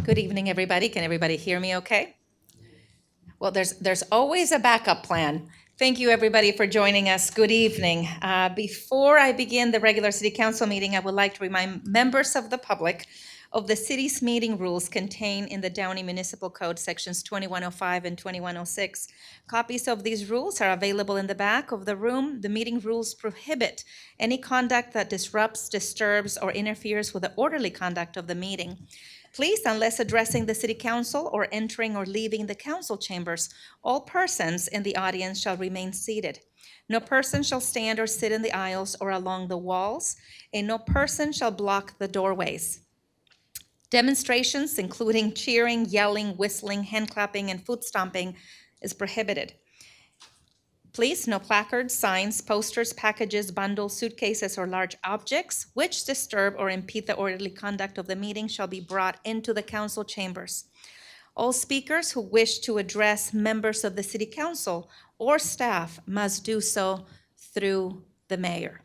Good evening, everybody. Can everybody hear me okay? Well, there's always a backup plan. Thank you, everybody, for joining us. Good evening. Before I begin the regular city council meeting, I would like to remind members of the public of the city's meeting rules contained in the Downey Municipal Code, sections 2105 and 2106. Copies of these rules are available in the back of the room. The meeting rules prohibit any conduct that disrupts, disturbs, or interferes with the orderly conduct of the meeting. Please, unless addressing the city council or entering or leaving the council chambers, all persons in the audience shall remain seated. No person shall stand or sit in the aisles or along the walls, and no person shall block the doorways. Demonstrations, including cheering, yelling, whistling, hand clapping, and foot stomping, is prohibited. Please, no placards, signs, posters, packages, bundles, suitcases, or large objects which disturb or impede the orderly conduct of the meeting shall be brought into the council chambers. All speakers who wish to address members of the city council or staff must do so through the mayor.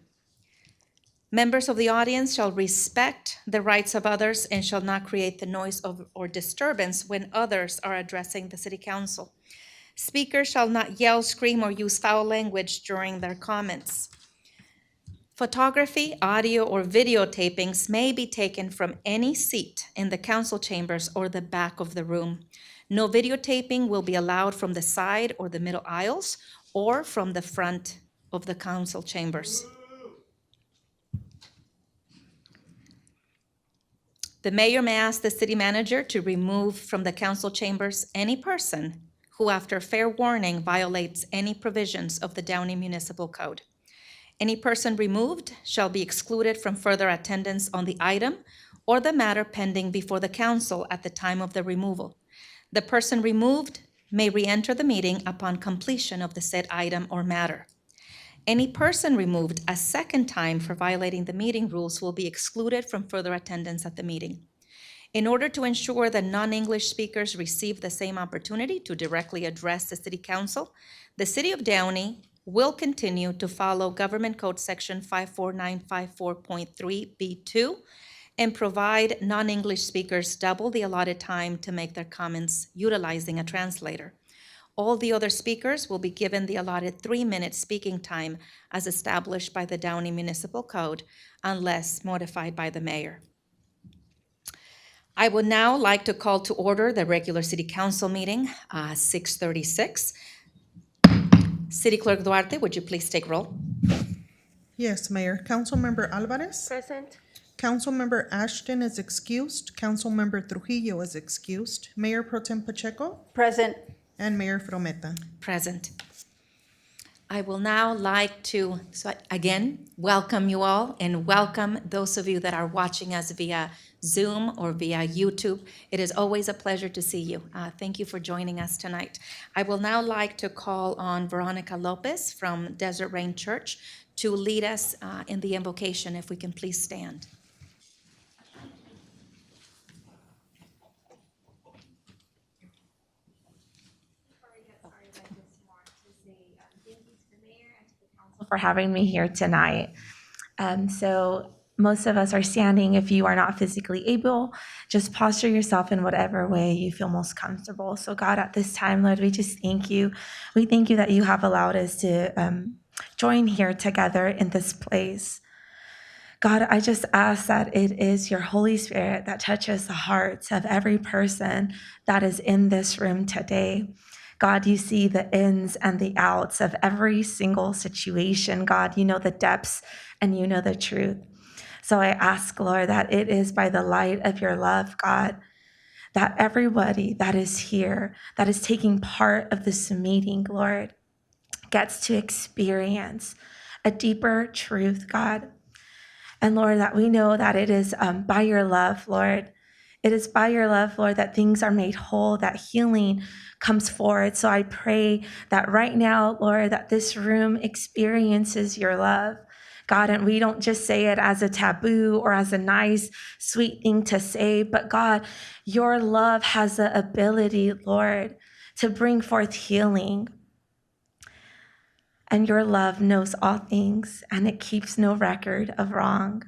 Members of the audience shall respect the rights of others and shall not create the noise or disturbance when others are addressing the city council. Speakers shall not yell, scream, or use foul language during their comments. Photography, audio, or videotapings may be taken from any seat in the council chambers or the back of the room. No videotaping will be allowed from the side or the middle aisles or from the front of the council chambers. The mayor may ask the city manager to remove from the council chambers any person who, after fair warning, violates any provisions of the Downey Municipal Code. Any person removed shall be excluded from further attendance on the item or the matter pending before the council at the time of the removal. The person removed may re-enter the meeting upon completion of the said item or matter. Any person removed a second time for violating the meeting rules will be excluded from further attendance at the meeting. In order to ensure that non-English speakers receive the same opportunity to directly address the City Council, the City of Downey will continue to follow Government Code Section 54954.3B2 and provide non-English speakers double the allotted time to make their comments utilizing a translator. All the other speakers will be given the allotted 3-minute speaking time as established by the Downey Municipal Code unless modified by the mayor. I would now like to call to order the regular City Council meeting, 6:36. City Clerk Duarte, would you please take roll? Yes, Mayor. Councilmember Alvarez. Present. Councilmember Ashton is excused. Councilmember Trujillo is excused. Mayor Pro Tem Pacheco Present. and Mayor Frometa. Present. I will now like to, again, welcome you all and welcome those of you that are watching us via Zoom or via YouTube. It is always a pleasure to see you. Thank you for joining us tonight. I will now like to call on Veronica Lopez from Desert Rain Church to lead us in the invocation, if we can please stand. For having me here tonight. So most of us are standing. If you are not physically able, just posture yourself in whatever way you feel most comfortable. So God, at this time, Lord, we just thank you. We thank you that you have allowed us to join here together in this place. God, I just ask that it is your Holy Spirit that touches the hearts of every person that is in this room today. God, you see the ins and the outs of every single situation. God, you know the depths and you know the truth. So I ask, Lord, that it is by the light of your love, God, that everybody that is here, that is taking part of this meeting, Lord, gets to experience a deeper truth, God. And Lord, that we know that it is by your love, Lord. It is by your love, Lord, that things are made whole, that healing comes forward. So I pray that right now, Lord, that this room experiences your love, God, and we don't just say it as a taboo or as a nice, sweet thing to say, but God, your love has the ability, Lord, to bring forth healing. And your love knows all things, and it keeps no record of wrong.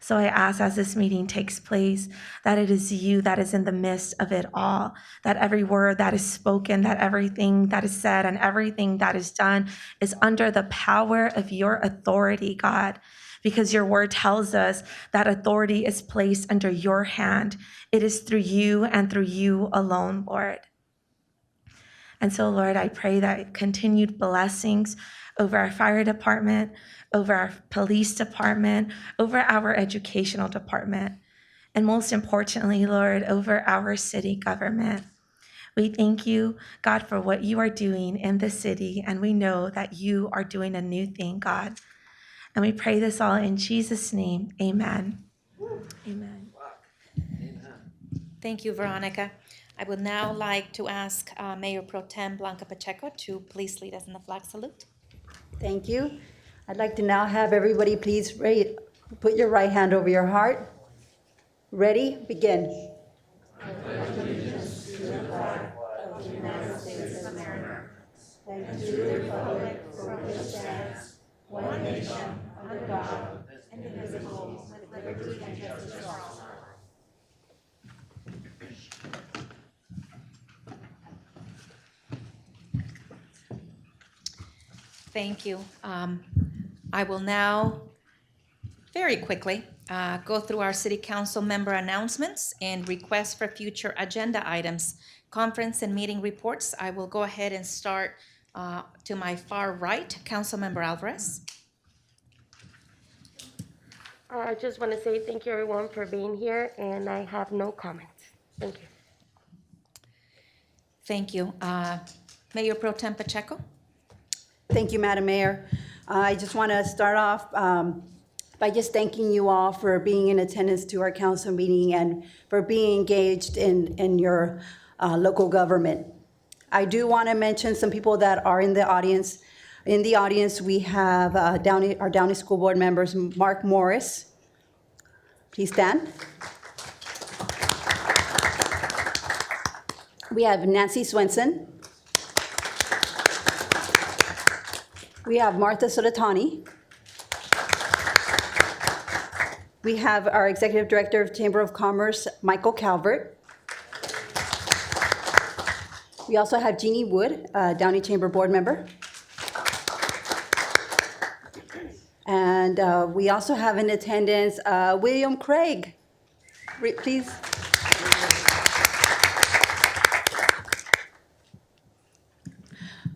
So I ask as this meeting takes place that it is you that is in the midst of it all, that every word that is spoken, that everything that is said and everything that is done is under the power of your authority, God, because your word tells us that authority is placed under your hand. It is through you and through you alone, Lord. And so, Lord, I pray that continued blessings over our fire department, over our police department, over our educational department, and most importantly, Lord, over our city government. We thank you, God, for what you are doing in the city, and we know that you are doing a new thing, God. And we pray this all in Jesus' name. Amen. Amen. Thank you, Veronica. I would now like to ask Mayor Pro Tem Blanca Pacheco to please lead us in the flag salute. Thank you. I'd like to now have everybody please put your right hand over your heart. Ready? Begin. Thank you. I will now very quickly go through our city council member announcements and requests for future agenda items, conference and meeting reports. I will go ahead and start to my far right, Councilmember Alvarez. I just want to say thank you everyone for being here, and I have no comments. Thank you. Thank you. Mayor Pro Tem Pacheco. Thank you, Madam Mayor. I just want to start off by just thanking you all for being in attendance to our council meeting and for being engaged in your local government. I do want to mention some people that are in the audience. In the audience, we have our Downey School Board members, Mark Morris. Please stand. We have Nancy Swenson. We have Martha Solatani. We have our Executive Director of Chamber of Commerce, Michael Calvert. We also have Jeannie Wood, Downey Chamber Board member. And we also have in attendance William Craig. Please.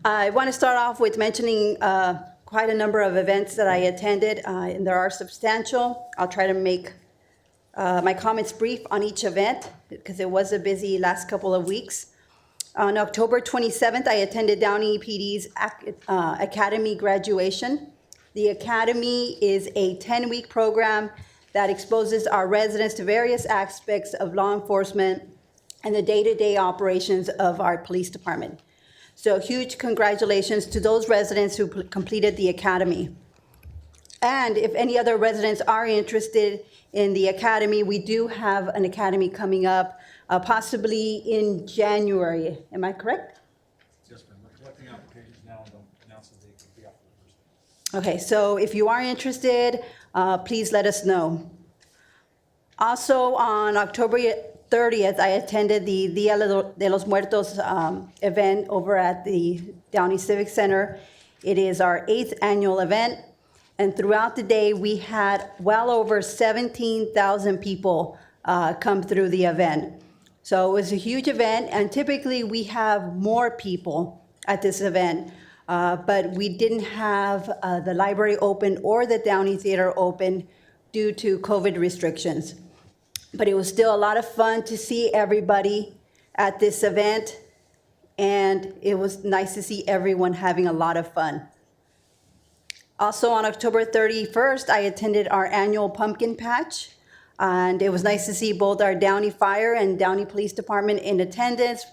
I want to start off with mentioning quite a number of events that I attended, and there are substantial. I'll try to make my comments brief on each event because it was a busy last couple of weeks. On October 27th, I attended Downey PD's Academy graduation. The Academy is a 10-week program that exposes our residents to various aspects of law enforcement and the day-to-day operations of our police department. So huge congratulations to those residents who completed the Academy. And if any other residents are interested in the Academy, we do have an Academy coming up, possibly in January. Am I correct? Yes, ma'am. We're collecting applications now and they'll announce the date will be after the first. Okay, so if you are interested, please let us know. Also, on October 30th, I attended the Dia de los Muertos event over at the Downey Civic Center. It is our 8th annual event, and throughout the day, we had well over 17,000 people come through the event. So it was a huge event, and typically we have more people at this event, but we didn't have the library open or the Downey Theater open due to COVID restrictions. But it was still a lot of fun to see everybody at this event, and it was nice to see everyone having a lot of fun. Also, on October 31st, I attended our annual pumpkin patch, and it was nice to see both our Downey Fire and Downey Police Department in attendance,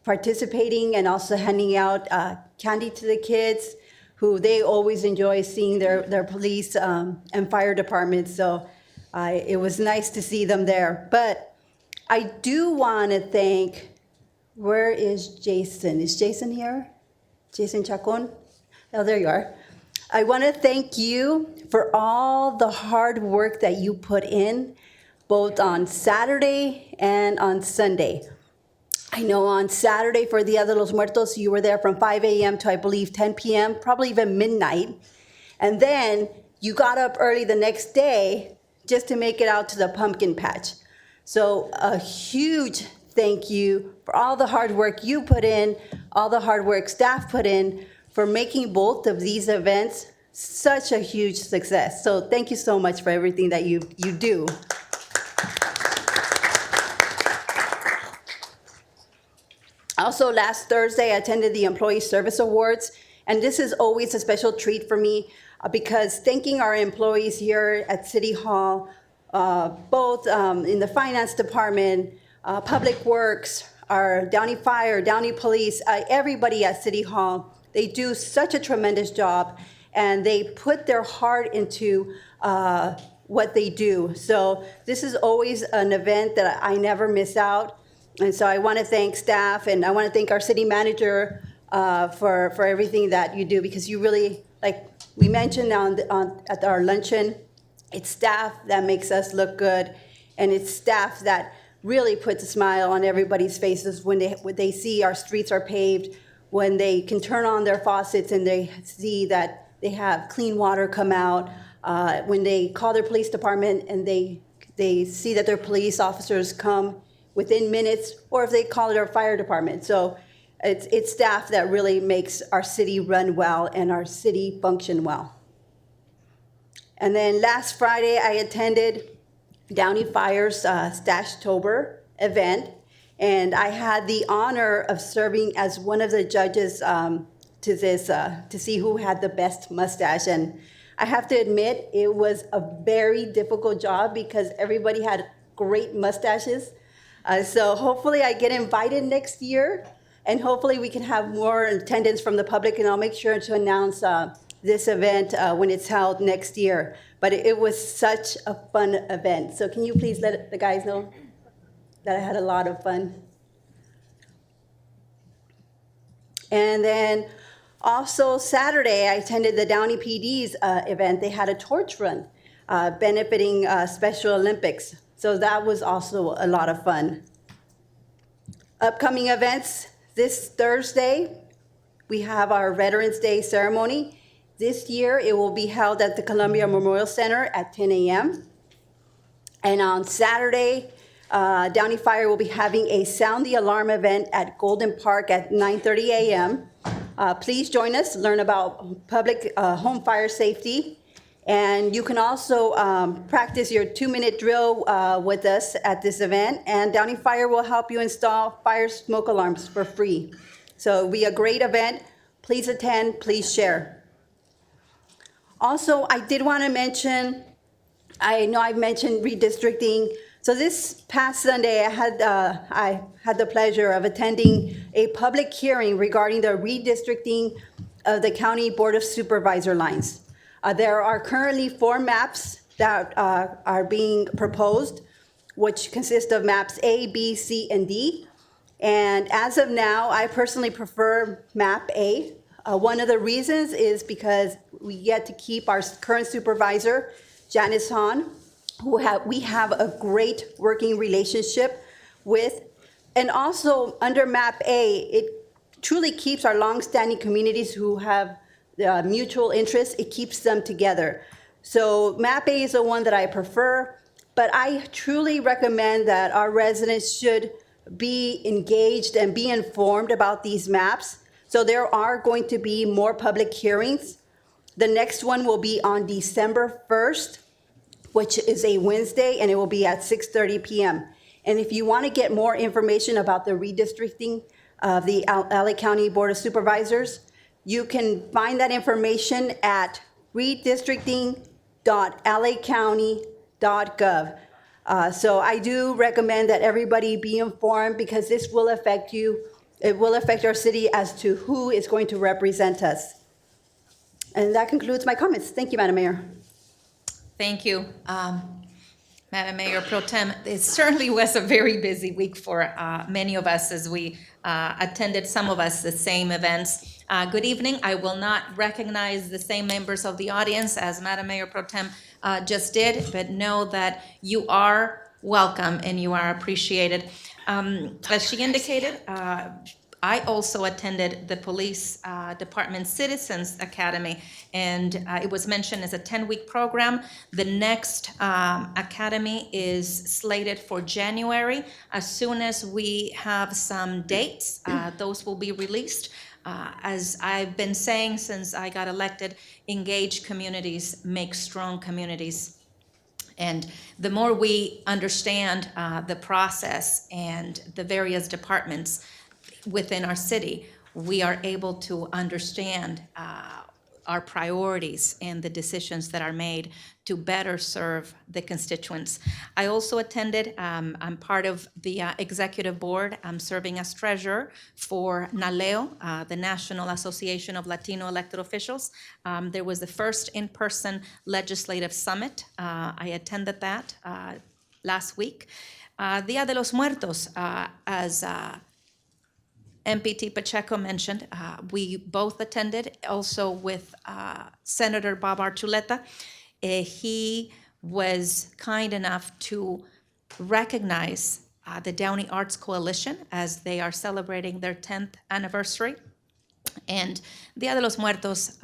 participating and also handing out candy to the kids, who they always enjoy seeing their police and fire departments. So it was nice to see them there. But I do want to thank, where is Jason? Is Jason here? Jason Chacon? Oh, there you are. I want to thank you for all the hard work that you put in, both on Saturday and on Sunday. I know on Saturday for Dia de los Muertos, you were there from 5 a.m. to, I believe, 10 p.m., probably even midnight. And then you got up early the next day just to make it out to the pumpkin patch. So a huge thank you for all the hard work you put in, all the hard work staff put in for making both of these events such a huge success. So thank you so much for everything that you do. Also, last Thursday, I attended the Employee Service Awards, and this is always a special treat for me because thanking our employees here at City Hall, both in the Finance Department, Public Works, our Downey Fire, Downey Police, everybody at City Hall, they do such a tremendous job, and they put their heart into what they do. So this is always an event that I never miss out. And so I want to thank staff, and I want to thank our city manager for everything that you do, because you really, like we mentioned at our luncheon, it's staff that makes us look good, and it's staff that really puts a smile on everybody's faces when they see our streets are paved, when they can turn on their faucets and they see that they have clean water come out, when they call their police department and they see that their police officers come within minutes, or if they call it our fire department. So it's staff that really makes our city run well and our city function well. And then last Friday, I attended Downey Fire's Stashtober event, and I had the honor of serving as one of the judges to see who had the best mustache. And I have to admit, it was a very difficult job because everybody had great mustaches. So hopefully I get invited next year, and hopefully we can have more attendance from the public, and I'll make sure to announce this event when it's held next year. But it was such a fun event. So can you please let the guys know that I had a lot of fun? And then also Saturday, I attended the Downey PD's event. They had a torch run benefiting Special Olympics. So that was also a lot of fun. Upcoming events, this Thursday, we have our Veterans Day ceremony. This year, it will be held at the Columbia Memorial Center at 10 a.m. And on Saturday, Downey Fire will be having a Sound the Alarm event at Golden Park at 9:30 a.m. Please join us, learn about public home fire safety. And you can also practice your 2-minute drill with us at this event. And Downey Fire will help you install fire smoke alarms for free. So it'll be a great event. Please attend, please share. Also, I did want to mention, I know I've mentioned redistricting. So this past Sunday, I had the pleasure of attending a public hearing regarding the redistricting of the County Board of Supervisor lines. There are currently 4 maps that are being proposed, which consist of maps A, B, C, and D. And as of now, I personally prefer map A. One of the reasons is because we get to keep our current supervisor, Janice Hahn, who we have a great working relationship with. And also under map A, it truly keeps our longstanding communities who have mutual interests, it keeps them together. So map A is the one that I prefer, but I truly recommend that our residents should be engaged and be informed about these maps. So there are going to be more public hearings. The next one will be on December 1st, which is a Wednesday, and it will be at 6:30 p.m. And if you want to get more information about the redistricting of the LA County Board of Supervisors, you can find that information at redistricting.lacounty.gov. So I do recommend that everybody be informed, because this will affect you. It will affect our city as to who is going to represent us. And that concludes my comments. Thank you, Madam Mayor. Thank you, Madam Mayor Pro Tem. It certainly was a very busy week for many of us as we attended, some of us, the same events. Good evening. I will not recognize the same members of the audience as Madam Mayor Pro Tem just did, but know that you are welcome and you are appreciated. As she indicated, I also attended the Police Department Citizens Academy, and it was mentioned as a 10-week program. The next academy is slated for January. As soon as we have some dates, those will be released. As I've been saying since I got elected, engaged communities make strong communities. And the more we understand the process and the various departments within our city, we are able to understand our priorities and the decisions that are made to better serve the constituents. I also attended, I'm part of the executive board. I'm serving as treasurer for NALEO, the National Association of Latino Elected Officials. There was the first in-person legislative summit. I attended that last week. Dia de los Muertos, as MPT Pacheco mentioned, we both attended, also with Senator Bob Archuleta. He was kind enough to recognize the Downey Arts Coalition as they are celebrating their 10th anniversary. And Dia de los Muertos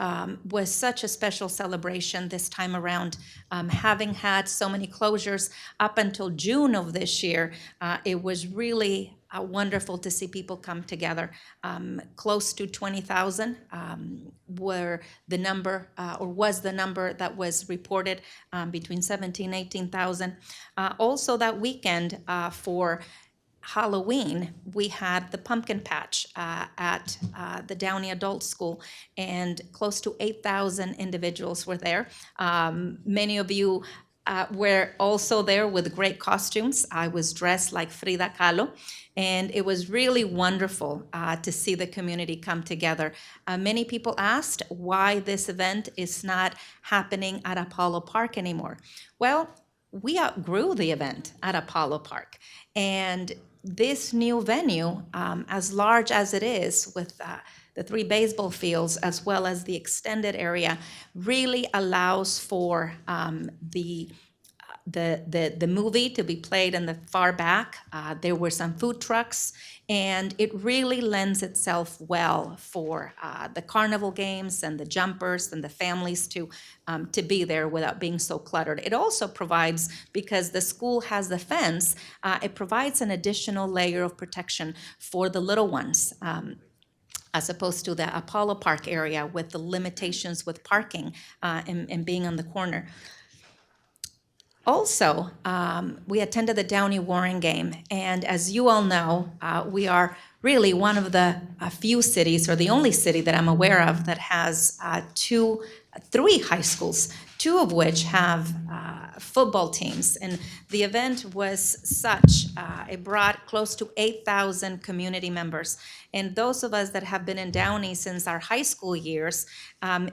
was such a special celebration this time around. Having had so many closures up until June of this year, it was really wonderful to see people come together. Close to 20,000 were the number, or was the number that was reported, between 17,000 and 18,000. Also that weekend for Halloween, we had the pumpkin patch at the Downey Adult School, and close to 8,000 individuals were there. Many of you were also there with great costumes. I was dressed like Frida Kahlo, and it was really wonderful to see the community come together. Many people asked why this event is not happening at Apollo Park anymore. Well, we outgrew the event at Apollo Park, and this new venue, as large as it is, with the 3 baseball fields as well as the extended area, really allows for the movie to be played in the far back. There were some food trucks, and it really lends itself well for the carnival games and the jumpers and the families to be there without being so cluttered. It also provides, because the school has the fence, it provides an additional layer of protection for the little ones, as opposed to the Apollo Park area with the limitations with parking and being on the corner. Also, we attended the Downey Warren game, and as you all know, we are really one of the few cities, or the only city that I'm aware of, that has 3 high schools, 2 of which have football teams. And the event was such, it brought close to 8,000 community members. And those of us that have been in Downey since our high school years,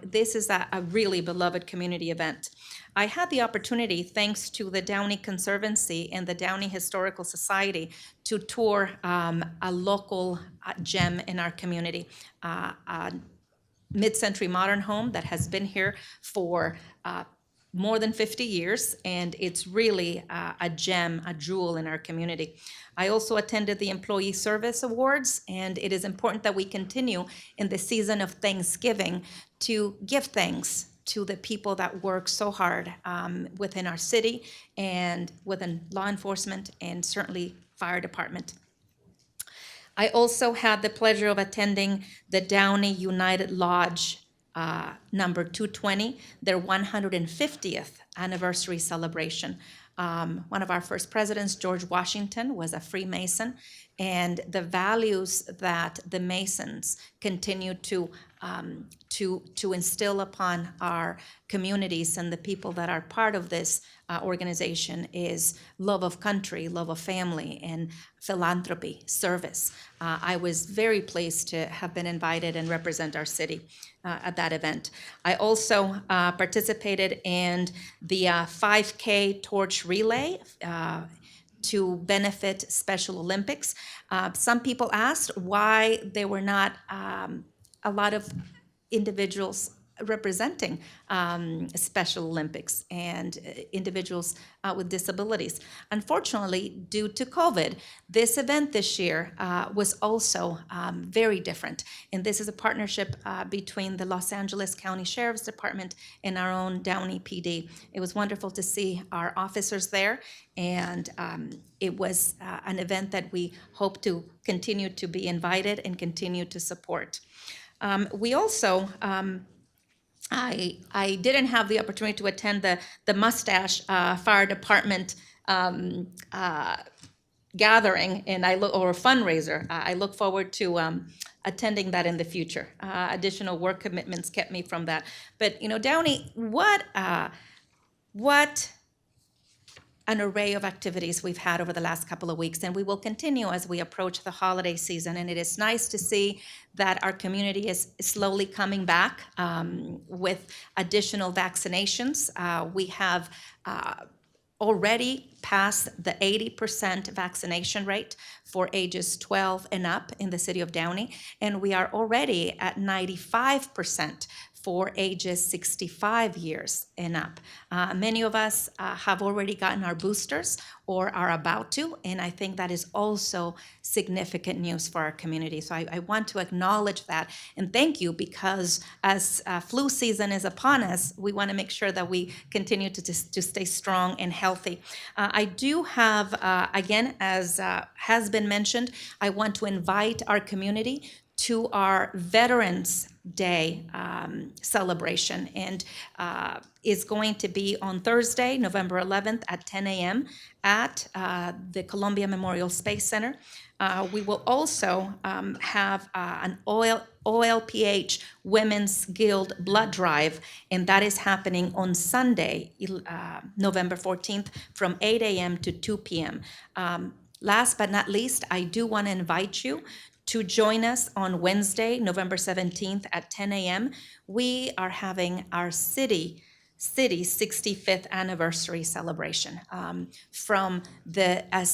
this is a really beloved community event. I had the opportunity, thanks to the Downey Conservancy and the Downey Historical Society, to tour a local gem in our community, a mid-century modern home that has been here for more than 50 years, and it's really a gem, a jewel in our community. I also attended the Employee Service Awards, and it is important that we continue in the season of Thanksgiving to give thanks to the people that work so hard within our city and within law enforcement and certainly fire department. I also had the pleasure of attending the Downey United Lodge number 220, their 150th anniversary celebration. One of our first presidents, George Washington, was a Freemason, and the values that the Masons continue to instill upon our communities and the people that are part of this organization is love of country, love of family, and philanthropy, service. I was very pleased to have been invited and represent our city at that event. I also participated in the 5K torch relay to benefit Special Olympics. Some people asked why they were not a lot of individuals representing Special Olympics and individuals with disabilities. Unfortunately, due to COVID, this event this year was also very different. And this is a partnership between the Los Angeles County Sheriff's Department and our own Downey PD. It was wonderful to see our officers there, and it was an event that we hope to continue to be invited and continue to support. We also I didn't have the opportunity to attend the Mustache Fire Department gathering and or fundraiser. I look forward to attending that in the future. Additional work commitments kept me from that. But Downey, what an array of activities we've had over the last couple of weeks, and we will continue as we approach the holiday season. And it is nice to see that our community is slowly coming back with additional vaccinations. We have already passed the 80% vaccination rate for ages 12 and up in the city of Downey, and we are already at 95% for ages 65 years and up. Many of us have already gotten our boosters or are about to, and I think that is also significant news for our community. So I want to acknowledge that and thank you, because as flu season is upon us, we want to make sure that we continue to stay strong and healthy. I do have, again, as has been mentioned, I want to invite our community to our Veterans Day celebration, and is going to be on Thursday, November 11th at 10 a.m. at the Columbia Memorial Space Center. We will also have an OLPH Women's Guild blood drive, and that is happening on Sunday, November 14th from 8 a.m. to 2 p.m. Last but not least, I do want to invite you to join us on Wednesday, November 17th at 10 a.m. We are having our city's 65th anniversary celebration from a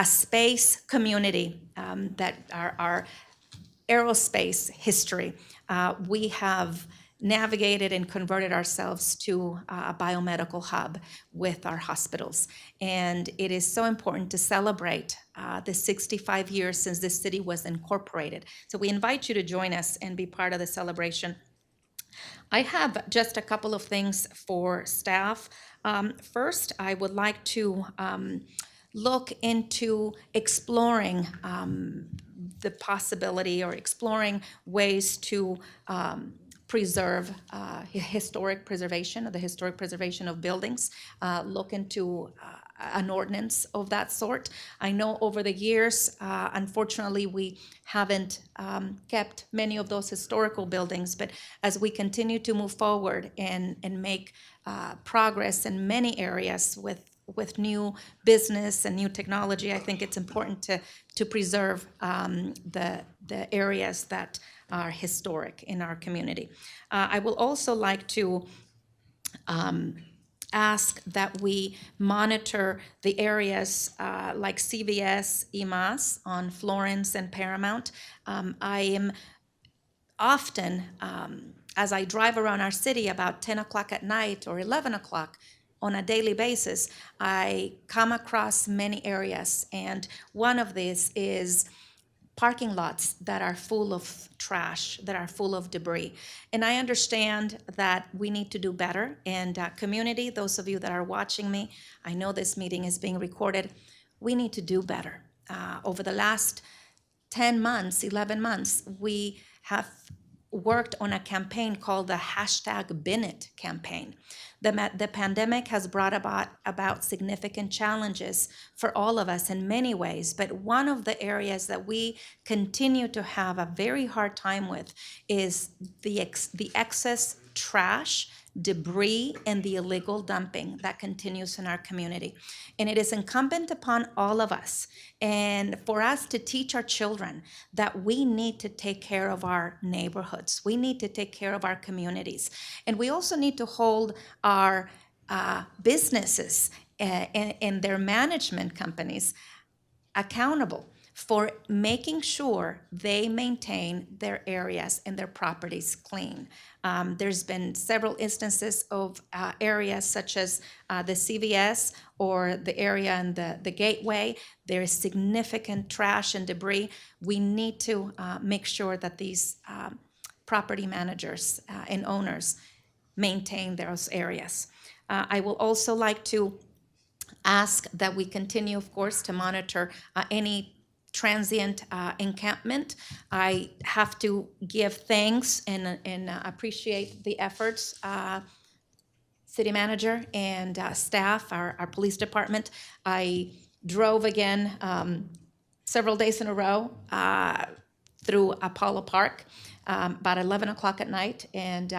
space community that our aerospace history. We have navigated and converted ourselves to a biomedical hub with our hospitals. And it is so important to celebrate the 65 years since this city was incorporated. So we invite you to join us and be part of the celebration. I have just a couple of things for staff. First, I would like to look into exploring the possibility or exploring ways to preserve historic preservation, or the historic preservation of buildings, look into an ordinance of that sort. I know over the years, unfortunately, we haven't kept many of those historical buildings, but as we continue to move forward and make progress in many areas with new business and new technology, I think it's important to preserve the areas that are historic in our community. I will also like to ask that we monitor the areas like CVS, EMAS on Florence and Paramount. I am often, as I drive around our city about 10 o'clock at night or 11 o'clock, on a daily basis, I come across many areas, and one of these is parking lots that are full of trash, that are full of debris. And I understand that we need to do better. And community, those of you that are watching me, I know this meeting is being recorded, we need to do better. Over the last 10 months, 11 months, we have worked on a campaign called the #BinIt campaign. The pandemic has brought about significant challenges for all of us in many ways, but one of the areas that we continue to have a very hard time with is the excess trash, debris, and the illegal dumping that continues in our community. And it is incumbent upon all of us, and for us to teach our children that we need to take care of our neighborhoods. We need to take care of our communities. And we also need to hold our businesses and their management companies accountable for making sure they maintain their areas and their properties clean. There's been several instances of areas such as the CVS or the area in the gateway. There is significant trash and debris. We need to make sure that these property managers and owners maintain those areas. I will also like to ask that we continue, of course, to monitor any transient encampment. I have to give thanks and appreciate the efforts, city manager and staff, our police department. I drove again several days in a row through Apollo Park about 11 o'clock at night, and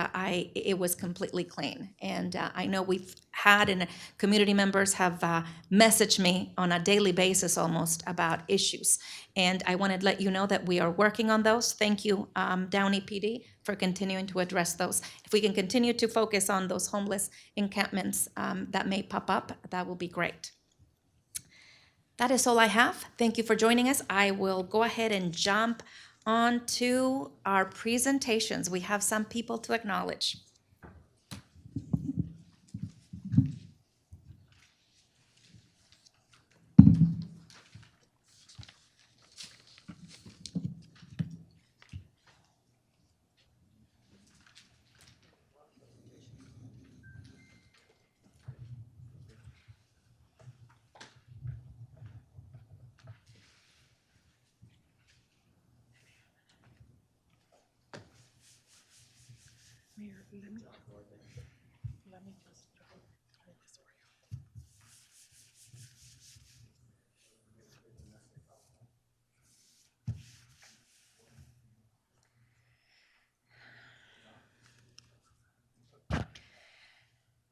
it was completely clean. And I know we've had, and community members have messaged me on a daily basis almost about issues. And I wanted to let you know that we are working on those. Thank you, Downey PD, for continuing to address those. If we can continue to focus on those homeless encampments that may pop up, that will be great. That is all I have. Thank you for joining us. I will go ahead and jump on to our presentations. We have some people to acknowledge.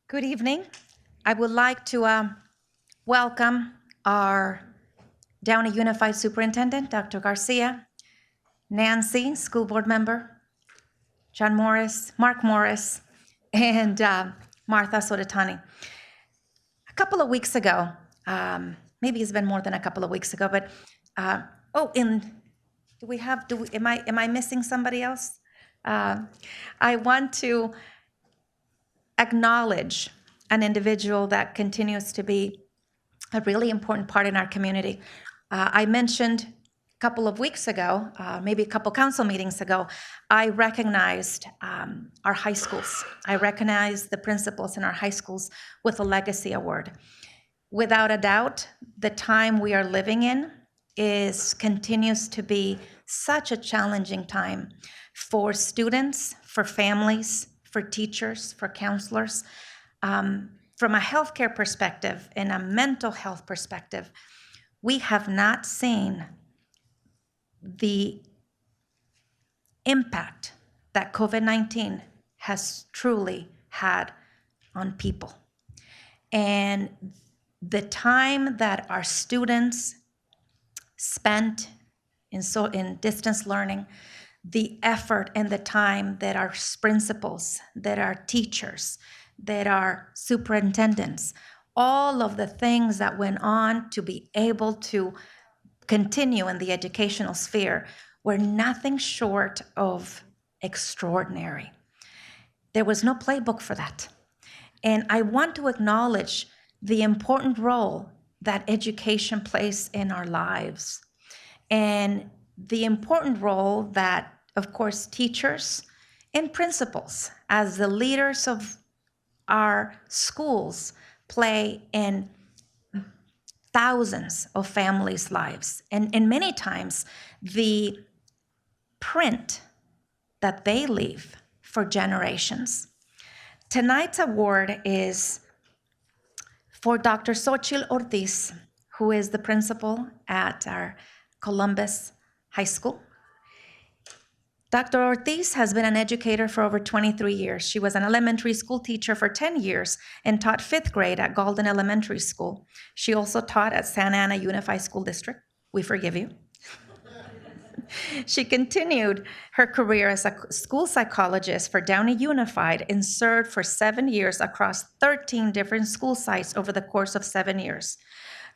Good evening. I would like to welcome our Downey Unified Superintendent, Dr. Garcia, Nancy, school board member, John Morris, Mark Morris, and Martha Soretani. A couple of weeks ago, maybe it's been more than a couple of weeks ago, but am I missing somebody else? I want to acknowledge an individual that continues to be a really important part in our community. I mentioned a couple of weeks ago, maybe a couple council meetings ago, I recognized our high schools. I recognized the principals in our high schools with a legacy award. Without a doubt, the time we are living in continues to be such a challenging time for students, for families, for teachers, for counselors. From a healthcare perspective and a mental health perspective, we have not seen the impact that COVID-19 has truly had on people. And the time that our students spent in distance learning, the effort and the time that our principals, that our teachers, that our superintendents, all of the things that went on to be able to continue in the educational sphere were nothing short of extraordinary. There was no playbook for that. And I want to acknowledge the important role that education plays in our lives, and the important role that, of course, teachers and principals, as the leaders of our schools, play in thousands of families' lives, and many times the print that they leave for generations. Tonight's award is for Dr. Xochitl Ortiz, who is the principal at our Columbus High School. Dr. Ortiz has been an educator for over 23 years. She was an elementary school teacher for 10 years and taught 5th grade at Galden Elementary School. She also taught at Santa Ana Unified School District. We forgive you. She continued her career as a school psychologist for Downey Unified and served for 7 years across 13 different school sites over the course of 7 years.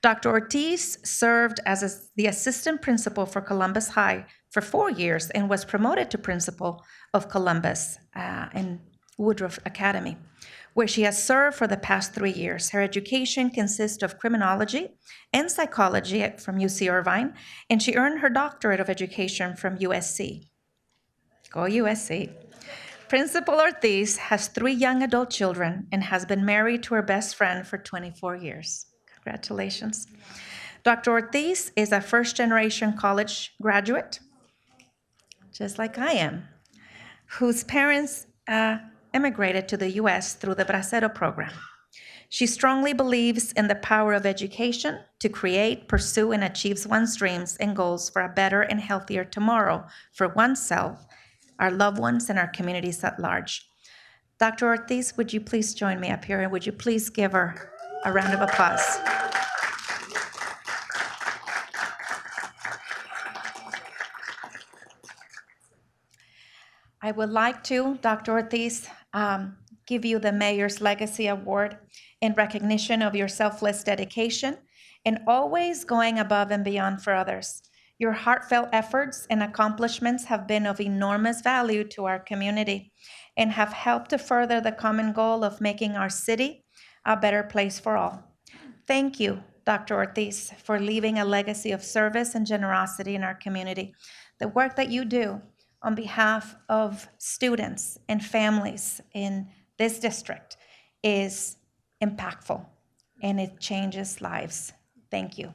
Dr. Ortiz served as the assistant principal for Columbus High for 4 years and was promoted to principal of Columbus and Woodruff Academy, where she has served for the past 3 years. Her education consists of criminology and psychology from UC Irvine, and she earned her doctorate of education from USC. Go USC. Principal Ortiz has 3 young adult children and has been married to her best friend for 24 years. Congratulations. Dr. Ortiz is a first-generation college graduate, just like I am, whose parents immigrated to the U.S. through the Bracero program. She strongly believes in the power of education to create, pursue, and achieve one's dreams and goals for a better and healthier tomorrow for oneself, our loved ones, and our communities at large. Dr. Ortiz, would you please join me up here, and would you please give her a round of applause? I would like to, Dr. Ortiz, give you the Mayor's Legacy Award in recognition of your selfless dedication and always going above and beyond for others. Your heartfelt efforts and accomplishments have been of enormous value to our community and have helped to further the common goal of making our city a better place for all. Thank you, Dr. Ortiz, for leaving a legacy of service and generosity in our community. The work that you do on behalf of students and families in this district is impactful, and it changes lives. Thank you.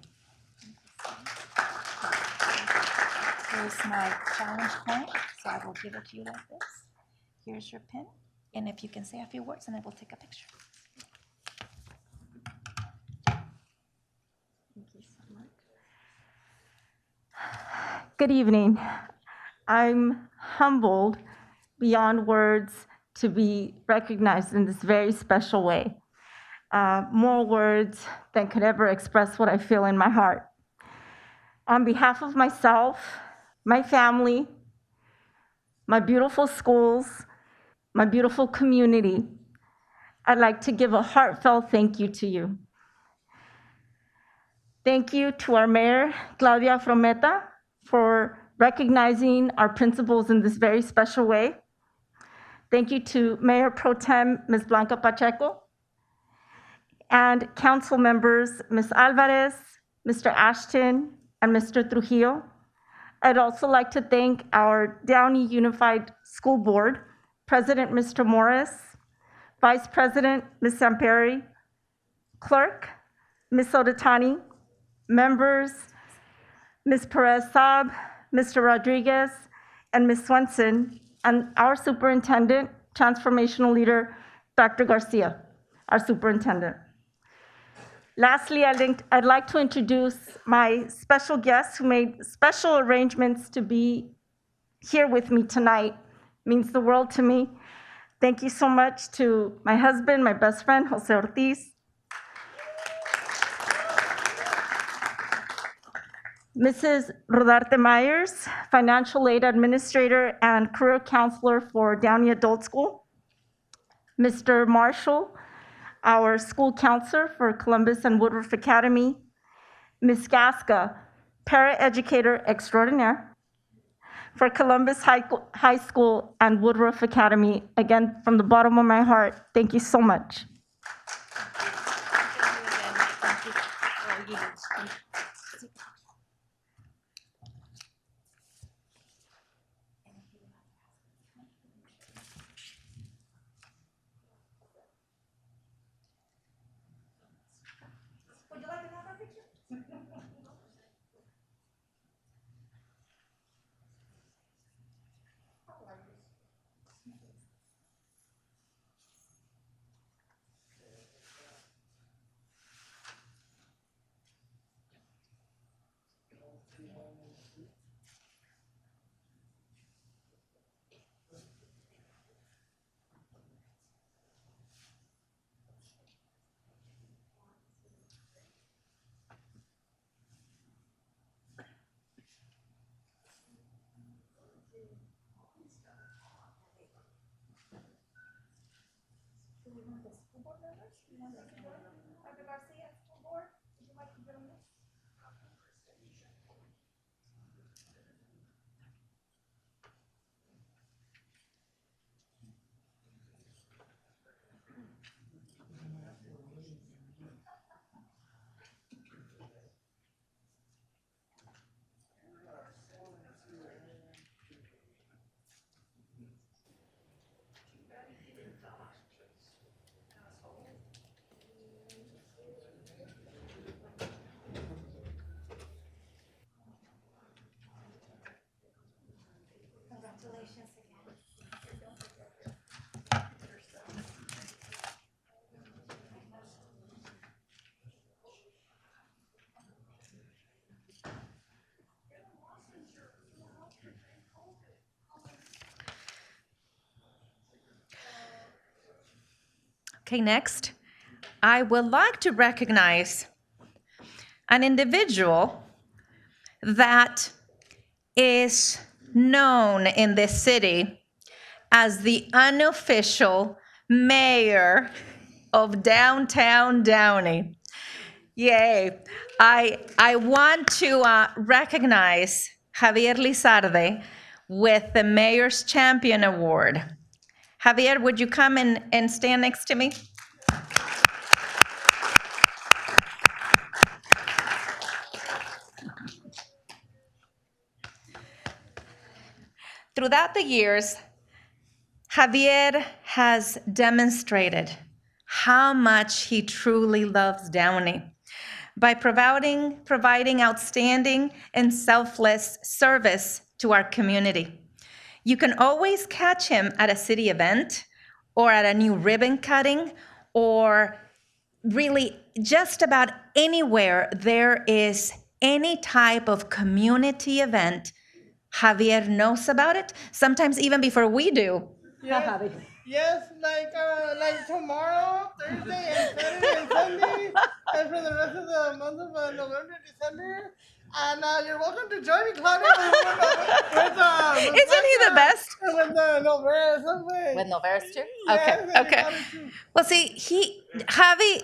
Here's my challenge pen, so I will give it to you like this. Here's your pen, and if you can say a few words, and I will take a picture. Thank you so much. Good evening. I'm humbled beyond words to be recognized in this very special way. More words than could ever express what I feel in my heart. On behalf of myself, my family, my beautiful schools, my beautiful community, I'd like to give a heartfelt thank you to you. Thank you to our Mayor, Claudia Frometa, for recognizing our principals in this very special way. Thank you to Mayor Pro Tem, Ms. Blanca Pacheco, and council members, Ms. Alvarez, Mr. Ashton, and Mr. Trujillo. I'd also like to thank our Downey Unified School Board, President Mr. Morris, Vice President Ms. Samperi, Clerk Ms. Odatani, members Ms. Perez Saab, Mr. Rodriguez, and Ms. Swenson, and our superintendent, transformational leader, Dr. Garcia, our superintendent. Lastly, I'd like to introduce my special guests who made special arrangements to be here with me tonight. It means the world to me. Thank you so much to my husband, my best friend, Jose Ortiz. Mrs. Rodarte Myers, Financial Aid Administrator and Career Counselor for Downey Adult School. Mr. Marshall, our School Counselor for Columbus and Woodruff Academy. Ms. Gasca, Para-Educator Extraordinaire for Columbus High School and Woodruff Academy. Again, from the bottom of my heart, thank you so much. Okay, next, I would like to recognize an individual that is known in this city as the unofficial mayor of downtown Downey. Yay. I want to recognize Javier Lizarde with the Mayor's Champion Award. Javier, would you come and stand next to me? Throughout the years, Javier has demonstrated how much he truly loves Downey by providing outstanding and selfless service to our community. You can always catch him at a city event or at a new ribbon cutting or really just about anywhere there is any type of community event. Javier knows about it, sometimes even before we do. Javi. Yes, like tomorrow, Thursday, and Saturday, and Sunday, and for the rest of the month of November, December. And you're welcome to join me, Claudia. Isn't he the best? With the November something. With Noveras too? Yes, Okay, and okay. Claudia too. Well, see, Javi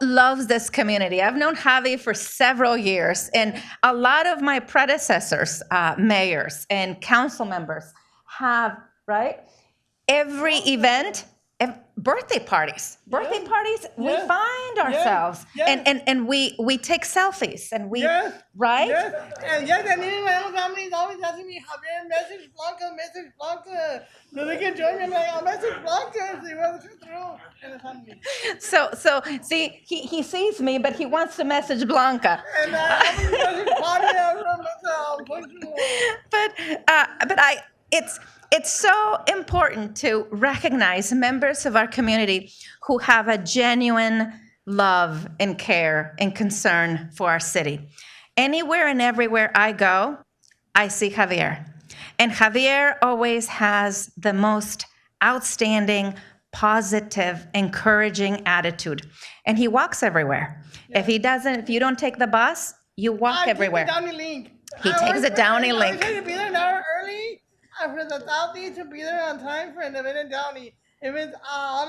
loves this community. I've known Javi for several years, and a lot of my predecessors, mayors and council members, have, right? Every event, birthday parties, we Yes. find ourselves, Yes. and we take selfies, and we, Yes. right? Yes, and even my own family is always asking me, Javier, message Blanca. So they can join me. I'm like, I'll message Blanca. So you want to come through. And it's on me. So see, he sees me, but he wants to message Blanca. And I'm going to message Claudia from Portugal. But it's so important to recognize members of our community who have a genuine love and care and concern for our city. Anywhere and everywhere I go, I see Javier. And Javier always has the most outstanding, positive, encouraging attitude. And he walks everywhere. If you don't take the bus, you walk everywhere. Take the Downey link. He takes the Downey link. I always try to be there an hour early for the Southie to be there on time for an event in Downey. If it's out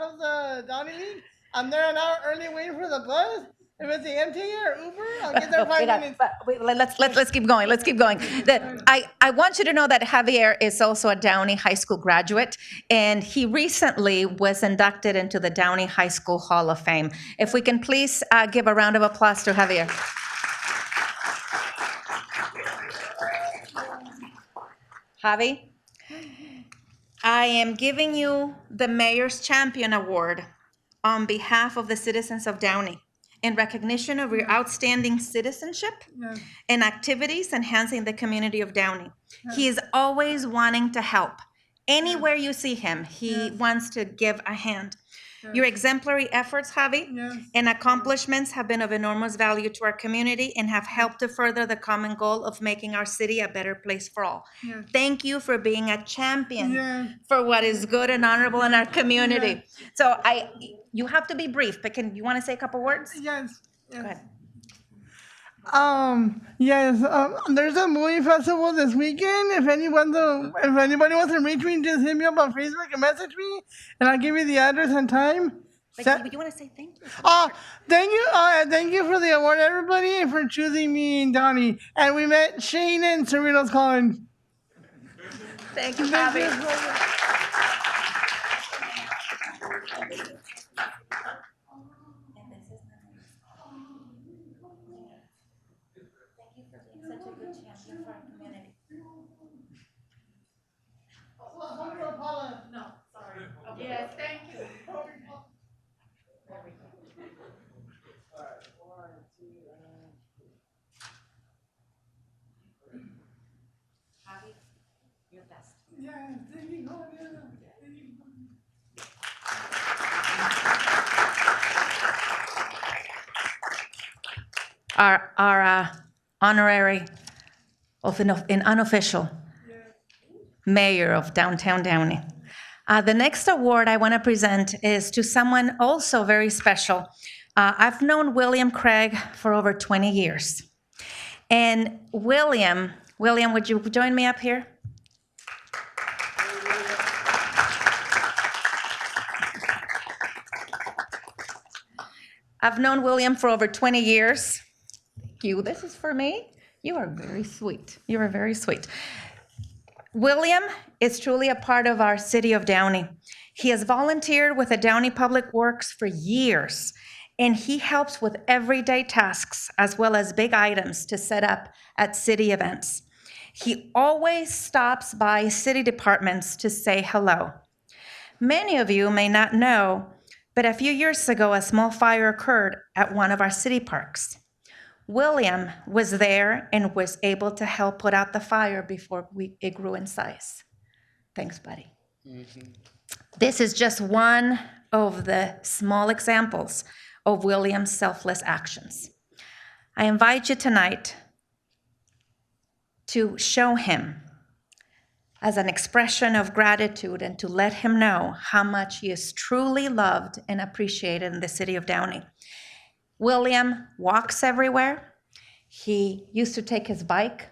of the Downey link, I'm there an hour early waiting for the bus. If it's the MTA or Uber, I'll get there 5 minutes. Wait, let's keep going. Let's keep going. I want you to know that Javier is also a Downey High School graduate, and he recently was inducted into the Downey High School Hall of Fame. If we can please give a round of applause to Javier. Javi, I am giving you the Mayor's Champion Award on behalf of the citizens of Downey in recognition of your outstanding citizenship and activities enhancing the community of Downey. He is always wanting to help. Anywhere you see him, he wants to give a hand. Your exemplary efforts, Javi, and accomplishments have been of enormous value to our community and have helped to further the common goal of making our city a better place for all. Thank you for being a champion for what is good and honorable in our community. So you have to be brief, but you want to say a couple words? Yes. Go ahead. There's a movie festival this weekend. If anybody wants to reach me, just hit me up on Facebook and message me, and I'll give you the address and time. But you want to say thank you? Thank you for the award, everybody, and for choosing me and Downey. And we met Shane and Cerritos Collins. Thank you, Javi. Yes, thank you. Javi, you're the best. Yeah, thank you, Claudia. Our honorary of an unofficial mayor of downtown Downey. The next award I want to present is to someone also very special. I've known William Craig for over 20 years. And William, would you join me up here? I've known William for over 20 years. Thank you. This is for me. You are very sweet. You are very sweet. William is truly a part of our city of Downey. He has volunteered with the Downey Public Works for years, and he helps with everyday tasks as well as big items to set up at city events. He always stops by city departments to say hello. Many of you may not know, but a few years ago, a small fire occurred at one of our city parks. William was there and was able to help put out the fire before it grew in size. Thanks, buddy. This is just one of the small examples of William's selfless actions. I invite you tonight to show him as an expression of gratitude and to let him know how much he is truly loved and appreciated in the city of Downey. William walks everywhere. He used to take his bike,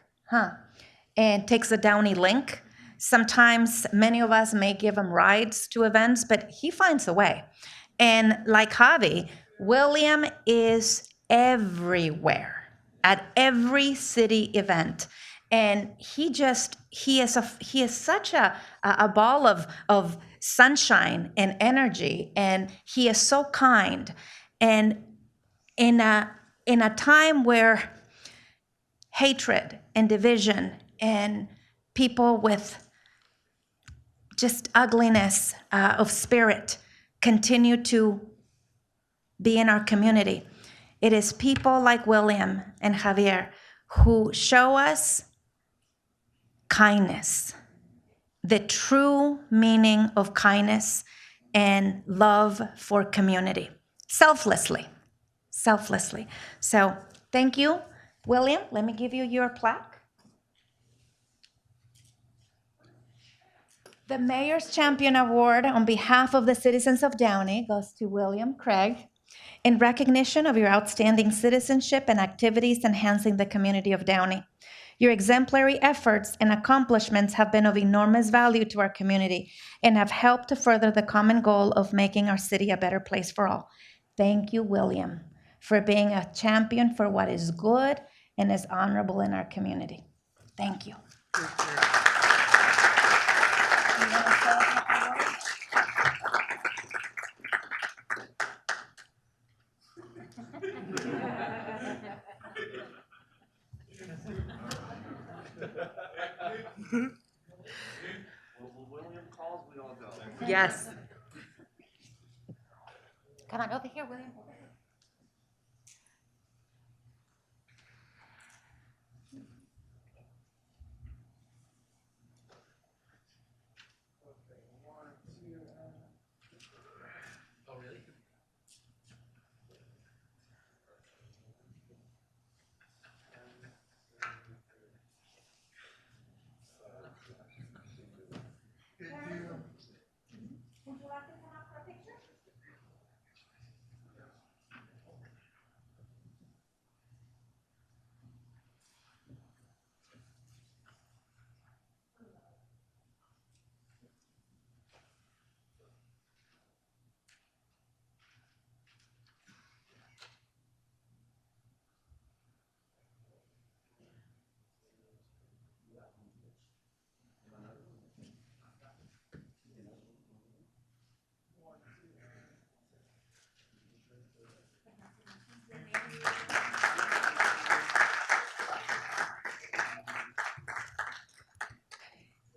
and takes the Downey Link. Sometimes many of us may give him rides to events, but he finds a way. And like Javi, William is everywhere at every city event. And he is such a ball of sunshine and energy, and he is so kind. And in a time where hatred and division and people with just ugliness of spirit continue to be in our community, it is people like William and Javier who show us kindness, the true meaning of kindness and love for community, selflessly. So thank you, William. Let me give you your plaque. The Mayor's Champion Award on behalf of the citizens of Downey goes to William Craig in recognition of your outstanding citizenship and activities enhancing the community of Downey. Your exemplary efforts and accomplishments have been of enormous value to our community and have helped to further the common goal of making our city a better place for all. Thank you, William, for being a champion for what is good and is honorable in our community. Thank you. Yes. Come on over here, William.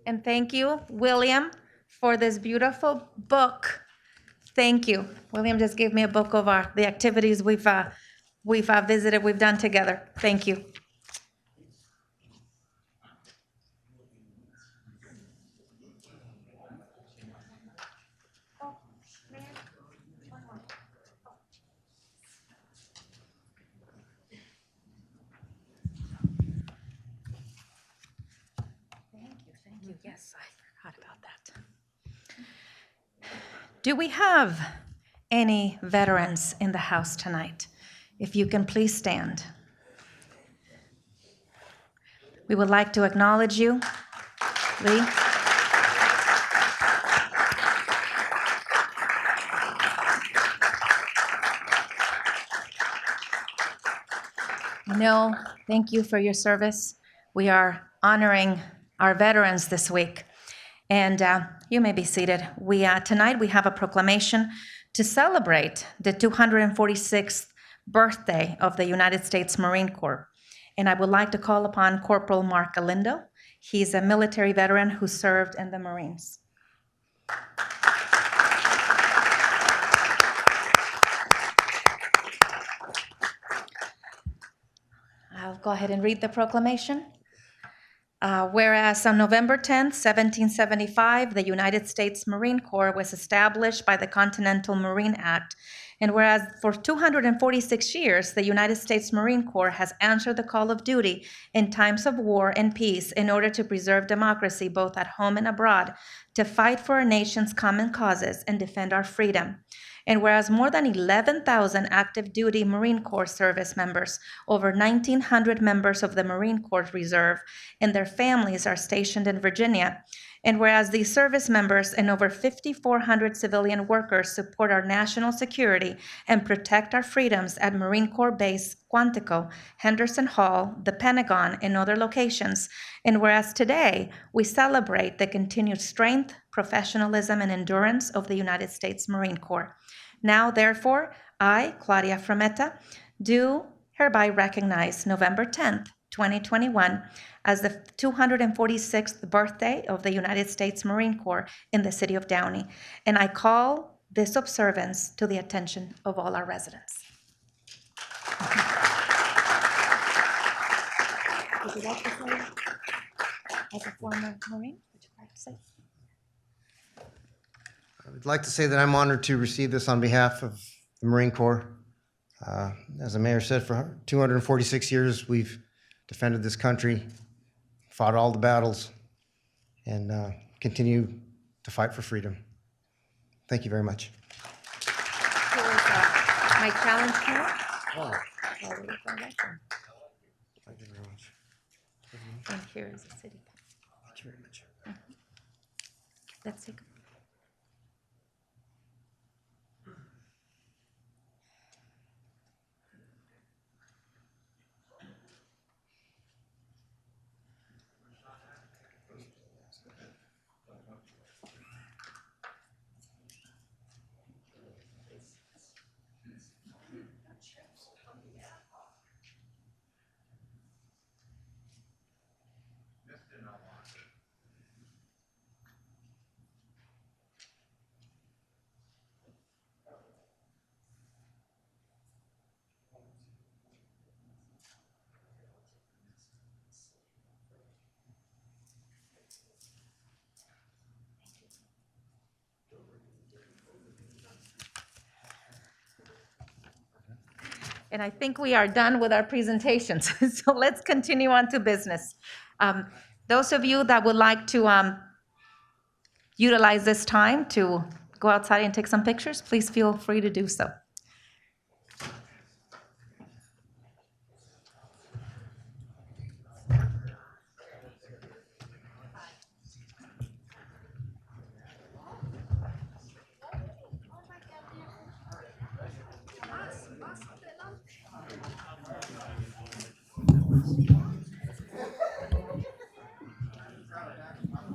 And thank you, William, for this beautiful book. Thank you. William just gave me a book of the activities we've visited, we've done together. Thank you. Thank you. Yes, I forgot about that. Do we have any veterans in the house tonight? If you can please stand. We would like to acknowledge you. Lee? No, thank you for your service. We are honoring our veterans this week. And you may be seated. Tonight we have a proclamation to celebrate the 246th birthday of the United States Marine Corps. And I would like to call upon Corporal Mark Galindo. He's a military veteran who served in the Marines. I'll go ahead and read the proclamation. Whereas on November 10th, 1775, the United States Marine Corps was established by the Continental Marine Act, and whereas for 246 years, the United States Marine Corps has answered the call of duty in times of war and peace in order to preserve democracy both at home and abroad, to fight for our nation's common causes and defend our freedom. And whereas more than 11,000 active duty Marine Corps service members, over 1,900 members of the Marine Corps Reserve, and their families are stationed in Virginia. And whereas these service members and over 5,400 civilian workers support our national security and protect our freedoms at Marine Corps Base Quantico, Henderson Hall, the Pentagon, and other locations. And whereas today we celebrate the continued strength, professionalism, and endurance of the United States Marine Corps. Now, therefore, I, Claudia Frometa, do hereby recognize November 10th, 2021, as the 246th birthday of the United States Marine Corps in the city of Downey. And I call this observance to the attention of all our residents. Would you like to say, as a former Marine, would you like to say? I would like to say that I'm honored to receive this on behalf of the Marine Corps. As the mayor said, for 246 years, we've defended this country, fought all the battles, and continue to fight for freedom. Thank you very much. Here is my challenge card. Oh, Thank you very much. And here is the city. Thank you very much. Let's take a And I think we are done with our presentations. So let's continue on to business. Those of you that would like to utilize this time to go outside and take some pictures, please feel free to do so.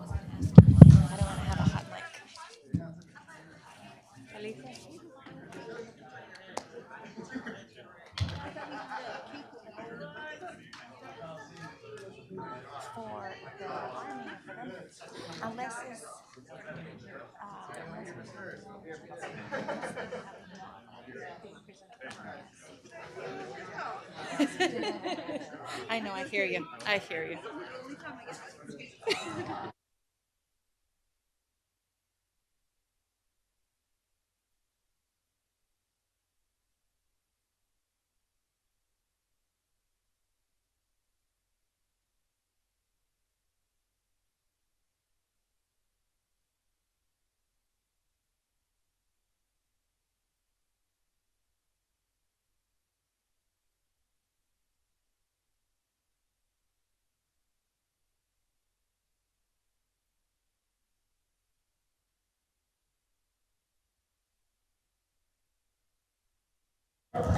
I don't want to have a hot mic. Unless it's, I know, I hear you. I hear you. Okay,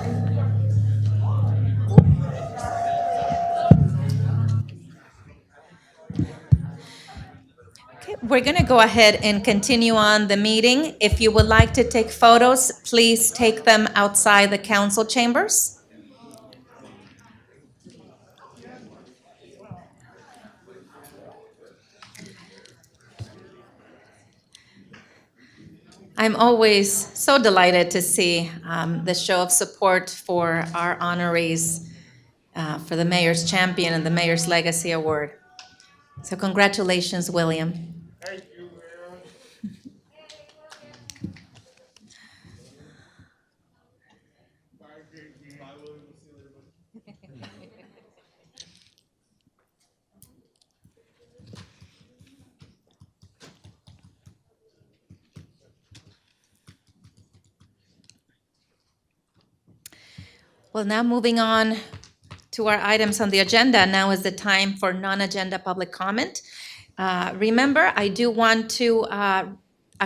we're going to go ahead and continue on the meeting. If you would like to take photos, please take them outside the council chambers. I'm always so delighted to see the show of support for our honorees for the Mayor's Champion and the Mayor's Legacy Award. So congratulations, William. Well, now moving on to our items on the agenda. Now is the time for non-agenda public comment. Remember, I do want to, a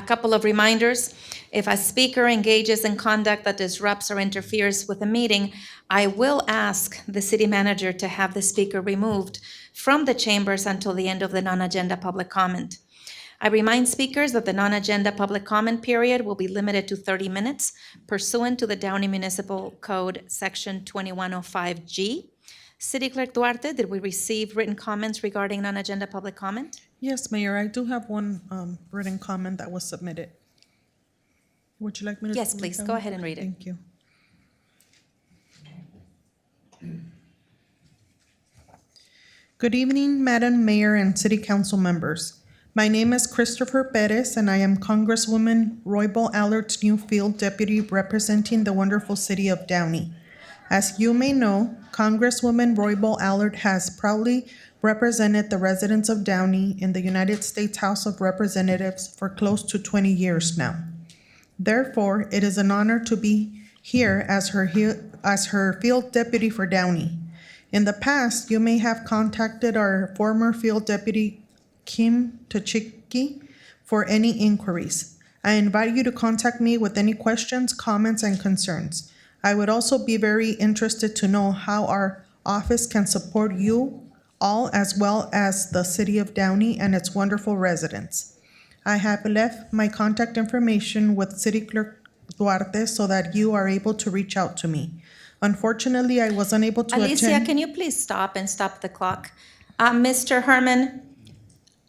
couple of reminders. If a speaker engages in conduct that disrupts or interferes with a meeting, I will ask the city manager to have the speaker removed from the chambers until the end of the non-agenda public comment. I remind speakers that the non-agenda public comment period will be limited to 30 minutes pursuant to the Downey Municipal Code, Section 2105G. City Clerk Duarte, did we receive written comments regarding non-agenda public comment? Yes, Mayor, I do have one written comment that was submitted. Would you like me to? Yes, read please, that go one? ahead and read it. Thank you. Good evening, Madam Mayor and City Council members. My name is Christopher Perez, and I am Congresswoman Roybal Allard's new field deputy representing the wonderful city of Downey. As you may know, Congresswoman Roybal Allard has proudly represented the residents of Downey in the United States House of Representatives for close to 20 years now. Therefore, it is an honor to be here as her field deputy for Downey. In the past, you may have contacted our former field deputy, Kim Tochiki, for any inquiries. I invite you to contact me with any questions, comments, and concerns. I would also be very interested to know how our office can support you all as well as the city of Downey and its wonderful residents. I have left my contact information with City Clerk Duarte so that you are able to reach out to me. Unfortunately, I was unable to Alicia, attend. can you please stop the clock? Mr. Herman,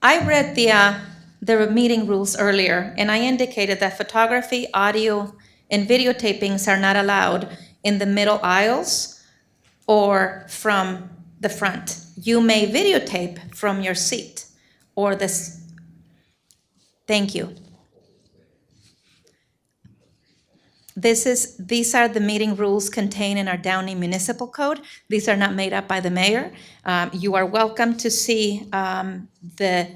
I read the meeting rules earlier, and I indicated that photography, audio, and videotapings are not allowed in the middle aisles or from the front. You may videotape from your seat or this. Thank you. These are the meeting rules contained in our Downey Municipal Code. These are not made up by the mayor. You are welcome to see the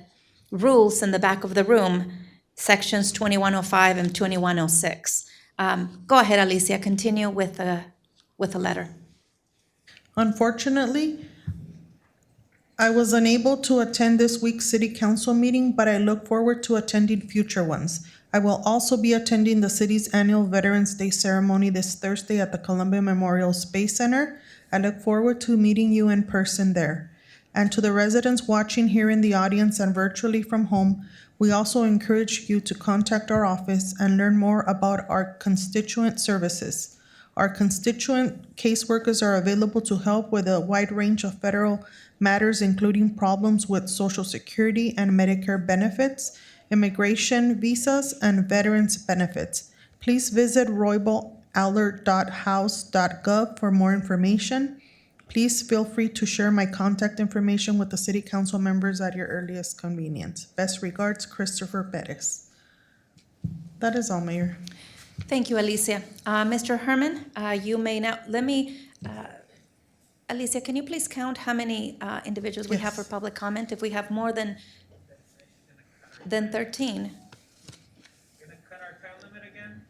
rules in the back of the room, sections 2105 and 2106. Go ahead, Alicia, continue with the letter. Unfortunately, I was unable to attend this week's city council meeting, but I look forward to attending future ones. I will also be attending the city's annual Veterans Day ceremony this Thursday at the Columbia Memorial Space Center. I look forward to meeting you in person there. And to the residents watching here in the audience and virtually from home, we also encourage you to contact our office and learn more about our constituent services. Our constituent caseworkers are available to help with a wide range of federal matters, including problems with Social Security and Medicare benefits, immigration, visas, and veterans benefits. Please visit roybalallard.house.gov for more information. Please feel free to share my contact information with the city council members at your earliest convenience. Best regards, Christopher Perez. That is all, Mayor. Thank you, Alicia. Mr. Herman, you may now, Alicia, can you please count how many individuals we have for Yes. public comment? If we have more than 13. Gonna cut our time limit again?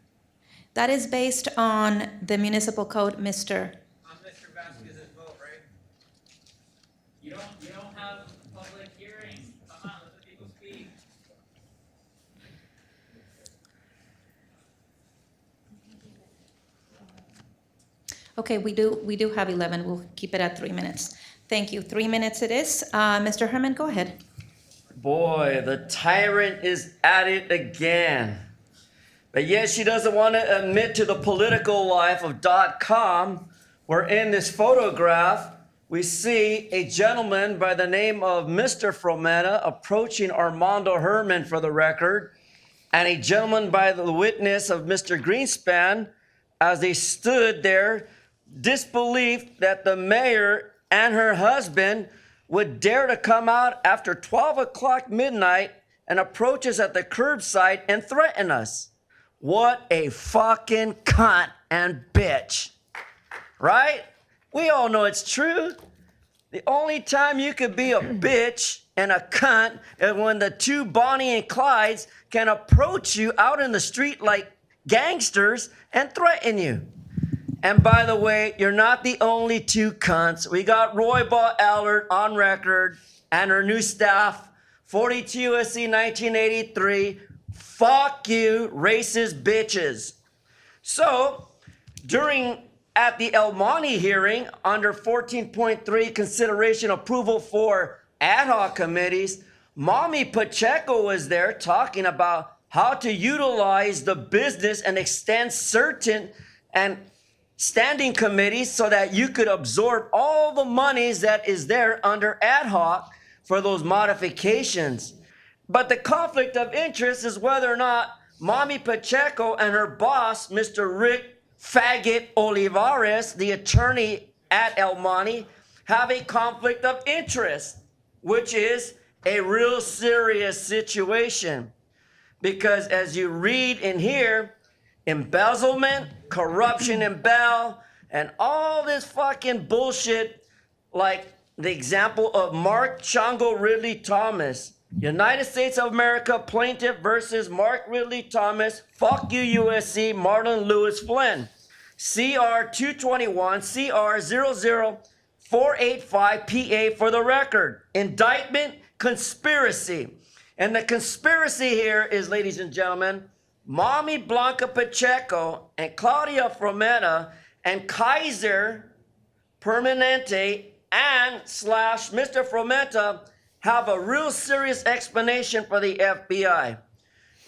That is based on the municipal code, Mr. On Mr. Vasquez's vote, right? You don't have a public hearing. Come on, let the people speak. Okay, we do have 11. We'll keep it at 3 minutes. Thank you. 3 minutes it is. Mr. Herman, go ahead. Boy, the tyrant is at it again. But yet she doesn't want to admit to the political life of .com, where in this photograph, we see a gentleman by the name of Mr. Frometa approaching Armando Herman for the record, and a gentleman by the witness of Mr. Greenspan as they stood there, disbelief that the mayor and her husband would dare to come out after 12 o'clock midnight and approach us at the curbside and threaten us. What a fucking cunt and bitch, right? We all know it's true. The only time you could be a bitch and a cunt is when the two Bonnie and Clydes can approach you out in the street like gangsters and threaten you. And by the way, you're not the only two cunts. We got Roybal Allard on record and her new staff, 42 U.S.C. 1983. Fuck you, racist bitches. So, at the El Monte hearing, under 14.3, consideration approval for ad hoc committees, Mommy Pacheco was there talking about how to utilize the business and extend certain and standing committees so that you could absorb all the monies that is there under ad hoc for those modifications. But the conflict of interest is whether or not Mommy Pacheco and her boss, Mr. Rick Faggot Olivares, the attorney at El Monte, have a conflict of interest, which is a real serious situation. Because as you read in here, embezzlement, corruption in Bell, and all this fucking bullshit, like the example of Mark Chongo Ridley Thomas, United States of America plaintiff versus Mark Ridley Thomas, fuck you USC, Marlon Lewis Flynn, CR 221, CR 00485 PA for the record. Indictment, conspiracy. And the conspiracy here is, ladies and gentlemen, Mommy Blanca Pacheco and Claudia Frometa and Kaiser Permanente and / Mr. Frometa have a real serious explanation for the FBI.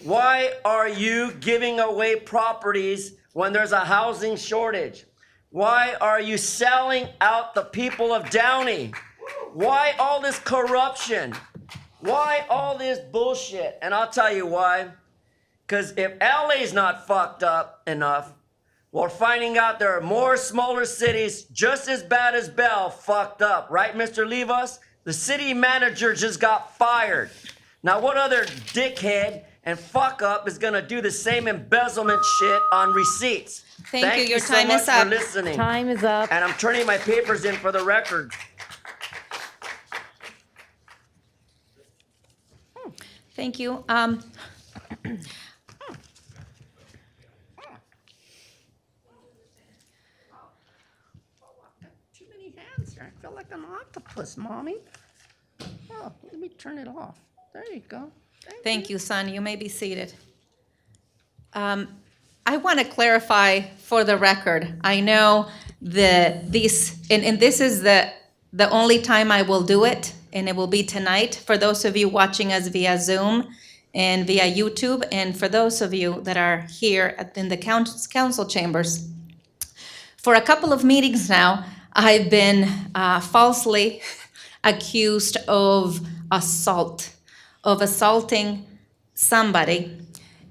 Why are you giving away properties when there's a housing shortage? Why are you selling out the people of Downey? Why all this corruption? Why all this bullshit? And I'll tell you why. Because if LA's not fucked up enough, we're finding out there are more smaller cities just as bad as Bell fucked up. Right, Mr. Livas? The city manager just got fired. Now, what other dickhead and fuck up is going to do the same embezzlement shit on receipts? Thank you. Your so time much is up. for listening. Time is up. And I'm turning my papers in for the record. Thank you. Too many hands here. I feel like an octopus, Mommy. Oh, let me turn it off. There you go. Thank you, son. You may be seated. I want to clarify for the record. I know and this is the only time I will do it, and it will be tonight for those of you watching us via Zoom and via YouTube, and for those of you that are here in the council chambers. For a couple of meetings now, I've been falsely accused of assaulting somebody.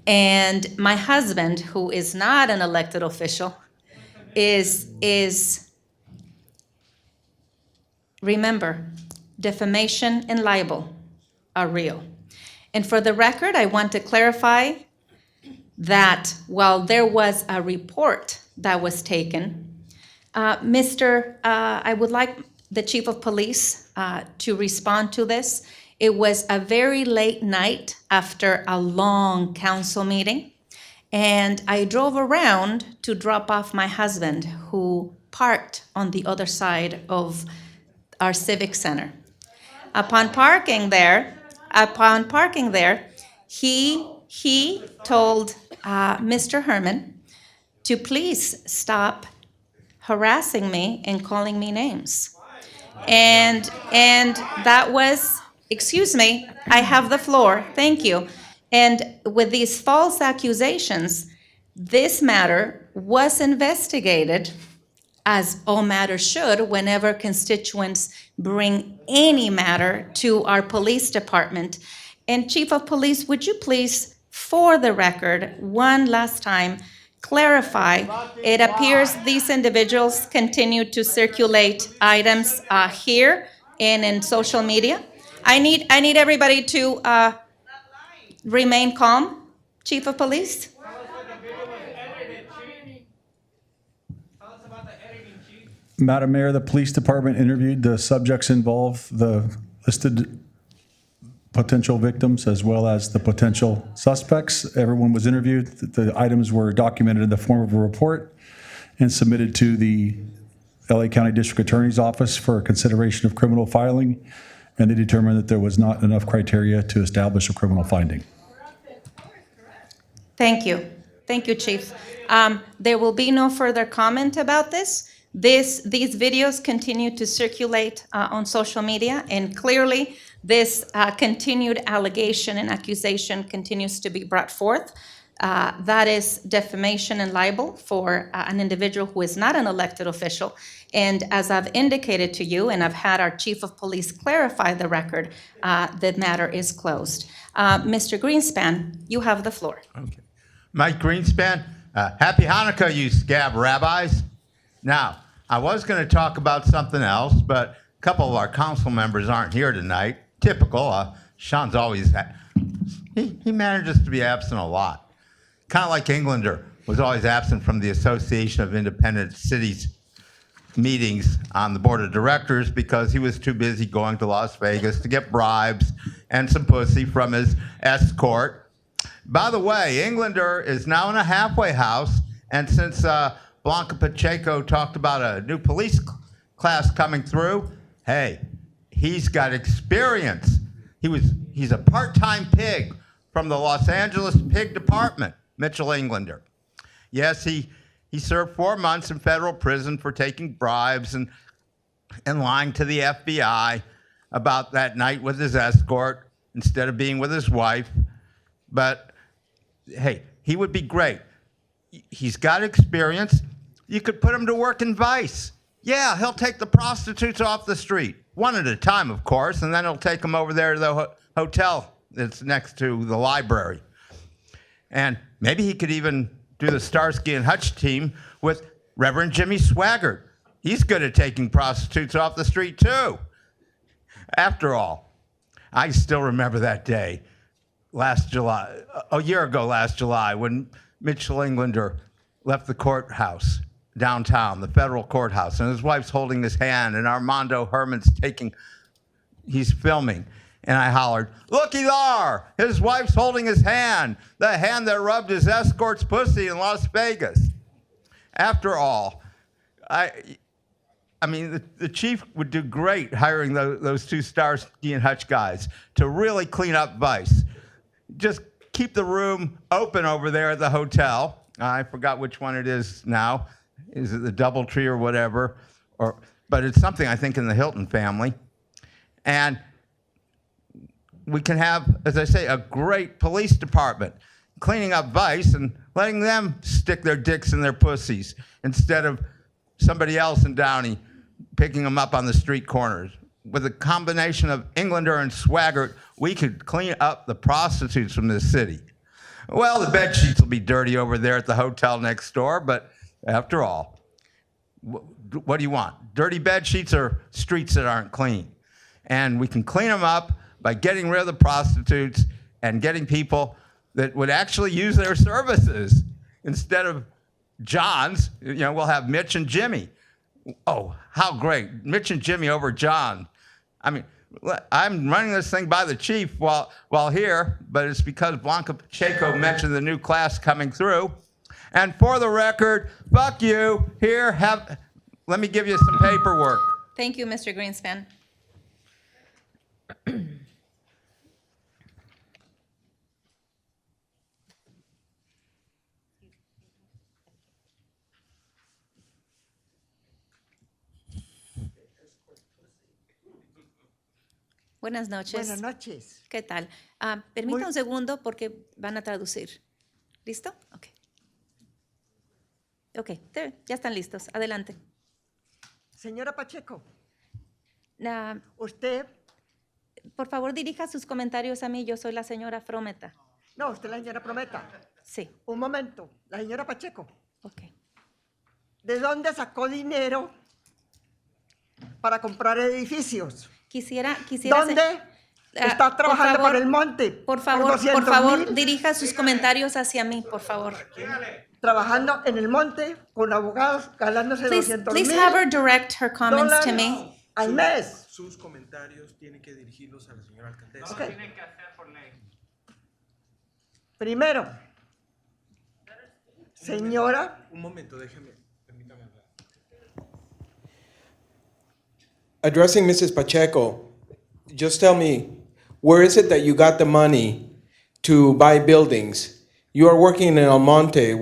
And my husband, who is not an elected official, is remember, defamation and libel are real. And for the record, I want to clarify that while there was a report that was taken, I would like the chief of police to respond to this. It was a very late night after a long council meeting, and I drove around to drop off my husband, who parked on the other side of our civic center. Upon parking there, he told Mr. Herman to please stop harassing me and calling me names. And that was, excuse me, I have the floor, thank you. And with these false accusations, this matter was investigated, as all matters should, whenever constituents bring any matter to our police department. And Chief of Police, would you please, for the record, one last time, clarify? It appears these individuals continue to circulate items here and in social media. I need everybody to remain calm. Chief of Police? Madam Mayor, the police department interviewed the subjects involved, the listed potential victims, as well as the potential suspects. Everyone was interviewed. The items were documented in the form of a report and submitted to the LA County District Attorney's Office for consideration of criminal filing, and they determined that there was not enough criteria to establish a criminal finding. Thank you. Thank you, Chief. There will be no further comment about this. These videos continue to circulate on social media, and clearly this continued allegation and accusation continues to be brought forth. That is defamation and libel for an individual who is not an elected official. And as I've indicated to you, and I've had our Chief of Police clarify the record, the matter is closed. Mr. Greenspan, you have the floor. Okay. Mike Greenspan, happy Hanukkah, you scab rabbis. Now, I was going to talk about something else, but a couple of our council members aren't here tonight. Typical. Sean's always, he manages to be absent a lot. Kind of like Englander was always absent from the Association of Independent Cities meetings on the board of directors because he was too busy going to Las Vegas to get bribes and some pussy from his escort. By the way, Englander is now in a halfway house, and since Blanca Pacheco talked about a new police class coming through, hey, he's got experience. He's a part-time pig from the Los Angeles Pig Department, Mitchell Englander. Yes, he served 4 months in federal prison for taking bribes and lying to the FBI about that night with his escort instead of being with his wife. But hey, he would be great. He's got experience. You could put him to work in Vice. Yeah, he'll take the prostitutes off the street, one at a time, of course, and then he'll take them over there to the hotel that's next to the library. And maybe he could even do the Starsky and Hutch team with Reverend Jimmy Swaggart. He's good at taking prostitutes off the street, too. After all, I still remember that day last July, a year ago last July, when Mitchell Englander left the courthouse downtown, the federal courthouse, and his wife's holding his hand, and Armando Herman's he's filming. And I hollered, "Looky thar! His wife's holding his hand, the hand that rubbed his escort's pussy in Las Vegas." After all, I mean, the chief would do great hiring those two Starsky and Hutch guys to really clean up Vice. Just keep the room open over there at the hotel. I forgot which one it is now. Is it the DoubleTree or whatever? But it's something, I think, in the Hilton family. And we can have, as I say, a great police department cleaning up Vice and letting them stick their dicks in their pussies instead of somebody else in Downey picking them up on the street corners. With a combination of Englander and Swaggart, we could clean up the prostitutes from this city. Well, the bed sheets will be dirty over there at the hotel next door, but after all, what do you want? Dirty bed sheets or streets that aren't clean? And we can clean them up by getting rid of the prostitutes and getting people that would actually use their services instead of John's. You know, we'll have Mitch and Jimmy. Oh, how great. Mitch and Jimmy over John. I mean, I'm running this thing by the chief while here, but it's because Blanca Pacheco mentioned the new class coming through. And for the record, fuck you. Here, let me give you some paperwork. Thank you, Mr. Greenspan. Buenas noches. Buenas noches. ¿Qué tal? Permita Muy- un segundo porque van a traducir. ¿Listo? Ok. Ok, ya están listos. Adelante. Señora Pacheco, Ah, usted, por favor, dirija sus comentarios a mí. Yo soy la señora Frometa. no, usted es la señora Prometa. Sí, Un momento, la señora Pacheco, ok. ¿de dónde sacó dinero para comprar edificios? Quisiera ¿Dónde está trabajando por el monte? Por favor, 200,000, dirija sus comentarios hacia mí, por favor. trabajando en el monte con abogados, ganándose Please 200,000 have her direct her comments to me. al mes. Sus comentarios tienen que dirigirlos a la señora alcaldesa. Ok. Primero, señora, Un momento, permítame hablar. Addressing Mrs. Pacheco, just tell me, where is it that you got the money to buy buildings? You are working in El Monte,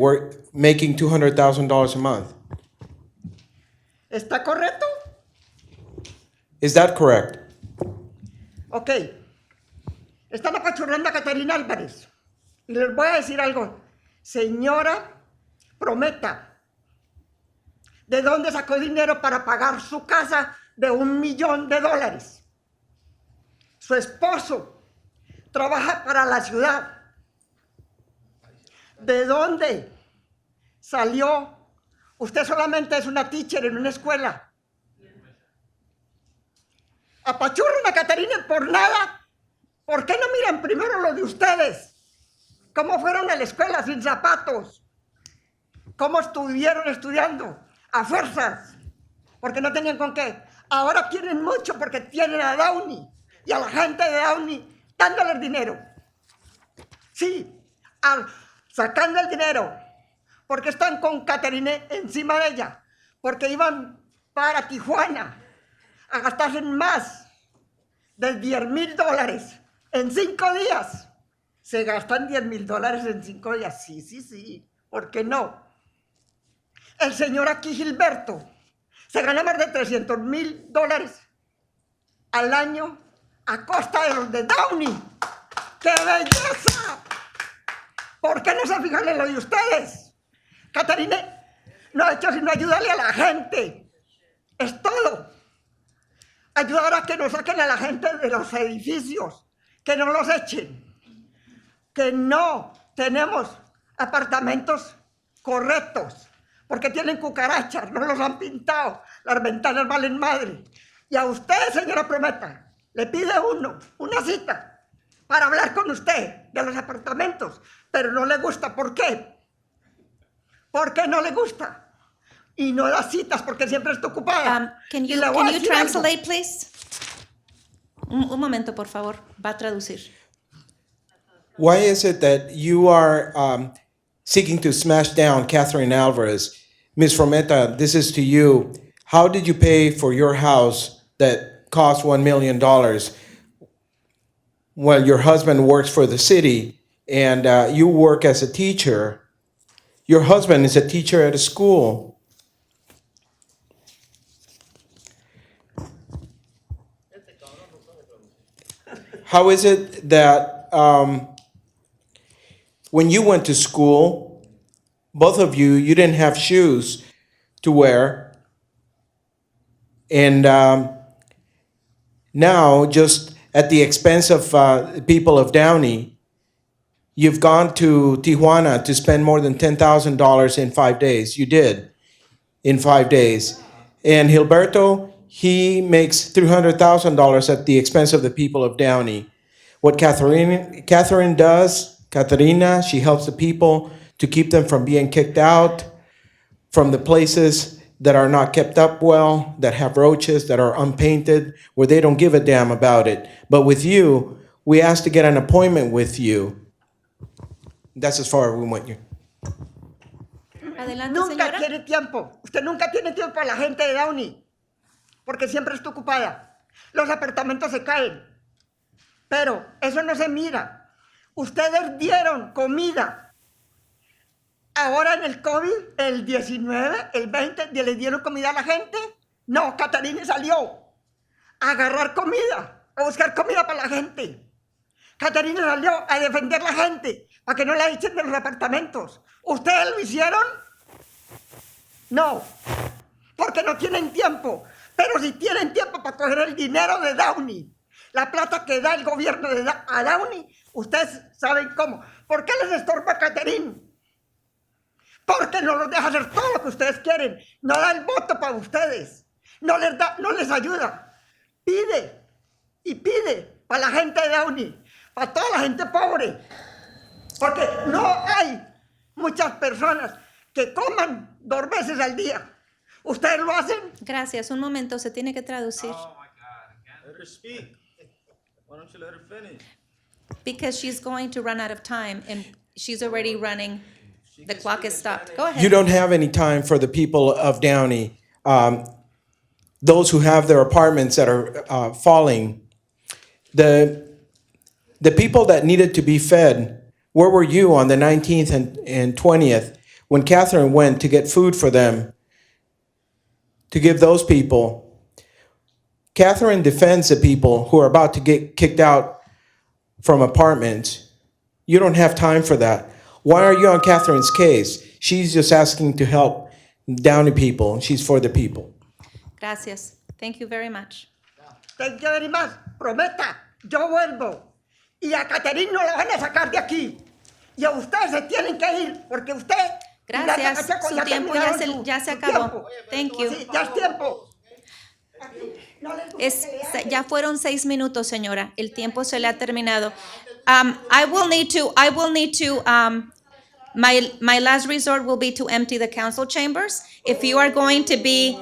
making $200,000 a month. ¿está correcto? Is that correct? Ok. Están apachurrando a Catarina Álvarez. Y les voy a decir algo. Señora Prometa, ¿de dónde sacó dinero para pagar su casa de $1,000,000? Su esposo trabaja para la ciudad. ¿De dónde salió? Usted solamente es una teacher en una escuela. Apachurran a Catarina por nada. ¿Por qué no miran primero lo de ustedes? ¿Cómo fueron a la escuela sin zapatos? ¿Cómo estuvieron estudiando? A fuerzas. Porque no tenían con qué. Ahora tienen mucho porque tienen a Downey y a la gente de Downey dándoles dinero. Sí, sacando el dinero. Porque están con Catarina encima de ella. Porque iban para Tijuana a gastarse más de $10,000 en 5 días. ¿Se gastan $10,000 en 5 días? Sí, sí, sí. ¿Por qué no? El señor aquí, Gilberto, se gana más de $300,000 al año a costa de los de Downey. ¡Qué belleza! ¿Por qué no se fijan en lo de ustedes? Catarina no ha hecho sino ayudarle a la gente. Es todo. Ayudar a que nos saquen a la gente de los edificios, que no los echen, que no tenemos apartamentos correctos, porque tienen cucarachas, no los han pintado, las ventanas valen madre. Y a usted, señora Prometa, le pide una cita para hablar con usted de los apartamentos, pero no le gusta. ¿Por qué? ¿Por qué no le gusta? Y no da citas porque siempre está ocupada. Can Y you, le voy a can you decir algo. translate, please? Un momento, por favor. Va a traducir. Why is it that you are seeking to smash down Catherine Alvarez? Ms. Frometa, this is to you. How did you pay for your house that cost $1 million? Well, your husband works for the city and you work as a teacher. Your husband is a teacher at a school. How is it that when you went to school, both of you didn't have shoes to wear, and now, just at the expense of people of Downey, you've gone to Tijuana to spend more than $10,000 in 5 days. You did, in 5 days. And Gilberto, he makes $300,000 at the expense of the people of Downey. What Catherine does, Catarina, she helps the people to keep them from being kicked out from the places that are not kept up well, that have roaches, that are unpainted, where they don't give a damn about it. But with you, we asked to get an appointment with you. That's as far as we went. Adelante, Nunca señora. tiene tiempo. Usted nunca tiene tiempo para la gente de Downey, porque siempre está ocupada. Los apartamentos se caen. Pero eso no se mira. Ustedes dieron comida. Ahora en el COVID, el 19, el 20, ¿le dieron comida a la gente? No, Catarina salió a agarrar comida a buscar comida para la gente. Caterina salió a defender a la gente para que no la echen de los apartamentos. ¿Ustedes lo hicieron? No, porque no tienen tiempo. Pero si tienen tiempo para coger el dinero de Downey, la plata que da el gobierno a Downey, ustedes saben cómo. ¿Por qué les estorba Caterina? Porque no los deja hacer todo lo que ustedes quieren. No da el voto para ustedes. No les ayuda. Pide y pide para la gente de Downey, para toda la gente pobre. Porque no hay muchas personas que coman 2 veces al día. ¿Ustedes lo hacen? Gracias. Un momento, se tiene que traducir. Let her speak. Why don't you let her finish? Because she's going to run out of time and she's already running. The clock is stopped. Go ahead. You don't have any time for the people of Downey. Those who have their apartments that are falling. The people that needed to be fed, where were you on the 19th and 20th when Catherine went to get food for them, to give those people? Catherine defends the people who are about to get kicked out from apartments. You don't have time for that. Why are you on Catherine's case? She's just asking to help Downey people. She's for the people. Gracias. Thank you very much. Thank you very much. Prometa, yo vuelvo. Y a Caterina no la van a sacar de aquí. Y a ustedes se tienen que ir, porque usted... Gracias. Su tiempo ya se acabó. Thank you. Sí, ya es tiempo. Ya fueron 6 minutos, señora. El tiempo se le ha terminado. I will need to, my last resort will be to empty the council chambers. If you are going to be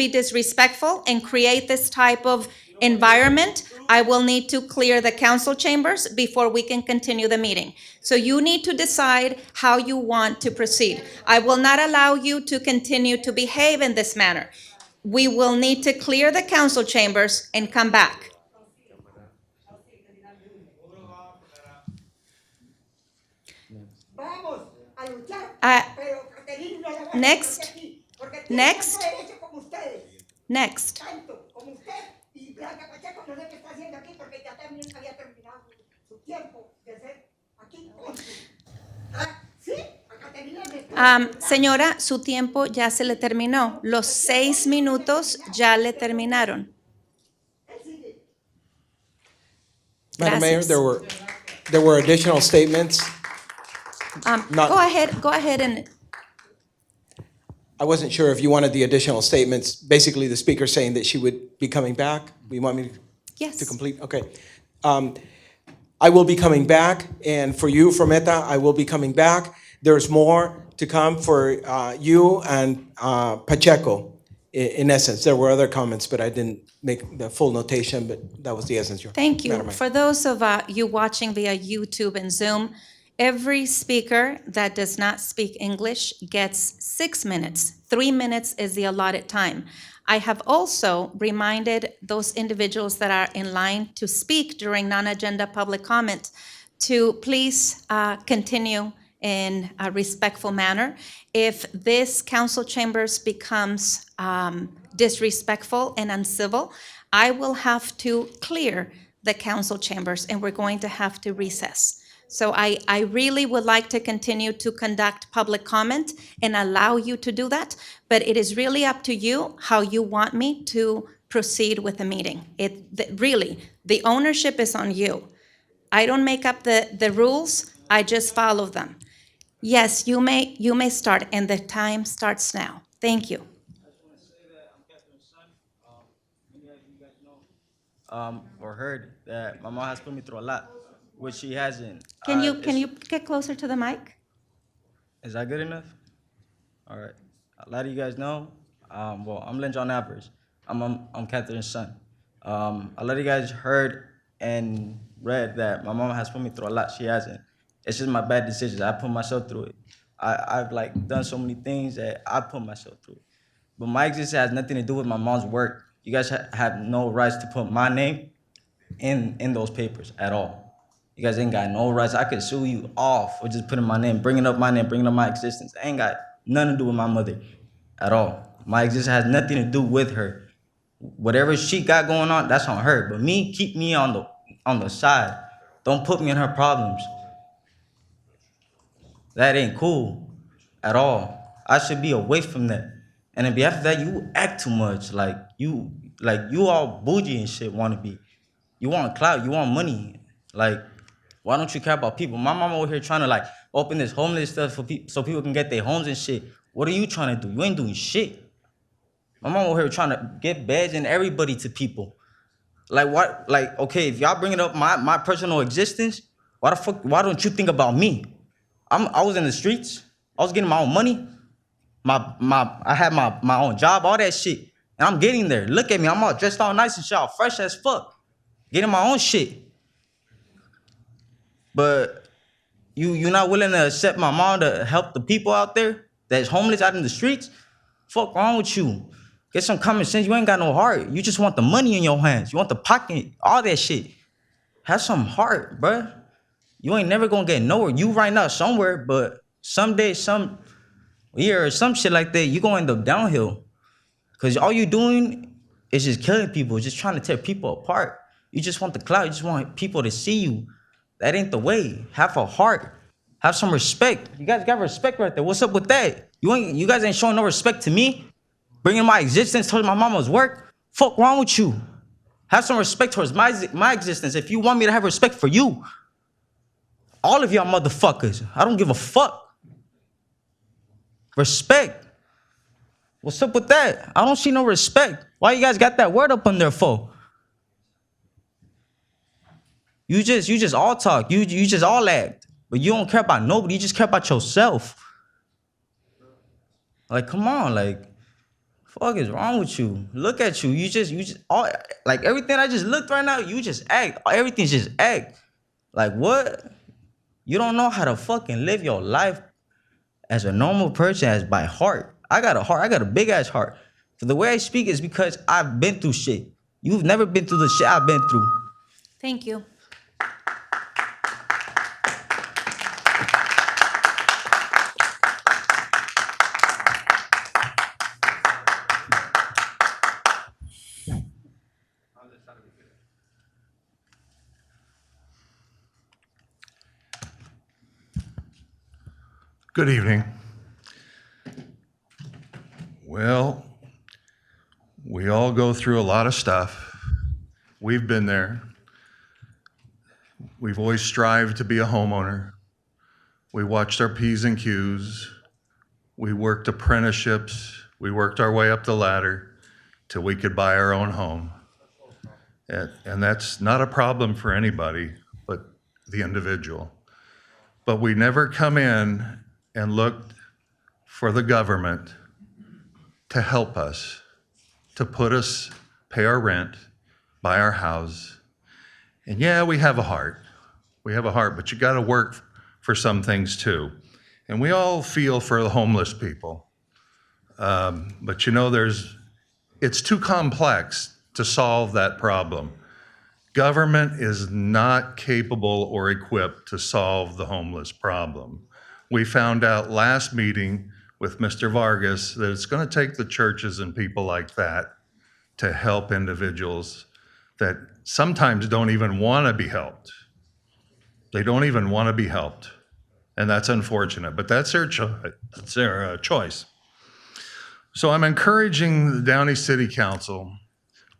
disrespectful and create this type of environment, I will need to clear the council chambers before we can continue the meeting. So you need to decide how you want to proceed. I will not allow you to continue to behave in this manner. We will need to clear the council chambers and come back. Next. Señora, su tiempo ya se le terminó. Los 6 minutos ya le terminaron. Madam Mayor, Gracias. there were additional statements. Not- Go ahead and, I wasn't sure if you wanted the additional statements. Basically, the speaker saying that she would be coming back. You want me yes. to complete? Okay. I will be coming back, and for you, for Meta, I will be coming back. There's more to come for you and Pacheco. In essence, there were other comments, but I didn't make the full notation, but that was the essence. Thank you. Madam Mayor. For those of you watching via YouTube and Zoom, every speaker that does not speak English gets 6 minutes. 3 minutes is the allotted time. I have also reminded those individuals that are in line to speak during non-agenda public comment to please continue in a respectful manner. If this council chambers becomes disrespectful and uncivil, I will have to clear the council chambers and we're going to have to recess. So I really would like to continue to conduct public comment and allow you to do that, but it is really up to you how you want me to proceed with the meeting. Really, the ownership is on you. I don't make up the rules, I just follow them. Yes, you may start, and the time starts now. Thank you. Or heard that my mom has put me through a lot, which she hasn't. Can you get closer to the mic? Is that good enough? All right. A lot of you guys know. Well, I'm Lynn John Average. I'm Catherine's son. A lot of you guys heard and read that my mom has put me through a lot. She hasn't. It's just my bad decisions. I put myself through it. I've done so many things that I put myself through. But my existence has nothing to do with my mom's work. You guys have no rights to put my name in those papers at all. You guys ain't got no rights. I could sue you off for just putting my name, bringing up my name, bringing up my existence. I ain't got nothing to do with my mother at all. My existence has nothing to do with her. Whatever she got going on, that's on her. But me, keep me on the side. Don't put me in her problems. That ain't cool at all. I should be away from that. And then after that, you act too much. Like you all bougie and shit wanna be. You want clout, you want money. Like, why don't you care about people? My mama over here trying to like open this homeless stuff for people so people can get their homes and shit. What are you trying to do? You ain't doing shit. My mama over here trying to get beds and everybody to people. Like what? Like, okay, if y'all bringing up my personal existence, why don't you think about me? I was in the streets. I was getting my own money. I had my own job, all that shit. And I'm getting there. Look at me. I'm all dressed all nice and shit, all fresh as fuck. Getting my own shit. But you're not willing to accept my mom to help the people out there that's homeless out in the streets? Fuck wrong with you? Get some common sense. You ain't got no heart. You just want the money in your hands. You want the pocket, all that shit. Have some heart, bruh. You ain't never gonna get nowhere. You right now somewhere, but someday, some year or some shit like that, you gonna end up downhill. Cause all you doing is just killing people, just trying to tear people apart. You just want the clout. You just want people to see you. That ain't the way. Have a heart. Have some respect. You guys got respect right there. What's up with that? You guys ain't showing no respect to me. Bringing my existence towards my mama's work. Fuck wrong with you? Have some respect towards my existence. If you want me to have respect for you, all of y'all motherfuckers, I don't give a fuck. Respect. What's up with that? I don't see no respect. Why you guys got that word up on there for? You just all talk. You just all act. But you don't care about nobody. You just care about yourself. Like, come on, like, fuck is wrong with you? Look at you. You just all like everything I just looked right now, you just act. Everything's just act. Like what? You don't know how to fucking live your life as a normal person, as by heart. I got a heart. I got a big ass heart. So the way I speak is because I've been through shit. You've never been through the shit I've been through. Thank you. Good evening. Well, we all go through a lot of stuff. We've been there. We've always strived to be a homeowner. We watched our P's and Q's. We worked apprenticeships. We worked our way up the ladder till we could buy our own home. And that's not a problem for anybody but the individual. But we never come in and looked for the government to help us, to put us, pay our rent, buy our house. And yeah, we have a heart. We have a heart, but you gotta work for some things too. And we all feel for the homeless people. But you know, it's too complex to solve that problem. Government is not capable or equipped to solve the homeless problem. We found out last meeting with Mr. Vargas that it's going to take the churches and people like that to help individuals that sometimes don't even want to be helped. They don't even want to be helped. And that's unfortunate, but that's their choice. So I'm encouraging the Downey City Council,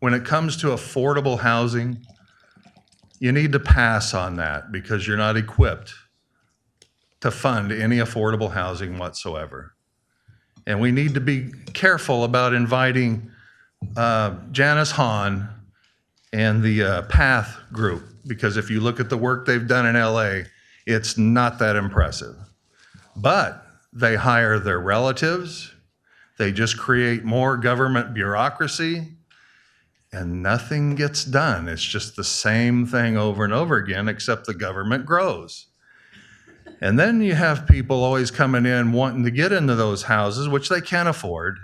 when it comes to affordable housing, you need to pass on that because you're not equipped to fund any affordable housing whatsoever. And we need to be careful about inviting Janice Hahn and the PATH group, because if you look at the work they've done in LA, it's not that impressive. But they hire their relatives, they just create more government bureaucracy, and nothing gets done. It's just the same thing over and over again, except the government grows. And then you have people always coming in wanting to get into those houses, which they can't afford.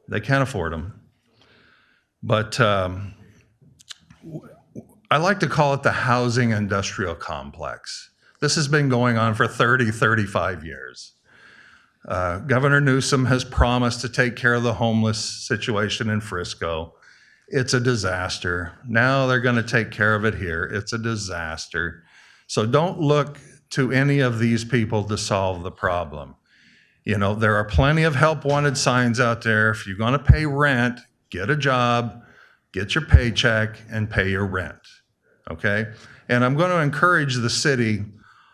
They can't afford them. But I like to call it the housing industrial complex. This has been going on for 30, 35 years. Governor Newsom has promised to take care of the homeless situation in Frisco. It's a disaster. Now they're going to take care of it here. It's a disaster. So don't look to any of these people to solve the problem. You know, there are plenty of help wanted signs out there. If you're going to pay rent, get a job, get your paycheck, and pay your rent. Okay? And I'm going to encourage the city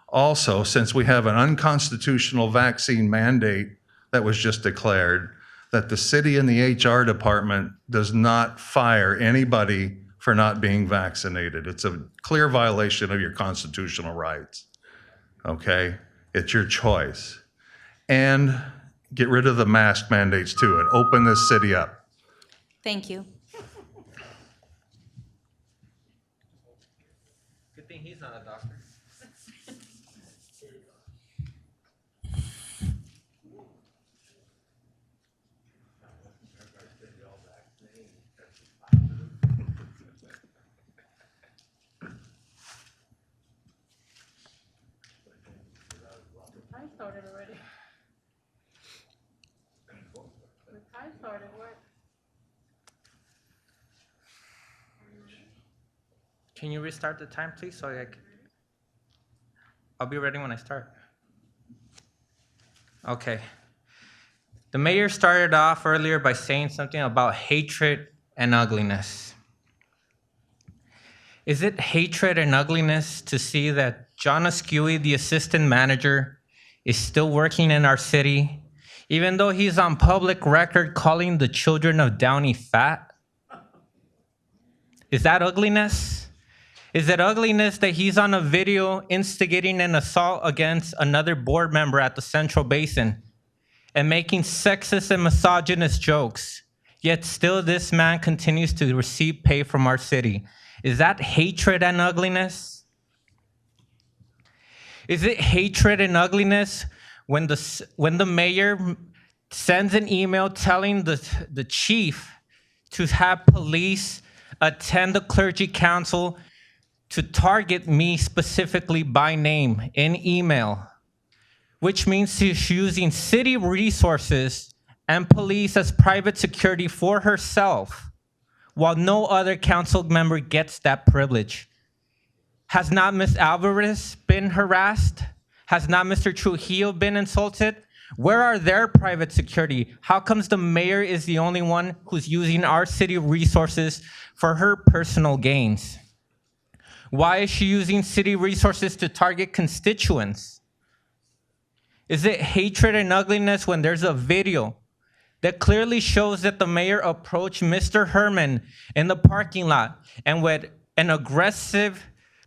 also, since we have an unconstitutional vaccine mandate that was just declared, that the city and the HR department does not fire anybody for not being vaccinated. It's a clear violation of your constitutional rights. Okay? It's your choice. And get rid of the mask mandates too, and open this city up. Thank you. Good thing he's not a doctor. Time started already. The time started, what? Can you restart the time, please? I'll be ready when I start. Okay. The mayor started off earlier by saying something about hatred and ugliness. Is it hatred and ugliness to see that John Askewy, the assistant manager, is still working in our city, even though he's on public record calling the children of Downey fat? Is that ugliness? Is it ugliness that he's on a video instigating an assault against another board member at the Central Basin and making sexist and misogynist jokes, yet still this man continues to receive pay from our city? Is that hatred and ugliness? Is it hatred and ugliness when the mayor sends an email telling the chief to have police attend the clergy council to target me specifically by name in email, which means she's using city resources and police as private security for herself, while no other council member gets that privilege? Has not Ms. Alvarez been harassed? Has not Mr. Trujillo been insulted? Where are their private security? How comes the mayor is the only one who's using our city resources for her personal gains? Why is she using city resources to target constituents? Is it hatred and ugliness when there's a video that clearly shows that the mayor approached Mr. Herman in the parking lot, and with an aggressive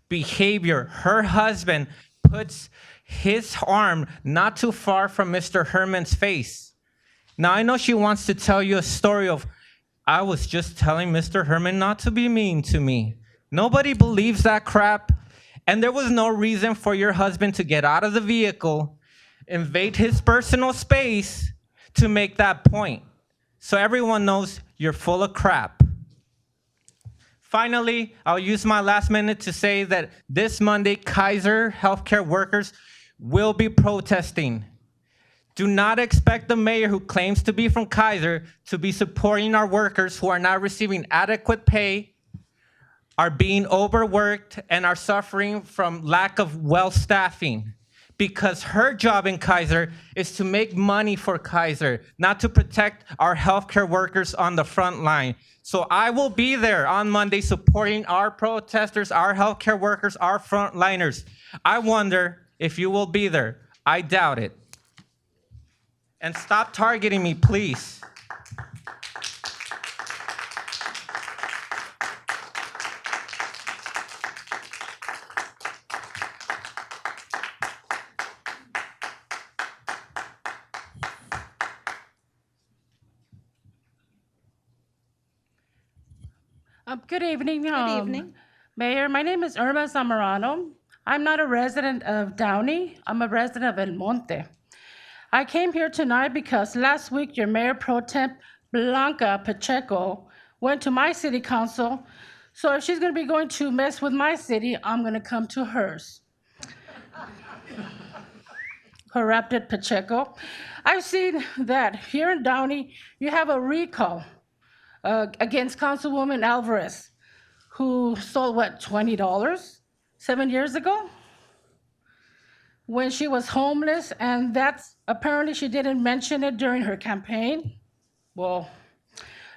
behavior, her husband puts his arm not too far from Mr. Herman's face? Now, I know she wants to tell you a story of, I was just telling Mr. Herman not to be mean to me. Nobody believes that crap. And there was no reason for your husband to get out of the vehicle, invade his personal space to make that point. So everyone knows you're full of crap. Finally, I'll use my last minute to say that this Monday, Kaiser healthcare workers will be protesting. Do not expect the mayor, who claims to be from Kaiser, to be supporting our workers who are not receiving adequate pay, are being overworked, and are suffering from lack of well staffing. Because her job in Kaiser is to make money for Kaiser, not to protect our healthcare workers on the front line. So I will be there on Monday supporting our protesters, our healthcare workers, our frontliners. I wonder if you will be there. I doubt it. And stop targeting me, please. Good evening. Good evening. Mayor, my name is Irma Zamorano. I'm not a resident of Downey. I'm a resident of El Monte. I came here tonight because last week your Mayor Pro Temp, Blanca Pacheco, went to my city council. So if she's going to be going to mess with my city, I'm going to come to hers. corrupted Pacheco. I've seen that here in Downey, you have a recall against Councilwoman Alvarez, who stole what, $20 7 years ago when she was homeless, and that's apparently she didn't mention it during her campaign. Well,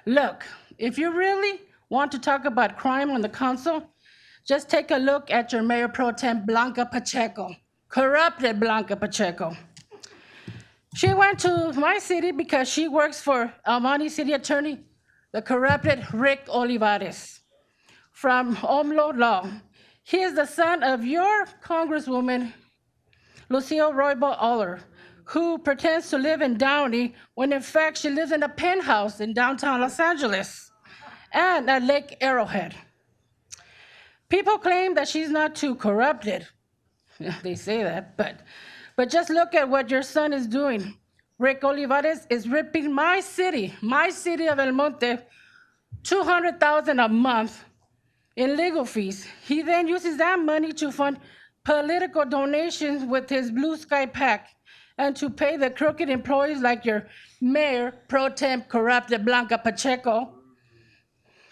look, if you really want to talk about crime on the council, just take a look at your Mayor Pro Tem Blanca Pacheco, corrupted Blanca Pacheco. She went to my city because she works for Almani City Attorney, the corrupted Rick Olivares from Omlo Law. He is the son of your Congresswoman, Lucille Roybal Aller, who pretends to live in Downey when in fact she lives in a penthouse in downtown Los Angeles and at Lake Arrowhead. People claim that she's not too corrupted. They say that, but just look at what your son is doing. Rick Olivares is ripping my city of El Monte, $200,000 a month in legal fees. He then uses that money to fund political donations with his Blue Sky PAC and to pay the crooked employees like your Mayor Pro Tem corrupted Blanca Pacheco.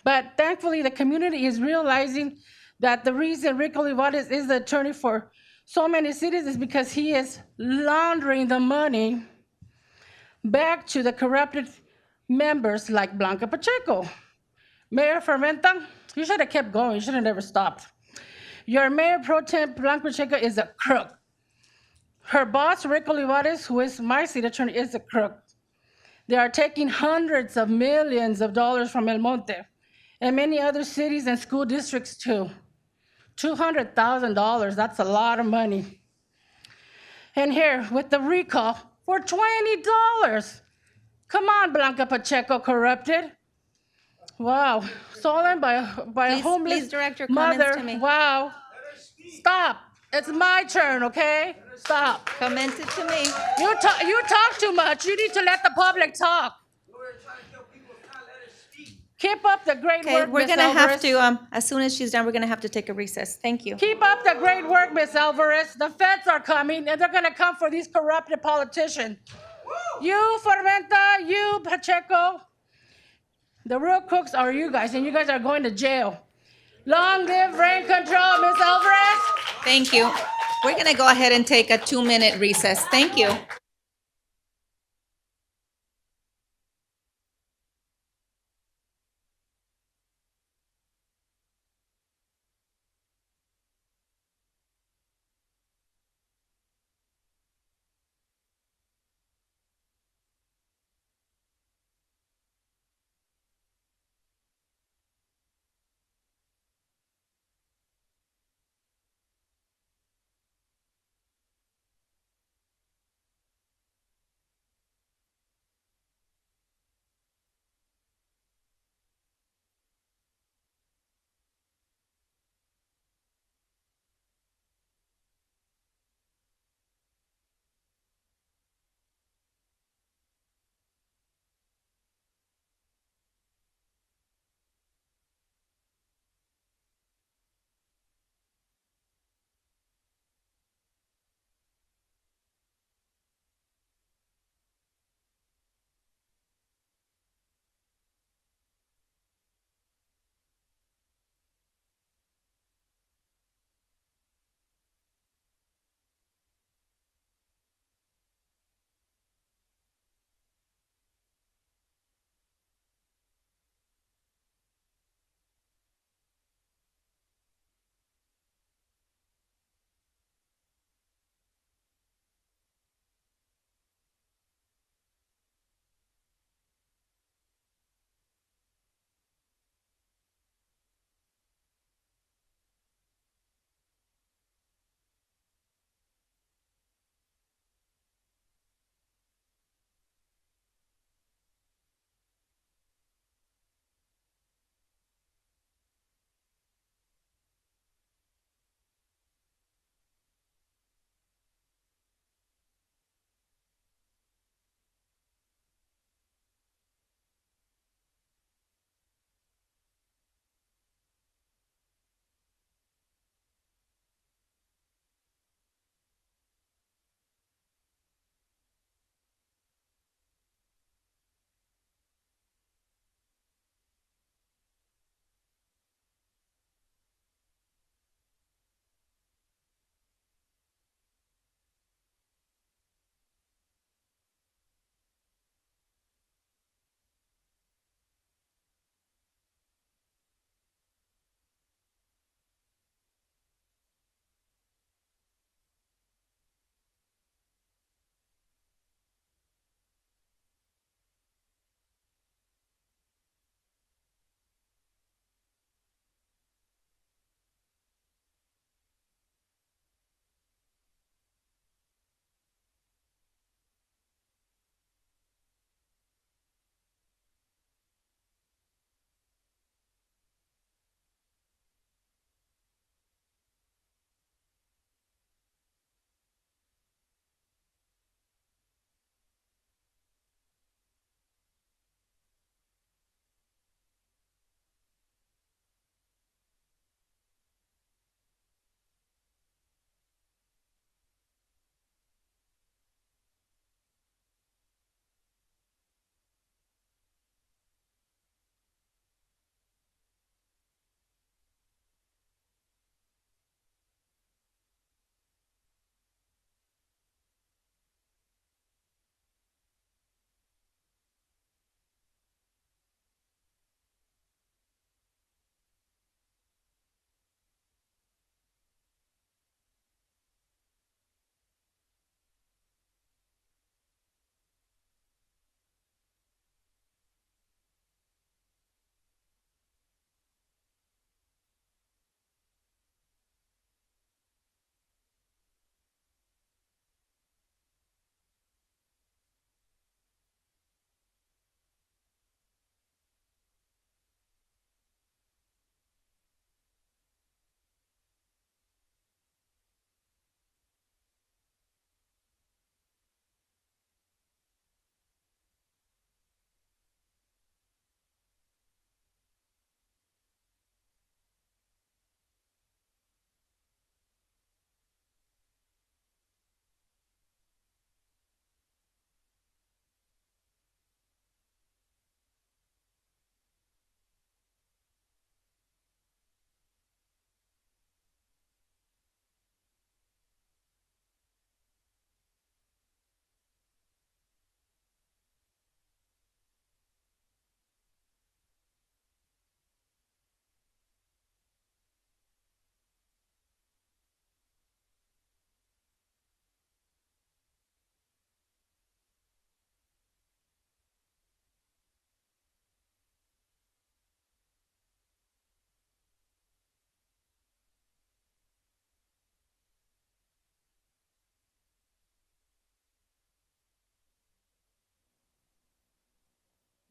But thankfully, the community is realizing that the reason Rick Olivares is the attorney for so many cities is because he is laundering the money back to the corrupted members like Blanca Pacheco. Mayor Fermenta, you should have kept going. You should have never stopped. Your Mayor Pro Tem Blanca Pacheco is a crook. Her boss, Rick Olivares, who is my city attorney, is a crook. They are taking hundreds of millions of dollars from El Monte and many other cities and school districts too. $200,000, that's a lot of money. And here, with the recall, for $20. Come on, Blanca Pacheco, corrupted. Wow, stolen by a homeless Please direct your mother. comments to me. Wow, stop. It's my turn, okay? Stop. Comment it to me. You talk too much. You need to let the public talk. Keep up the great Okay, work, we're Miss gonna have Alvarez. to, as soon as she's done, we're gonna have to take a recess. Thank you. Keep up the great work, Miss Alvarez. The feds are coming, and they're gonna come for these corrupted politicians. You, Formenta, you, Pacheco. The real crooks are you guys, and you guys are going to jail. Long live reign control, Miss Alvarez. Thank you. We're gonna go ahead and take a 2-minute recess. Thank you.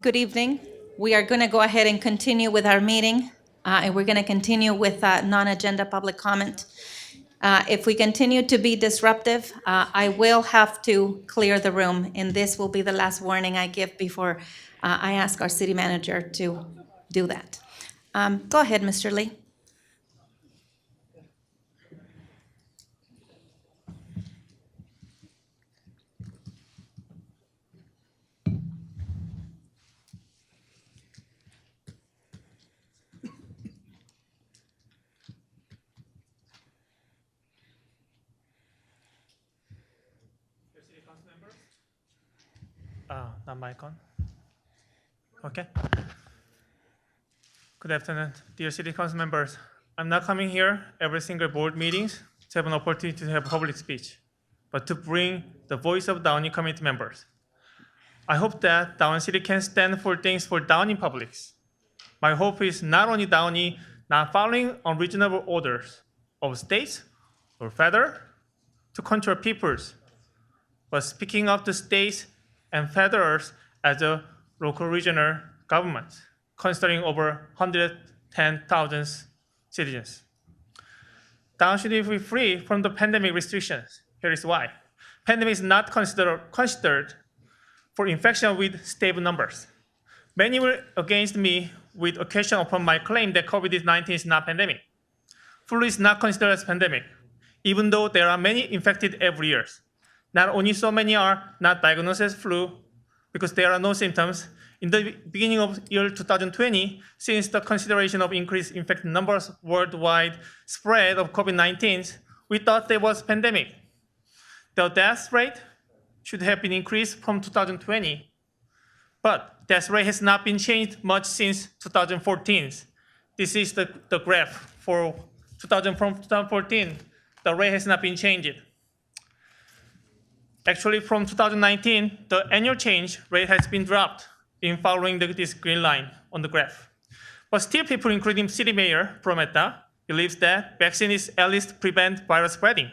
Good evening. We are going to go ahead and continue with our meeting, and we're going to continue with non-agenda public comment. If we continue to be disruptive, I will have to clear the room, and this will be the last warning I give before I ask our city manager to do that. Go ahead, Mr. Lee. Not mic on. Okay. Good afternoon, dear City Council members. I'm not coming here every single board meetings to have an opportunity to have public speech, but to bring the voice of Downey community members. I hope that Downey City can stand for things for Downey publics. My hope is not only Downey not following unreasonable orders of states or federal to control peoples, but speaking of the states and federals as a local regional government, considering over 110,000 citizens. Downey should be free from the pandemic restrictions. Here is why. Pandemic is not considered for infection with stable numbers. Many were against me with occasion upon my claim that COVID-19 is not pandemic. Flu is not considered as pandemic, even though there are many infected every year. Not only so many are not diagnosed as flu because there are no symptoms. In the beginning of year 2020, since the consideration of increased infected numbers worldwide spread of COVID-19, we thought there was pandemic. The death rate should have been increased from 2020, but death rate has not been changed much since 2014. This is the graph for from 2014. The rate has not been changed. Actually, from 2019, the annual change rate has been dropped in following this green line on the graph. But still, people, including City Mayor Prometa, believes that vaccine is at least prevent virus spreading.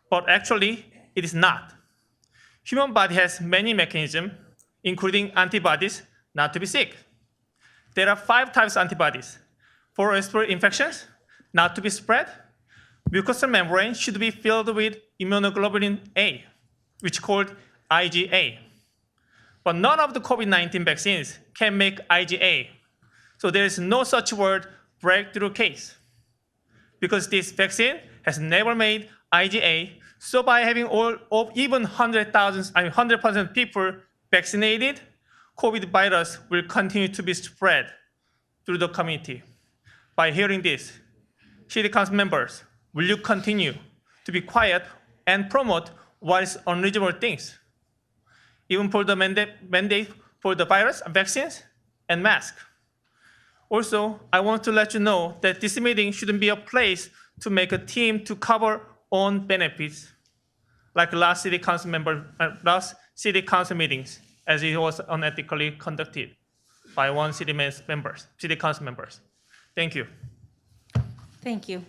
But actually, it is not. Human body has many mechanisms, including antibodies, not to be sick. There are 5 types of antibodies. For respiratory infections, not to be spread, mucosal membrane should be filled with immunoglobulin A, which is called IgA. But none of the COVID-19 vaccines can make IgA. So there is no such word breakthrough case. Because this vaccine has never made IgA, so by having even 100% people vaccinated, COVID virus will continue to be spread through the community. By hearing this, City Council members, will you continue to be quiet and promote what is unreasonable things, even for the mandate for the virus, vaccines, and masks? Also, I want to let you know that this meeting shouldn't be a place to make a team to cover own benefits, like last city council meetings, as it was unethically conducted by one city council members. Thank you. Thank you.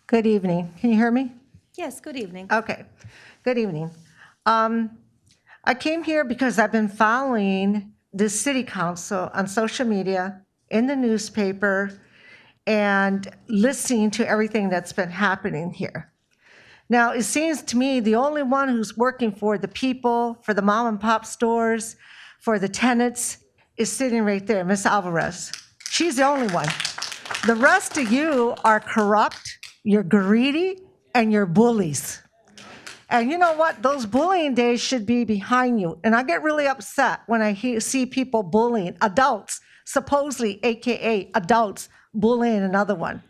Good evening. Can you hear me? Yes, good evening. Okay. Good evening. I came here because I've been following the city council on social media, in the newspaper, and listening to everything that's been happening here. Now, it seems to me the only one who's working for the people, for the mom and pop stores, for the tenants, is sitting right there, Ms. Alvarez. She's the only one. The rest of you are corrupt, you're greedy, and you're bullies. And you know what? Those bullying days should be behind you. And I get really upset when I see people bullying adults, supposedly AKA adults, bullying another one.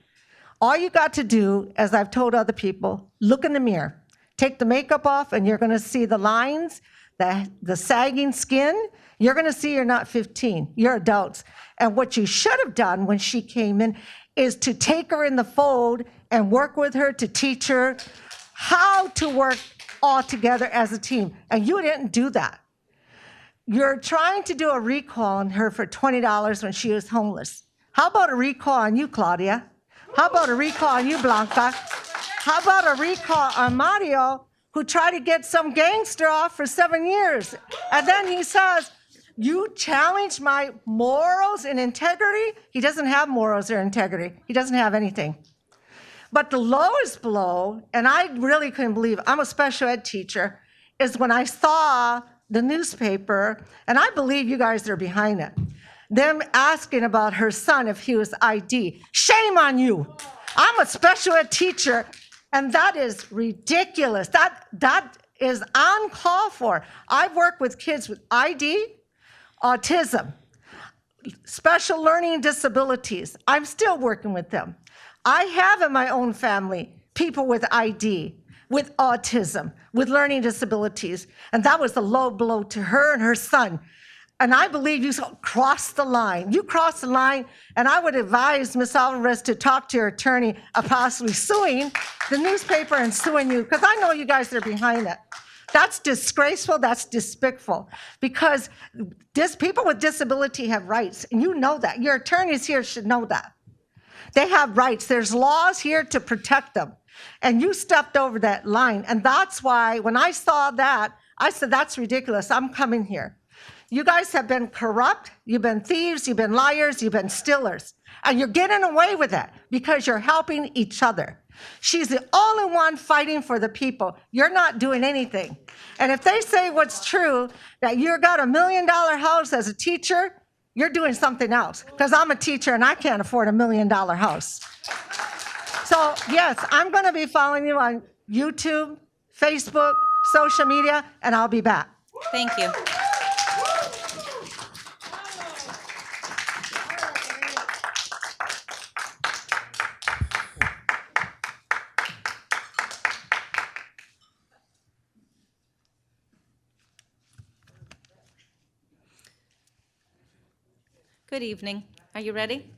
All you got to do, as I've told other people, look in the mirror. Take the makeup off and you're gonna see the lines, the sagging skin. You're gonna see you're not 15, you're adults. And what you should have done when she came in is to take her in the fold and work with her to teach her how to work all together as a team, and you didn't do that. You're trying to do a recall on her for $20 when she was homeless. How about a recall on you, Claudia? How about a recall on you, Blanca? How about a recall on Mario, who tried to get some gangster off for 7 years? And then he says, you challenge my morals and integrity? He doesn't have morals or integrity. He doesn't have anything. But the lowest blow, and I really couldn't believe, I'm a special ed teacher, is when I saw the newspaper, and I believe you guys are behind it, them asking about her son if he was ID. Shame on you. I'm a special ed teacher, and that is ridiculous. That is uncalled for. I've worked with kids with ID, autism, special learning disabilities. I'm still working with them. I have in my own family people with ID, with autism, with learning disabilities, and that was a low blow to her and her son. And I believe you crossed the line. You crossed the line, and I would advise Ms. Alvarez to talk to your attorney of possibly suing the newspaper and suing you, because I know you guys are behind it. That's disgraceful, that's despicable, because people with disability have rights, and you know that. Your attorneys here should know that. They have rights. There's laws here to protect them. And you stepped over that line. And that's why when I saw that, I said, that's ridiculous. I'm coming here. You guys have been corrupt. You've been thieves. You've been liars. You've been stealers. And you're getting away with it because you're helping each other. She's the only one fighting for the people. You're not doing anything. And if they say what's true, that you got $1 million house as a teacher, you're doing something else, because I'm a teacher and I can't afford $1 million house. So yes, I'm going to be following you on YouTube, Facebook, social media, and I'll be back. Thank you. Good evening. Are you ready?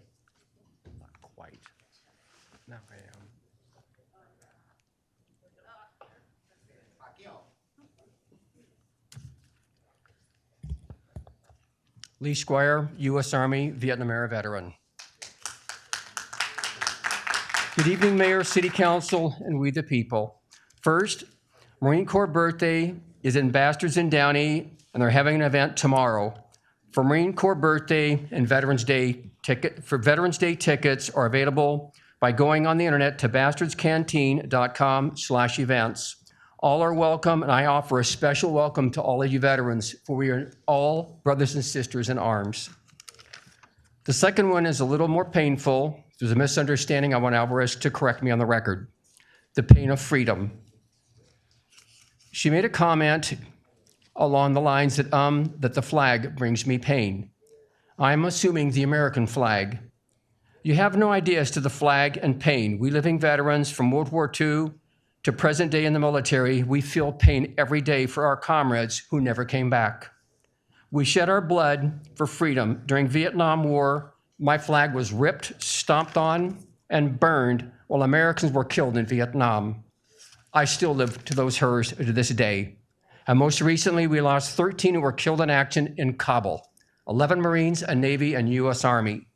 Not quite. Now I am. Lee Squire, U.S. Army, Vietnam era veteran. Good evening, Mayor, City Council, and we the people. First, Marine Corps birthday is in Bastards in Downey, and they're having an event tomorrow. For Marine Corps birthday and Veterans Day tickets are available by going on the internet to bastardscanteen.com/events. All are welcome, and I offer a special welcome to all of you veterans, for we are all brothers and sisters in arms. The second one is a little more painful. If there's a misunderstanding, I want Alvarez to correct me on the record. The pain of freedom. She made a comment along the lines that the flag brings me pain. I'm assuming the American flag. You have no idea as to the flag and pain. We living veterans from World War II to present day in the military, we feel pain every day for our comrades who never came back. We shed our blood for freedom. During Vietnam War, my flag was ripped, stomped on, and burned while Americans were killed in Vietnam. I still live to those horrors to this day. And most recently, we lost 13 who were killed in action in Kabul, 11 Marines, a Navy, and U.S. Army.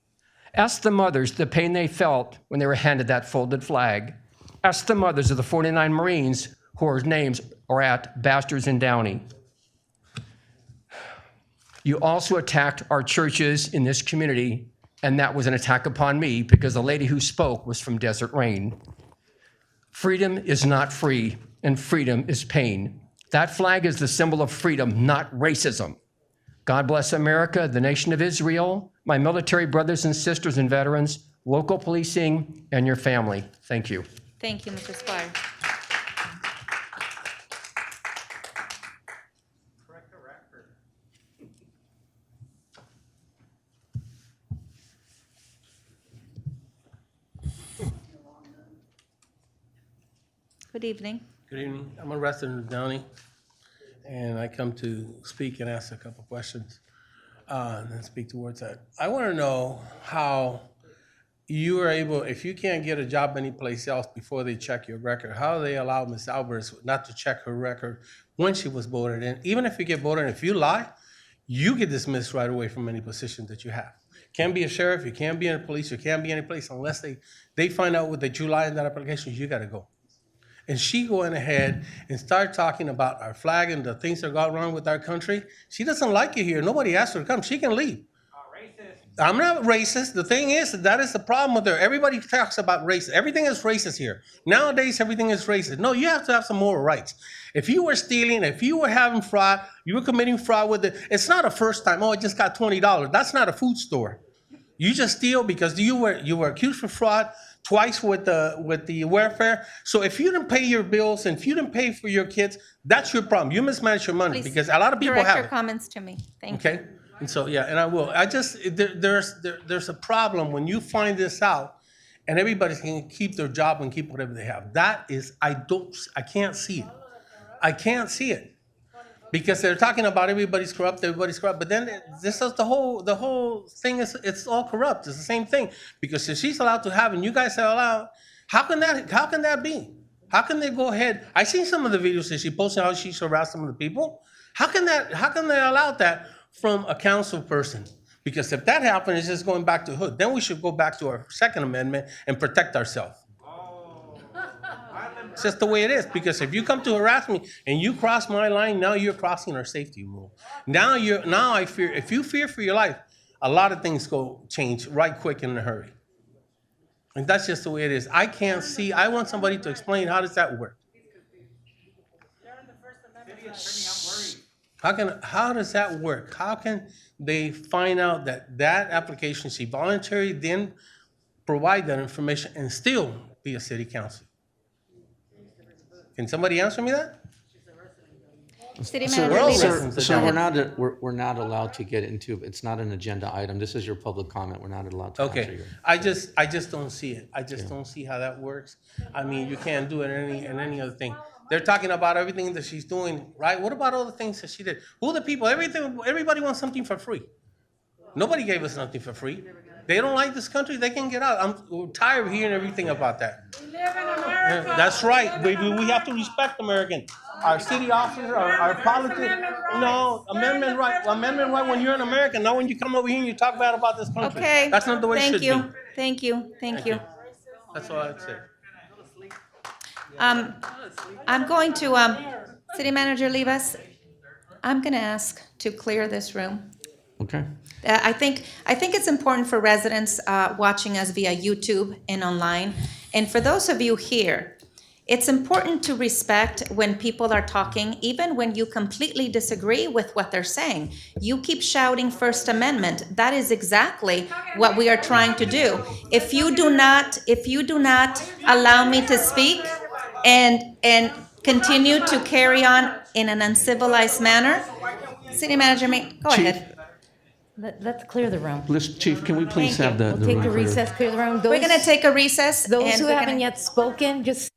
Ask the mothers the pain they felt when they were handed that folded flag. Ask the mothers of the 49 Marines whose names are at Bastards in Downey. You also attacked our churches in this community, and that was an attack upon me because the lady who spoke was from Desert Rain. Freedom is not free, and freedom is pain. That flag is the symbol of freedom, not racism. God bless America, the nation of Israel, my military brothers and sisters and veterans, local policing, and your family. Thank you. Thank you, Mr. Squire. Good evening. Good evening. I'm a resident of Downey, and I come to speak and ask a couple questions and then speak towards that. I want to know how you are able, if you can't get a job anyplace else before they check your record, how do they allow Ms. Alvarez not to check her record when she was voted in? Even if you get voted in, if you lie, you get dismissed right away from any position that you have. Can't be a sheriff, you can't be in the police, you can't be any place unless they find out that you lie in that application, you gotta go. And she going ahead and start talking about our flag and the things that got wrong with our country. She doesn't like it here. Nobody asked her to come. She can leave. I'm not racist. The thing is, that is the problem with her. Everybody talks about race. Everything is racist here. Nowadays, everything is racist. No, you have to have some moral rights. If you were stealing, if you were having fraud, you were committing fraud with it, it's not a first time, oh, I just got $20. That's not a food store. You just steal because you were accused for fraud twice with the welfare. So if you didn't pay your bills and if you didn't pay for your kids, that's your problem. You mismanage your money Please because a lot of people direct have your it. comments to me. Thank you. Okay, and so, yeah, and I will. I just, there's a problem when you find this out and everybody can keep their job and keep whatever they have. That is, I can't see it. I can't see it. Because they're talking about everybody's corrupt, but then this is the whole thing is, it's all corrupt. It's the same thing. Because if she's allowed to have and you guys are allowed, how can that be? How can they go ahead? I seen some of the videos that she posted how she's harassed some of the people. How can they allow that from a council person? Because if that happened, it's just going back to hood. Then we should go back to our Second Amendment and protect ourselves. It's just the way it is. Because if you come to harass me and you cross my line, now you're crossing our safety rule. Now I fear, if you fear for your life, a lot of things go change right quick in a hurry. And that's just the way it is. I can't see, I want somebody to explain how does that work? How does that work? How can they find out that application, she voluntarily then provide that information and still be a city council? Can somebody answer me that? City So Manager we're all Rivas. citizens. So Go we're ahead. not, we're not allowed to get into, it's not an agenda item. This is your public comment. We're not allowed to answer Okay, your. I just don't see it. I just don't see how that works. I mean, you can't do it in any other thing. They're talking about everything that she's doing, right? What about all the things that she did? Who are the people? Everybody wants something for free. Nobody gave us nothing for free. They don't like this country, they can get out. I'm tired of hearing everything about that. That's right, baby. We have to respect Americans. Our city officers, our politics. No, amendment right when you're an American, not when you come over here and you talk bad about this country. Okay. That's not the way it should be. Thank you. Thank you. That's all I'd say. I'm going to, City Manager Rivas, I'm going to ask to clear this room. Okay. I think it's important for residents watching us via YouTube and online, and for those of you here, it's important to respect when people are talking, even when you completely disagree with what they're saying. You keep shouting First Amendment. That is exactly what we are trying to do. If you do not allow me to speak and continue to carry on in an uncivilized manner, City Manager, go ahead. Let's clear the room. Chief, can we please Thank have the We'll take room a cleared? recess, clear the room. We're going to take a recess. Those and who we're haven't gonna- yet spoken, just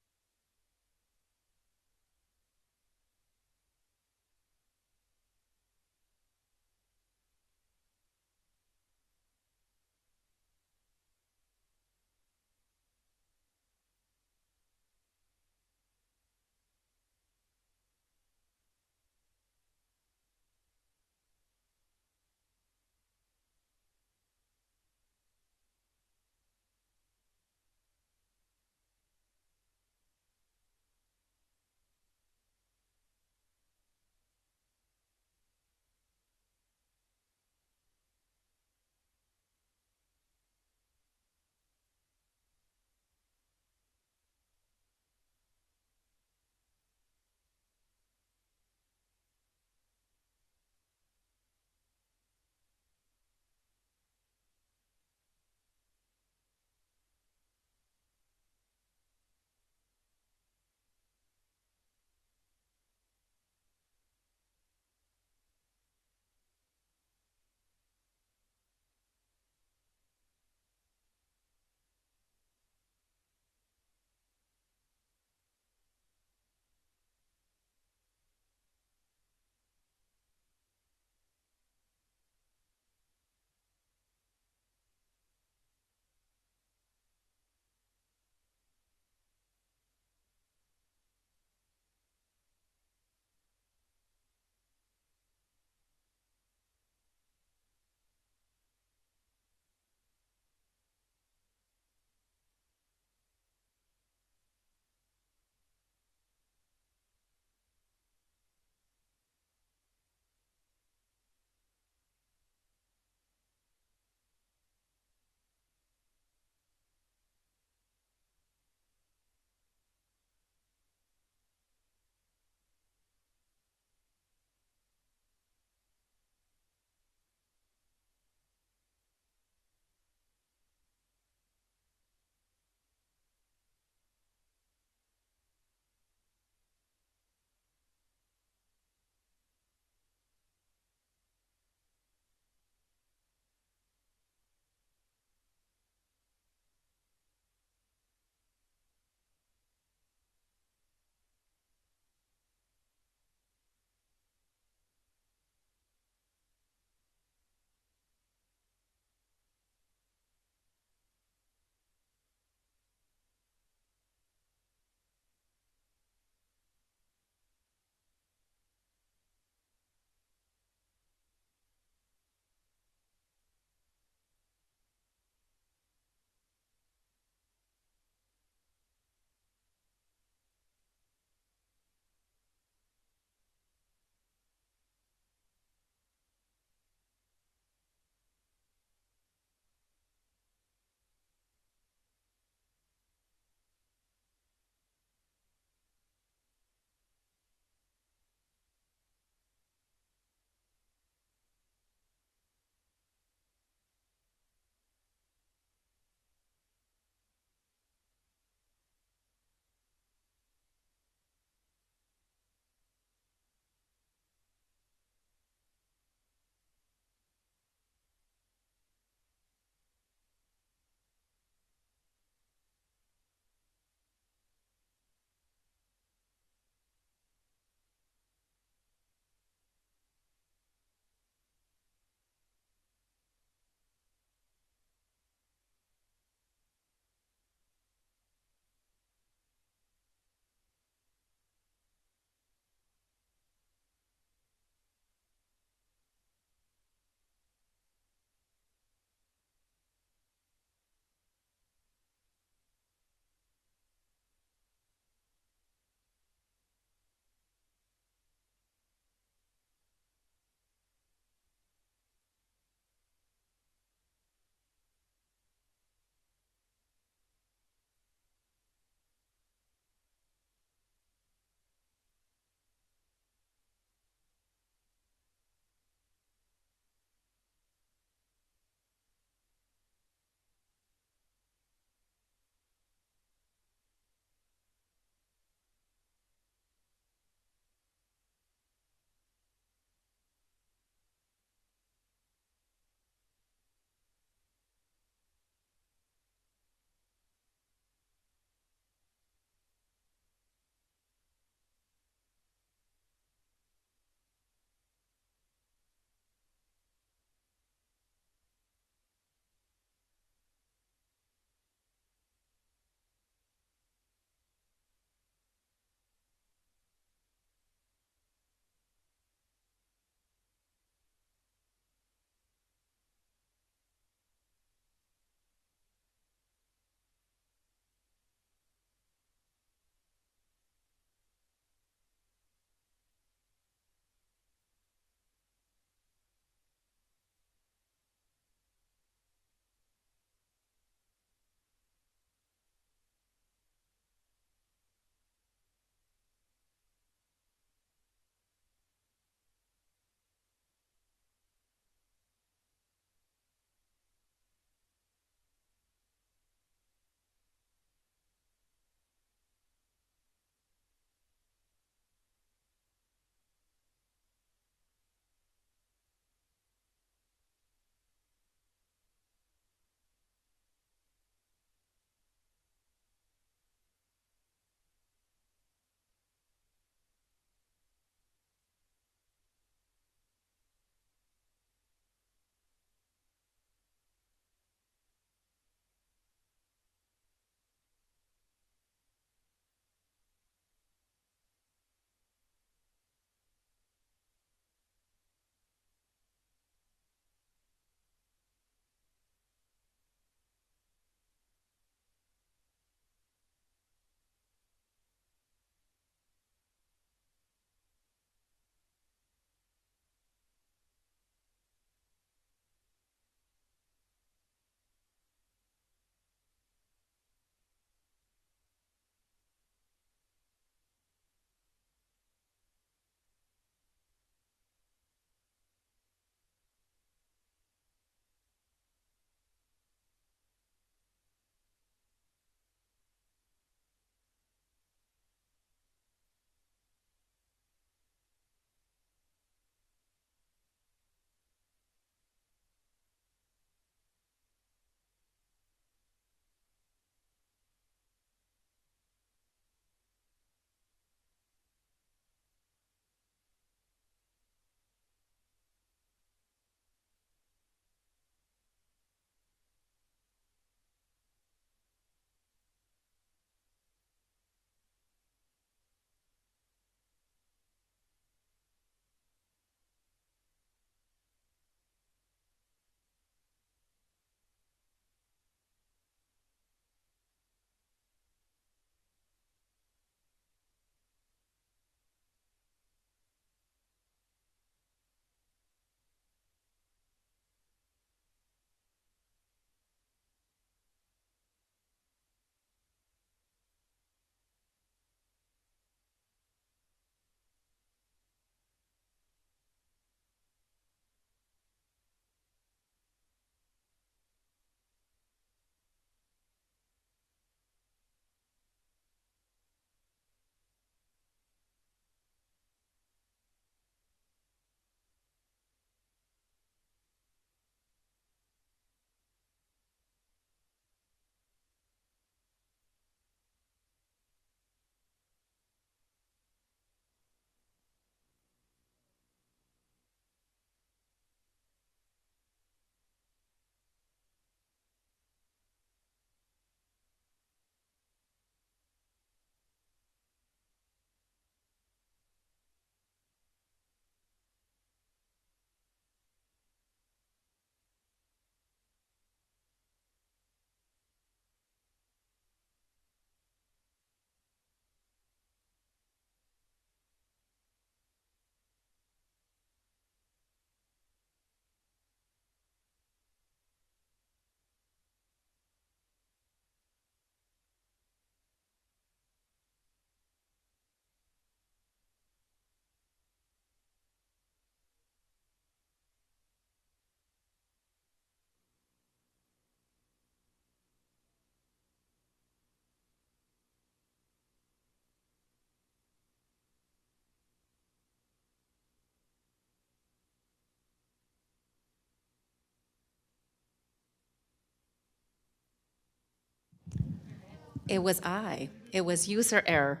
It was I. It was user error.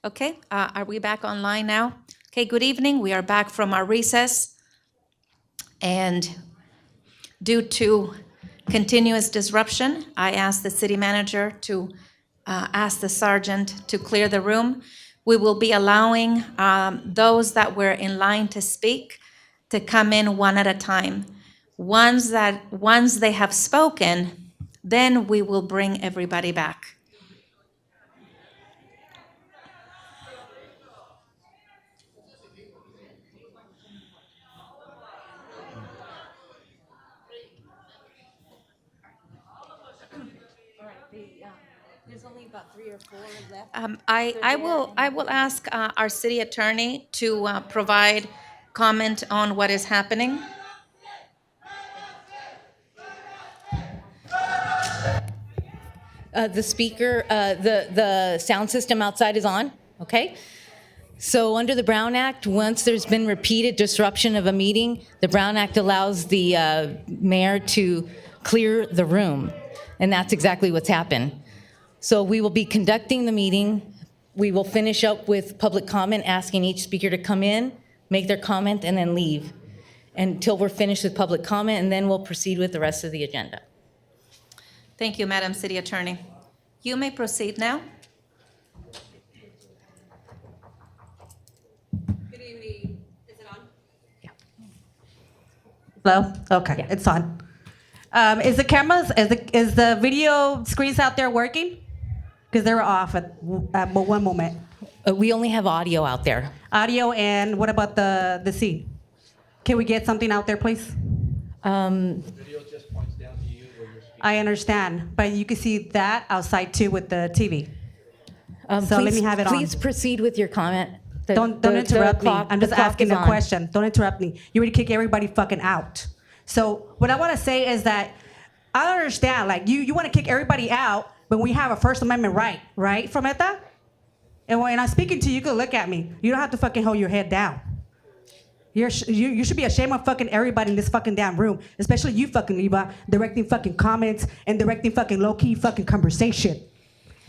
Okay, are we back online now? Okay, good evening. We are back from our recess. And due to continuous disruption, I asked the city manager to ask the sergeant to clear the room. We will be allowing those that were in line to speak to come in one at a time. Once they have spoken, then we will bring everybody back. There's only about 3 or 4 left. I will ask our city attorney to provide comment on what is happening. The speaker, the sound system outside is on, okay? So under the Brown Act, once there's been repeated disruption of a meeting, the Brown Act allows the mayor to clear the room. And that's exactly what's happened. So we will be conducting the meeting. We will finish up with public comment, asking each speaker to come in, make their comment, and then leave until we're finished with public comment, and then we'll proceed with the rest of the agenda. Thank you, Madam City Attorney. You may proceed now. Good evening. Is it on? Hello? Okay, it's on. Is the cameras, is the video screens out there working? Because they were off at one moment. We only have audio out there. Audio, and what about the scene? Can we get something out there, please? Video just points down to you where you're speaking. I understand, but you can see that outside too with the TV. So let me have it on. Please proceed with your comment. Don't interrupt me. I'm just asking a on. question. Don't interrupt me. You already kick everybody fucking out. So what I want to say is that I don't understand. Like you want to kick everybody out when we have a First Amendment right, Frometa? And when I'm speaking to you, you can look at me. You don't have to fucking hold your head down. You should be ashamed of fucking everybody in this fucking damn room, especially you fucking Liba, directing fucking comments and directing fucking low-key fucking conversation.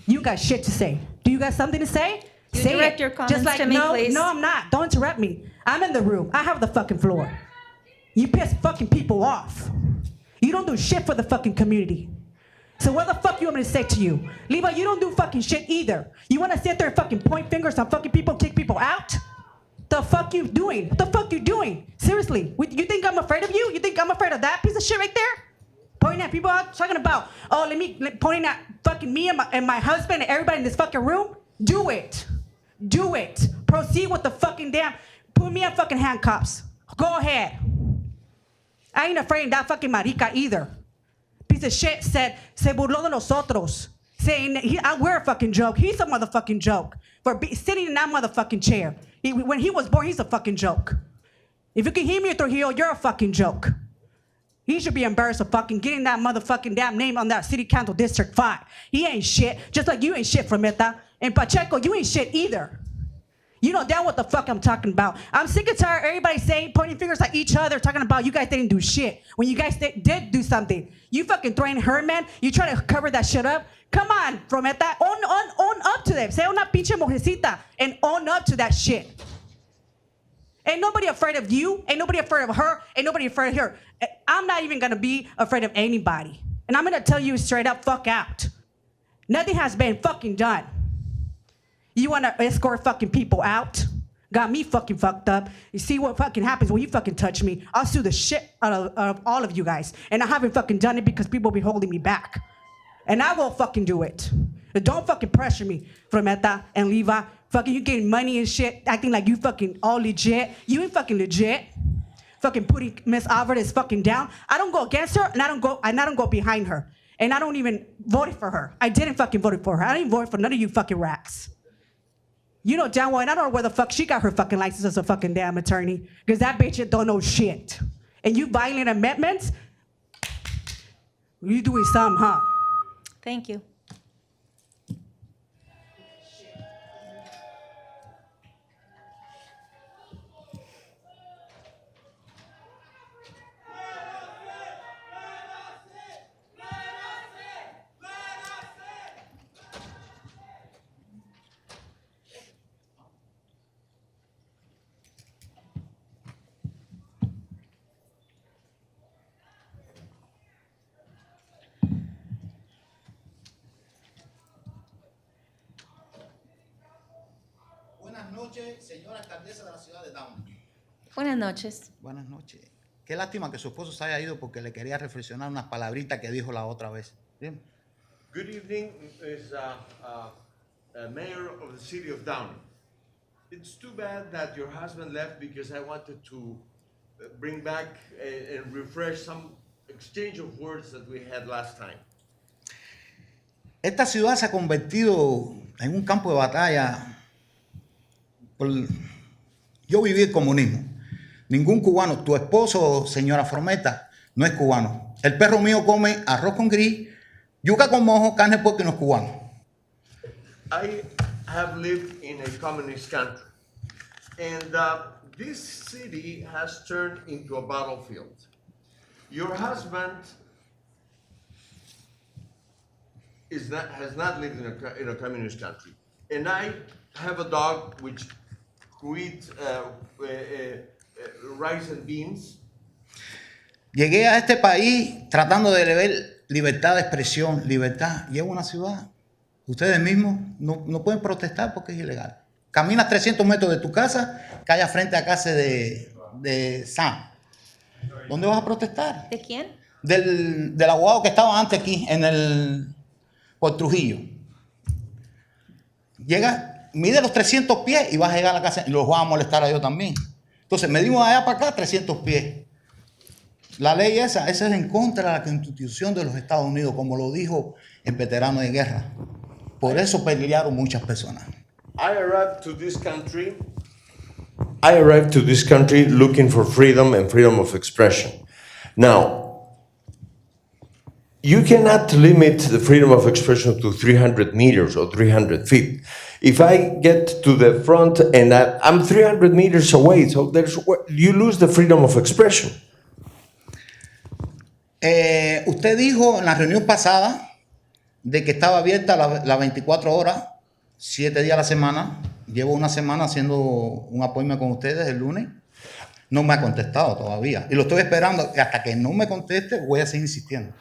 You got shit to say. Do you got something to say? You Say direct it. your comments Just like, to me, no, please. No, I'm not. Don't interrupt me. I'm in the room. I have the fucking floor. You piss fucking people off. You don't do shit for the fucking community. So what the fuck you want me to say to you? Levi, you don't do fucking shit either. You want to sit there and fucking point fingers on fucking people, kick people out? The fuck you doing? What the fuck you doing? Seriously, you think I'm afraid of you? You think I'm afraid of that piece of shit right there? Pointing at people out, talking about, pointing at fucking me and my husband and everybody in this fucking room? Do it. Do it. Proceed with the fucking damn, put me in fucking handcuffs. Go ahead. I ain't afraid of that fucking marica either. Piece of shit said, se burló de nosotros. Saying we're a fucking joke. He's a motherfucking joke. For sitting in that motherfucking chair. When he was born, he's a fucking joke. If you can hear me through here, you're a fucking joke. He should be embarrassed of fucking getting that motherfucking damn name on that City Council District 5. He ain't shit, just like you ain't shit, Frometa. And Pacheco, you ain't shit either. You know damn what the fuck I'm talking about. I'm sick and tired of everybody saying, pointing fingers at each other, talking about you guys didn't do shit. When you guys did do something. You fucking throwing her, man. You trying to cover that shit up. Come on, Frometa. Own up to them. Say una pinche mujercita and own up to that shit. Ain't nobody afraid of you. Ain't nobody afraid of her. Ain't nobody afraid of her. I'm not even gonna be afraid of anybody. And I'm gonna tell you straight up, fuck out. Nothing has been fucking done. You wanna escort fucking people out? Got me fucking fucked up. You see what fucking happens when you fucking touch me? I'll sue the shit out of all of you guys. And I haven't fucking done it because people be holding me back. And I will fucking do it. But don't fucking pressure me, Frometa and Levi. Fucking you getting money and shit, acting like you fucking all legit. You ain't fucking legit. Fucking putting Miss Alvarez fucking down. I don't go against her and I don't go behind her. And I don't even vote for her. I didn't fucking vote for her. I didn't vote for none of you fucking rats. You know damn well, and I don't know where the fuck she got her fucking license as a fucking damn attorney. Because that bitch don't know shit. And you violate amendments, you doing something, huh? Thank you. noches, señora alcaldesa de la ciudad de Downey. Buenas noches. Buenas noches. Qué lástima que su esposo se haya ido porque le quería reflexionar unas palabritas que dijo la otra vez. Bien. Good evening, is Mayor of the City of Downey. It's too bad that your husband left because I wanted to bring back and refresh some exchange of words that we had last time. Esta ciudad se ha convertido en un campo de batalla. Yo viví el comunismo. Ningún cubano, tu esposo, señora Frometa, no es cubano. El perro mío come arroz con gris, yuca con mojo, carne de porco y no es cubano. I have lived in a communist country, and this city has turned into a battlefield. Your husband has not lived in a communist country, and I have a dog who eats rice and beans. Llegué a este país tratando de ver libertad de expresión, libertad. Llego a una ciudad, ustedes mismos no pueden protestar porque es ilegal. Caminas 300 metros de tu casa, callas frente a casa de Sam. ¿Dónde vas a protestar? ¿De quién? Del abogado que estaba antes aquí, por Trujillo. Llega, mide los 300 pies y vas a llegar a la casa y los vas a molestar a ellos también. Entonces, medimos allá para acá 300 pies. La ley esa es en contra de la Constitución de los Estados Unidos, como lo dijo el veterano de guerra. Por eso pelearon muchas personas. I arrived to this country looking for freedom and freedom of expression. Now, you cannot limit the freedom of expression to 300 meters or 300 feet. If I get to the front and I'm 300 meters away, so you lose the freedom of expression. Usted dijo en la reunión pasada de que estaba abierta las 24 horas, 7 días a la semana. Llevo una semana haciendo un appointment con ustedes el lunes. No me ha contestado todavía. Y lo estoy esperando. Hasta que no me conteste, voy a seguir insistiendo.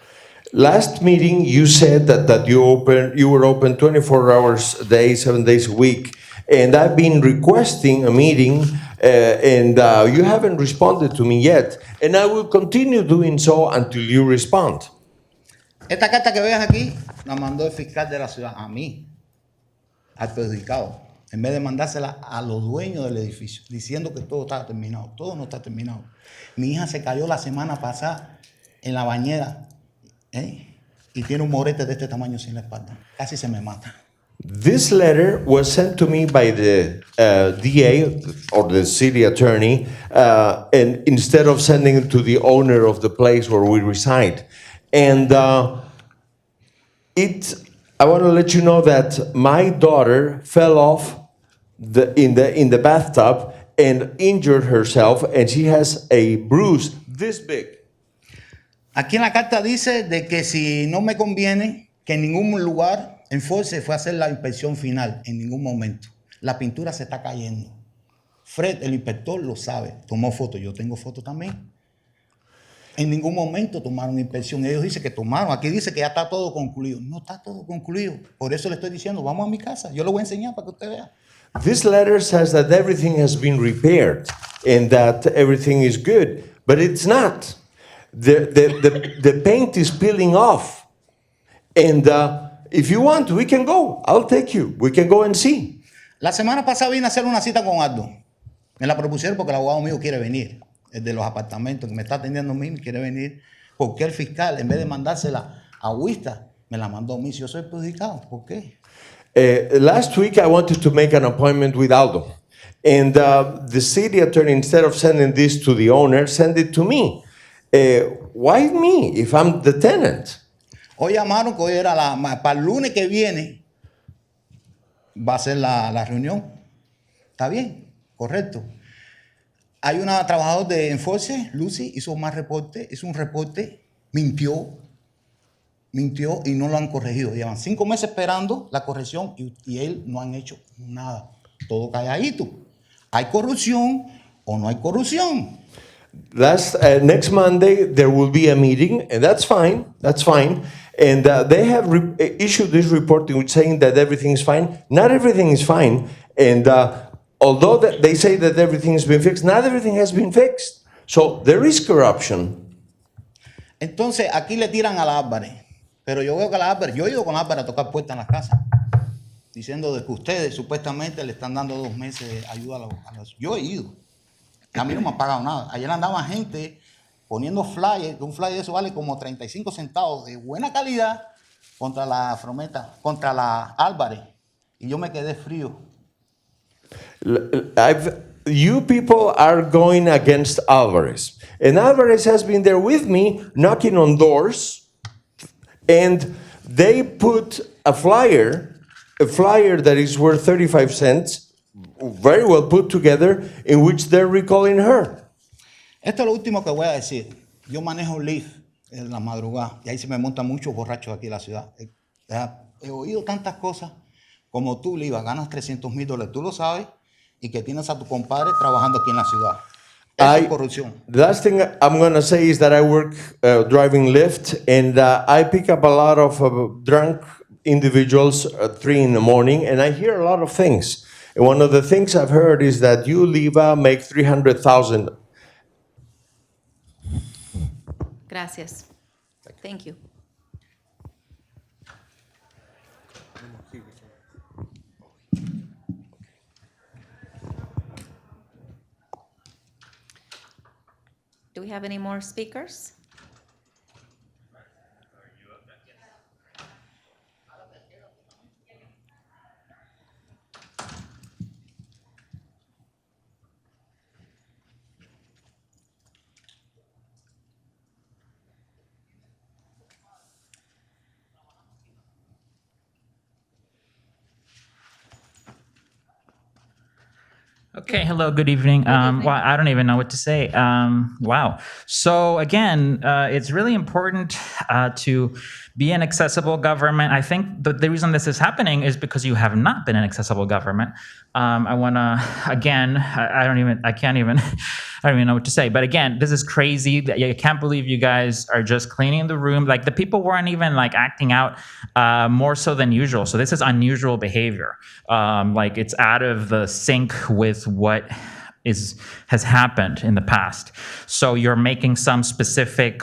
Last meeting, you said that you were open 24 hours a day, 7 days a week. And I've been requesting a meeting, and you haven't responded to me yet. And I will continue doing so until you respond. Esta carta que veas aquí la mandó el fiscal de la ciudad a mí, al perjudicado, en vez de mandársela a los dueños del edificio, diciendo que todo estaba terminado. Todo no está terminado. Mi hija se cayó la semana pasada en la bañera, y tiene un morete de este tamaño sin la espalda. Casi se me mata. This letter was sent to me by the DA or the city attorney, and instead of sending it to the owner of the place where we reside. And I want to let you know that my daughter fell off in the bathtub and injured herself, and she has a bruise this big. Aquí en la carta dice de que si no me conviene, que en ningún lugar Enforce fue a hacer la inspección final, en ningún momento. La pintura se está cayendo. Fred, el inspector, lo sabe. Tomó fotos. Yo tengo fotos también. En ningún momento tomaron inspección. Ellos dicen que tomaron. Aquí dice que ya está todo concluido. No está todo concluido. Por eso le estoy diciendo, vamos a mi casa. Yo lo voy a enseñar para que usted vea. This letter says that everything has been repaired and that everything is good, but it's not. The paint is peeling off. And if you want, we can go. I'll take you. We can go and see. La semana pasada vine a hacer una cita con Aldo. Me la propusieron porque el abogado mío quiere venir. El de los apartamentos que me está atendiendo a mí quiere venir. Porque el fiscal, en vez de mandársela a Wista, me la mandó a mí. Si yo soy perjudicado, ¿por qué? Last week, I wanted to make an appointment with Aldo. And the city attorney, instead of sending this to the owner, sent it to me. Why me, if I'm the tenant? Hoy llamaron que hoy era para el lunes que viene va a ser la reunión. ¿Está bien? Correcto. Hay una trabajadora de Enforce, Lucy, hizo un reporte, mintió y no lo han corregido. Llevan 5 meses esperando la corrección y él no han hecho nada. Todo calladito. ¿Hay corrupción o no hay corrupción? Next Monday, there will be a meeting, and that's fine. That's fine. And they have issued this report saying that everything is fine. Not everything is fine. And although they say that everything has been fixed, not everything has been fixed. So there is corruption. Entonces, aquí le tiran a la Álvarez. Pero yo veo que la Álvarez, yo he ido con la Álvarez a tocar puertas en las casas, diciendo de que ustedes supuestamente le están dando 2 meses de ayuda a los... Yo he ido. A mí no me han pagado nada. Ayer andaba gente poniendo flyers, que un flyer de eso vale como 35 centavos de buena calidad contra la Frometa, contra la Álvarez. Y yo me quedé frío. You people are going against Alvarez. And Alvarez has been there with me, knocking on doors, and they put a flyer that is worth 35 cents, very well put together, in which they're recalling her. Esto es lo último que voy a decir. Yo manejo un Lyft en la madrugada y ahí se me montan muchos borrachos aquí en la ciudad. He oído tantas cosas como tú, Liva, ganas $300,000, tú lo sabes, y que tienes a tu compadre trabajando aquí en la ciudad. Eso es corrupción. The last thing I'm going to say is that I work driving Lyft, and I pick up a lot of drunk individuals at 3 in the morning, and I hear a lot of things. And one of the things I've heard is that you, Liva, make $300,000. Gracias. Thank you. Do we have any more speakers? Okay, hello, good evening. Well, I don't even know what to say. Wow. So again, it's really important to be an accessible government. I think the reason this is happening is because you have not been an accessible government. I want to, again, I don't even know what to say. But again, this is crazy. I can't believe you guys are just cleaning the room. Like the people weren't even like acting out more so than usual. So this is unusual behavior. Like it's out of the sync with what has happened in the past. So you're making some specific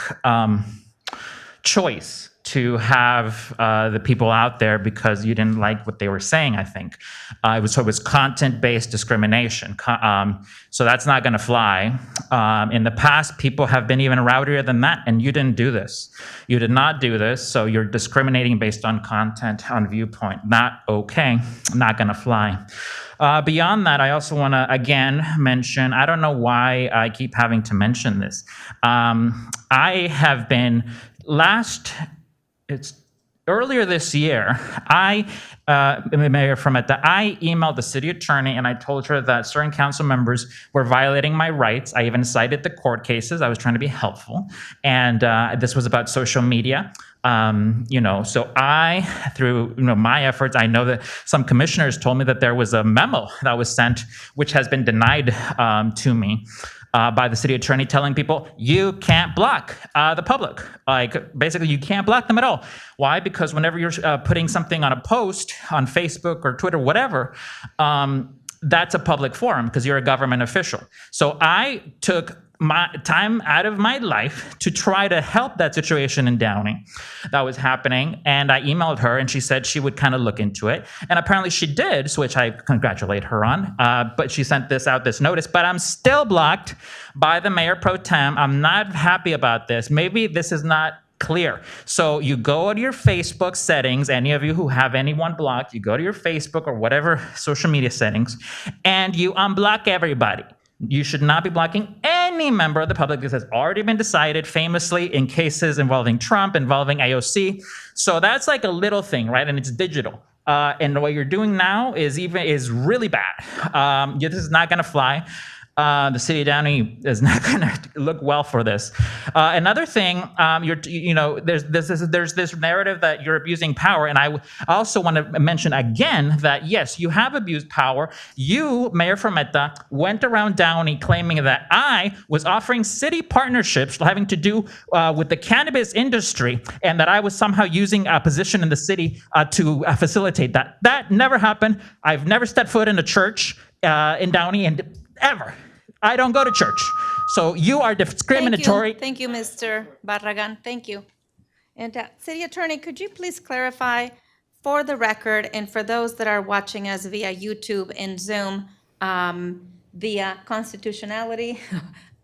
choice to have the people out there because you didn't like what they were saying, I think. It was content-based discrimination. So that's not gonna fly. In the past, people have been even rowdier than that, and you didn't do this. You did not do this, so you're discriminating based on content, on viewpoint. Not okay, not gonna fly. Beyond that, I also wanna, again, mention, I don't know why I keep having to mention this. I have been, earlier this year, Mayor Frometa, I emailed the city attorney and I told her that certain council members were violating my rights. I even cited the court cases. I was trying to be helpful. And this was about social media. So I, through my efforts, I know that some commissioners told me that there was a memo that was sent, which has been denied to me. By the city attorney telling people, you can't block the public. Like, basically, you can't block them at all. Why? Because whenever you're putting something on a post on Facebook or Twitter, whatever, that's a public forum because you're a government official. So I took my time out of my life to try to help that situation in Downey that was happening. And I emailed her and she said she would kind of look into it. And apparently she did, which I congratulate her on. But she sent this notice, but I'm still blocked by the mayor pro tem. I'm not happy about this. Maybe this is not clear. So you go to your Facebook settings, any of you who have anyone blocked, you go to your Facebook or whatever social media settings, and you unblock everybody. You should not be blocking any member of the public. This has already been decided famously in cases involving Trump, involving AOC. So that's like a little thing, right? And it's digital. And what you're doing now is really bad. This is not going to fly. The city of Downey is not going to look well for this. Another thing, there's this narrative that you're abusing power, and I also want to mention again that yes, you have abused power. You, Mayor Frometa, went around Downey claiming that I was offering city partnerships having to do with the cannabis industry, and that I was somehow using a position in the city to facilitate that. That never happened. I've never stepped foot in a church. in Downey and ever. I don't go to church. So you are discriminatory. Thank you, Mr. Barragan. Thank you. And City Attorney, could you please clarify for the record and for those that are watching us via YouTube and Zoom, the constitutionality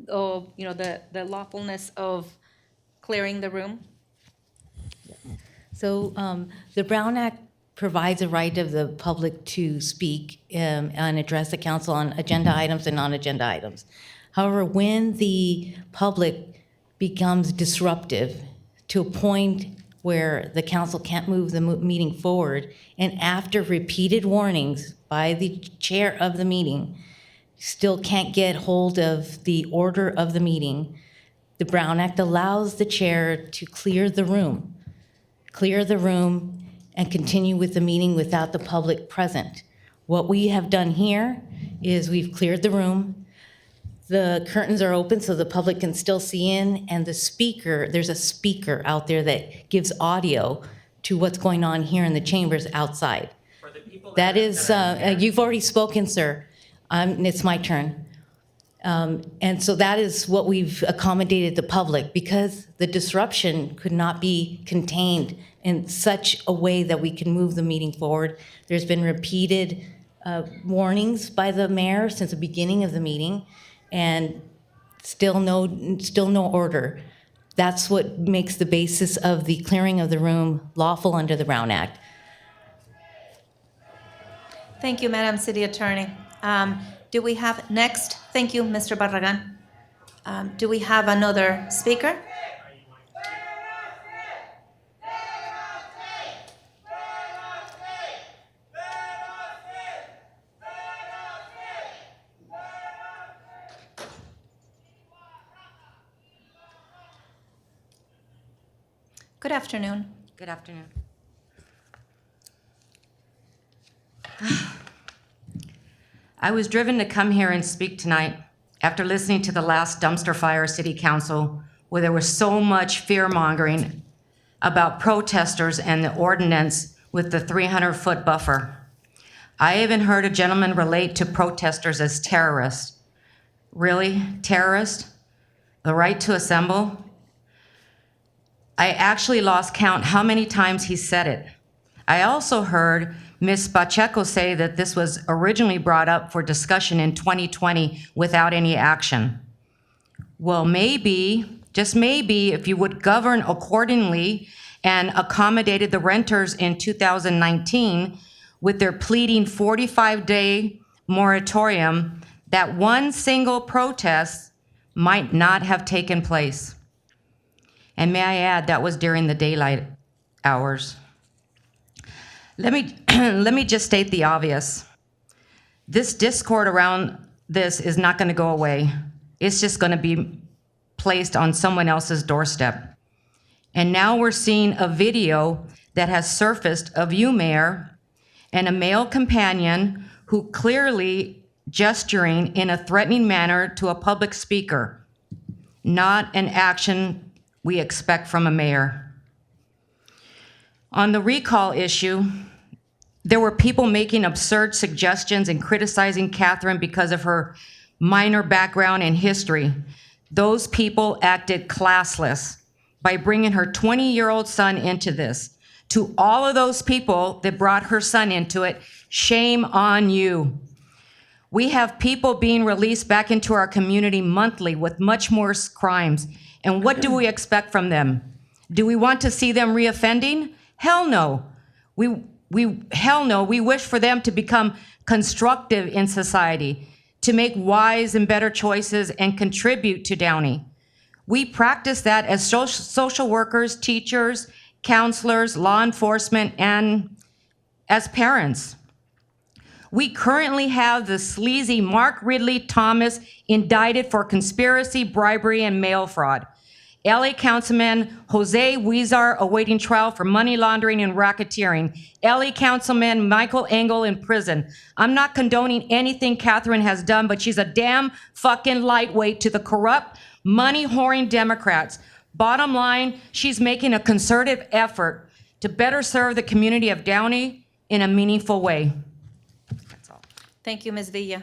of, the lawfulness of clearing the room? So the Brown Act provides a right of the public to speak and address the council on agenda items and non-agenda items. However, when the public becomes disruptive to a point where the council can't move the meeting forward, and after repeated warnings by the chair of the meeting, still can't get hold of the order of the meeting, the Brown Act allows the chair to clear the room and continue with the meeting without the public present. What we have done here is we've cleared the room. The curtains are open so the public can still see in, and there's a speaker out there that gives audio to what's going on here in the chambers outside. That is, you've already spoken, sir. It's my turn. And so that is what we've accommodated the public, because the disruption could not be contained in such a way that we can move the meeting forward. There's been repeated warnings by the mayor since the beginning of the meeting, and still no order. That's what makes the basis of the clearing of the room lawful under the Brown Act. Thank you, Madam City Attorney. Do we have next? Thank you, Mr. Barragan. Do we have another speaker? Good afternoon. Good afternoon. I was driven to come here and speak tonight after listening to the last dumpster fire city council, where there was so much fear-mongering about protesters and the ordinance with the 300-foot buffer. I even heard a gentleman relate to protesters as terrorists. Really? Terrorists? The right to assemble? I actually lost count how many times he said it. I also heard Ms. Pacheco say that this was originally brought up for discussion in 2020 without any action. Well, maybe, just maybe, if you would govern accordingly and accommodated the renters in 2019 with their pleading 45-day moratorium, that one single protest might not have taken place. And may I add, that was during the daylight hours. Let me just state the obvious. This discord around this is not going to go away. It's just going to be placed on someone else's doorstep. And now we're seeing a video that has surfaced of you, Mayor, and a male companion who clearly gesturing in a threatening manner to a public speaker. Not an action we expect from a mayor. On the recall issue, there were people making absurd suggestions and criticizing Catherine because of her minor background and history. Those people acted classless by bringing her 20-year-old son into this. To all of those people that brought her son into it, shame on you. We have people being released back into our community monthly with much more crimes. And what do we expect from them? Do we want to see them reoffending? Hell no. Hell no. We wish for them to become constructive in society, to make wise and better choices and contribute to Downey. We practice that as social workers, teachers, counselors, law enforcement, and as parents. We currently have the sleazy Mark Ridley Thomas indicted for conspiracy, bribery, and mail fraud. LA Councilman Jose Huizar awaiting trial for money laundering and racketeering. LA Councilman Michael Engel in prison. I'm not condoning anything Catherine has done, but she's a damn fucking lightweight to the corrupt, money-whoring Democrats. Bottom line, she's making a concerted effort to better serve the community of Downey in a meaningful way. That's all. Thank you, Ms. Villa.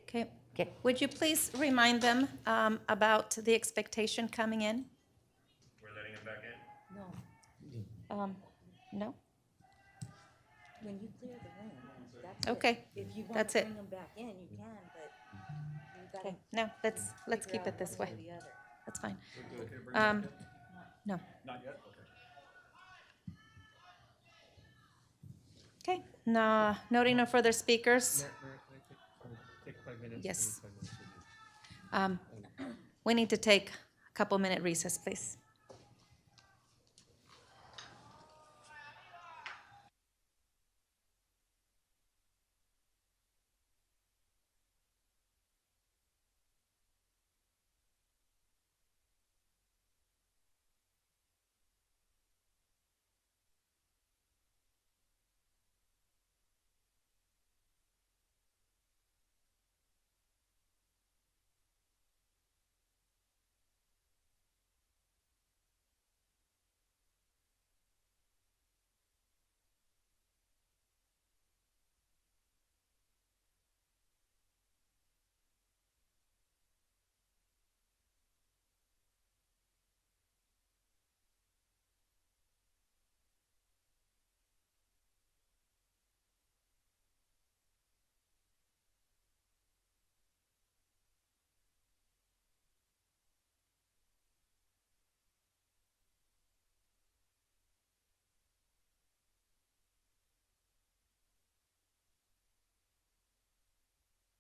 Okay. Would you please remind them about the expectation coming in? We're letting him back in? No? When you clear the room, that's Okay, If you want that's to it. bring them back in, you can, but you gotta. Okay, no, let's keep it this way. That's fine. No. Not yet? Okay. Okay, no, noting no further speakers. Take 5 minutes. Yes. We need to take a couple-minute recess, please.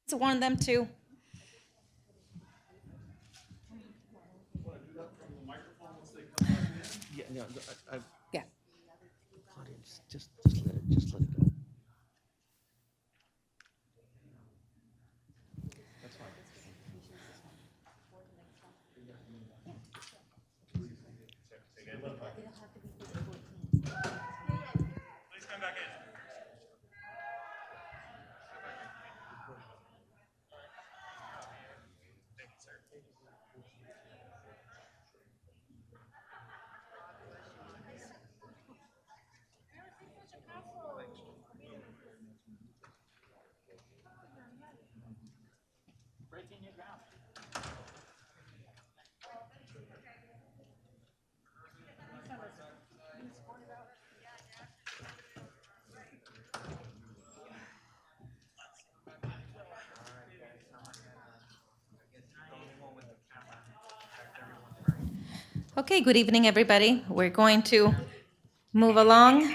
To warn them too. Yeah, no, Yeah. Claudia, just let it go. That's fine. Please come back in. Thank you, sir. Breaking your ground. Okay, good evening, everybody. We're going to move along.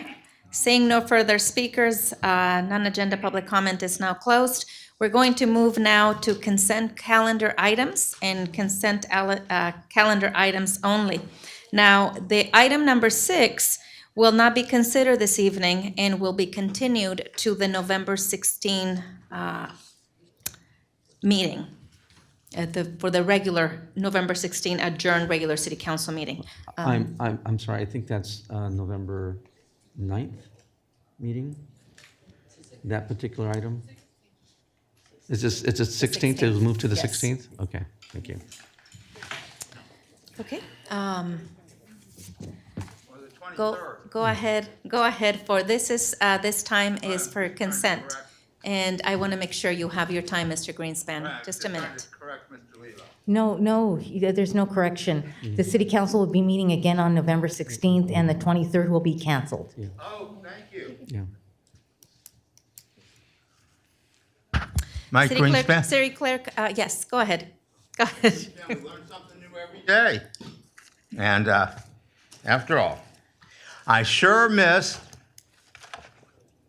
Seeing no further speakers, non-agenda public comment is now closed. We're going to move now to consent calendar items and consent calendar items only. Now, the item number 6 will not be considered this evening and will be continued to the November 16 meeting. For the regular November 16 adjourned regular city council meeting. I'm sorry, I think that's November 9th meeting? That particular item? It's a 16th, it was moved to the Yes. 16th? Okay, thank you. Okay. Go ahead for this time is for consent. And I want to make sure you have your time, Mr. Greenspan. Just a minute. No, there's no correction. The city council will be meeting again on November 16th, and the 23rd will be canceled. Oh, thank you. Yeah. Mike City clerk, Greenspan. City clerk, yes, go ahead. Go ahead. We learn something new every day. And after all, I sure miss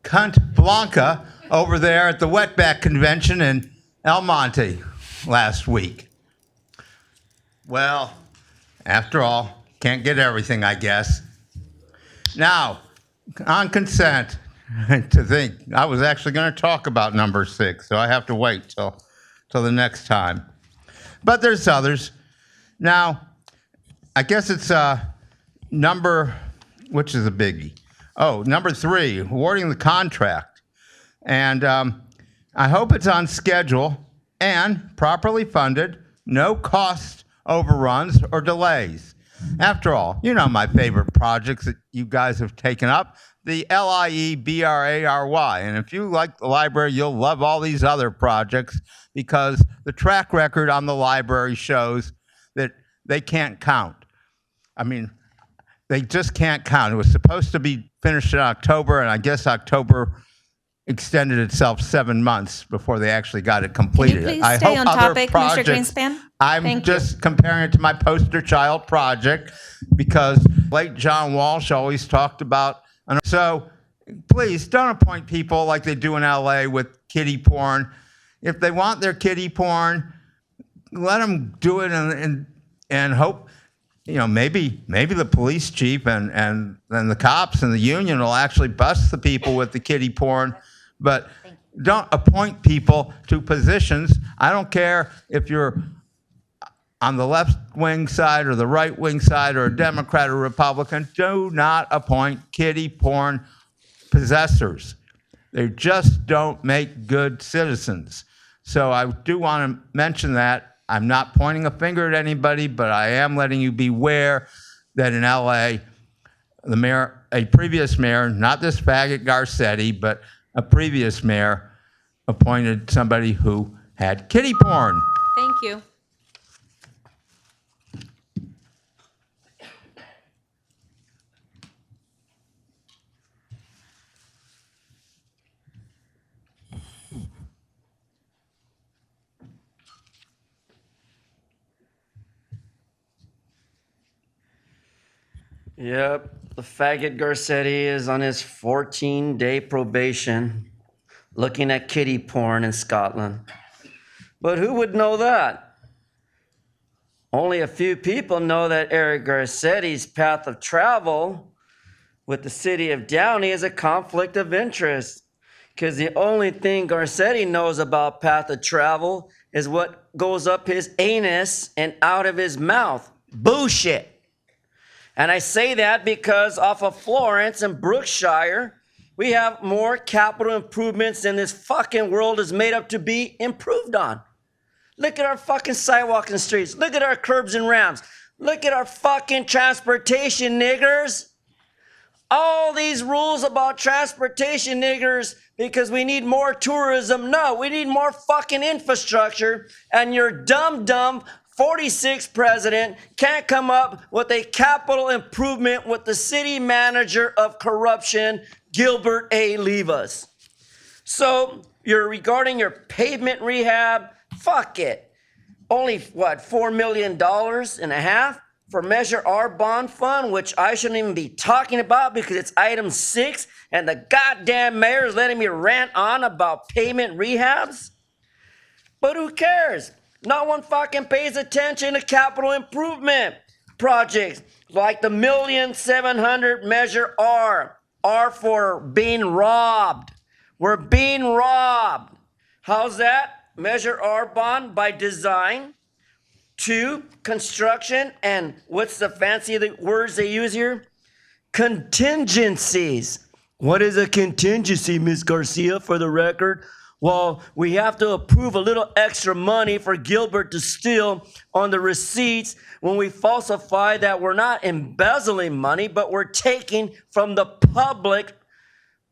Cunt Blanca over there at the Wetback Convention in El Monte last week. Well, after all, can't get everything, I guess. Now, on consent, to think, I was actually going to talk about number 6, so I have to wait till the next time. But there's others. Now, I guess it's number, which is a biggie, Oh, number 3, awarding the contract. And I hope it's on schedule and properly funded, no cost overruns or delays. After all, you know my favorite projects that you guys have taken up, the LIEBRARY. And if you like the library, you'll love all these other projects because the track record on the library shows that they can't count. I mean, they just can't count. It was supposed to be finished in October, and I guess October extended itself 7 months before they actually got it completed. please I stay hope on other topic, Mr. projects- Greenspan? I'm Thank you. just comparing it to my poster child project because late John Walsh always talked about. So please don't appoint people like they do in LA with kiddie porn. If they want their kiddie porn, let them do it and hope, you know, maybe the police chief and the cops and the union will actually bust the people with the kiddie porn. But don't appoint people to positions. I don't care if you're on the left-wing side or the right-wing side or a Democrat or Republican. Do not appoint kiddie porn possessors. They just don't make good citizens. So I do want to mention that. I'm not pointing a finger at anybody, but I am letting you beware that in LA, the mayor, a previous mayor, not this faggot Garcetti, but a previous mayor appointed somebody who had kiddie porn. Thank you. Yep, the faggot Garcetti is on his 14-day probation looking at kiddie porn in Scotland. But who would know that? Only a few people know that Eric Garcetti's path of travel with the city of Downey is a conflict of interest. Because the only thing Garcetti knows about path of travel is what goes up his anus and out of his mouth. Bullshit. And I say that because off of Florence and Brookshire, we have more capital improvements than this fucking world is made up to be improved on. Look at our fucking sidewalks and streets. Look at our curbs and ramps. Look at our fucking transportation, niggers. All these rules about transportation, niggers, because we need more tourism. No, we need more fucking infrastructure. And your dumb 46th president can't come up with a capital improvement with the city manager of corruption, Gilbert A. Levas. So you're regarding your pavement rehab, fuck it. Only what, $4.5 million for Measure R bond fund, which I shouldn't even be talking about because it's item 6 and the goddamn mayor is letting me rant on about pavement rehabs? But who cares? No one fucking pays attention to capital improvement projects like the $1,700,000 Measure R. R for being robbed. We're being robbed. How's that? Measure R bond by design. 2, construction, and what's the fancy words they use here? Contingencies. What is a contingency, Ms. Garcia, for the record? Well, we have to approve a little extra money for Gilbert to steal on the receipts when we falsify that we're not embezzling money, but we're taking from the public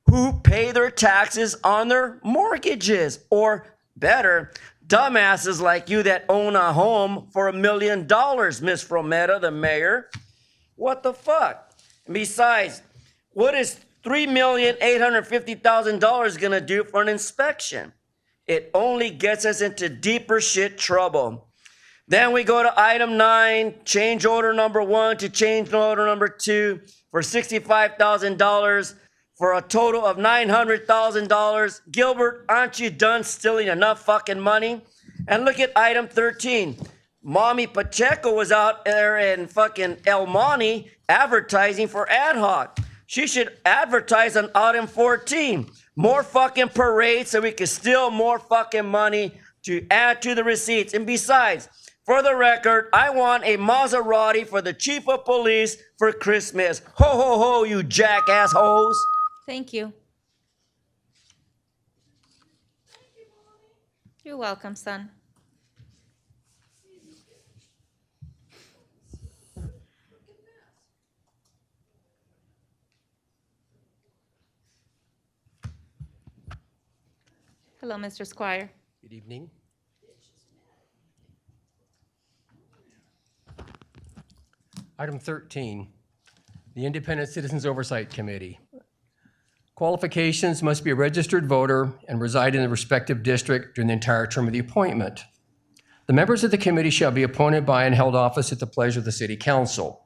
who pay their taxes on their mortgages. Or better, dumbasses like you that own a home for $1 million, Miss Frometa, the mayor. What the fuck? And besides, what is $3,850,000 gonna do for an inspection? It only gets us into deeper shit trouble. Then we go to item 9, change order number 1 to change order number 2 for $65,000 for a total of $900,000. Gilbert, aren't you done stealing enough fucking money? And look at item 13. Mommy Pacheco was out there in fucking El Monte advertising for ad hoc. She should advertise on item 14. More fucking parades so we can steal more fucking money to add to the receipts. And besides, For the record, I want a Maserati for the chief of police for Christmas. Ho, ho, ho, you jackass hoes. Thank you. You're welcome, son. Hello, Mr. Squire. Good evening. Item 13, the Independent Citizens Oversight Committee. Qualifications must be a registered voter and reside in the respective district during the entire term of the appointment. The members of the committee shall be appointed by and held office at the pleasure of the City Council.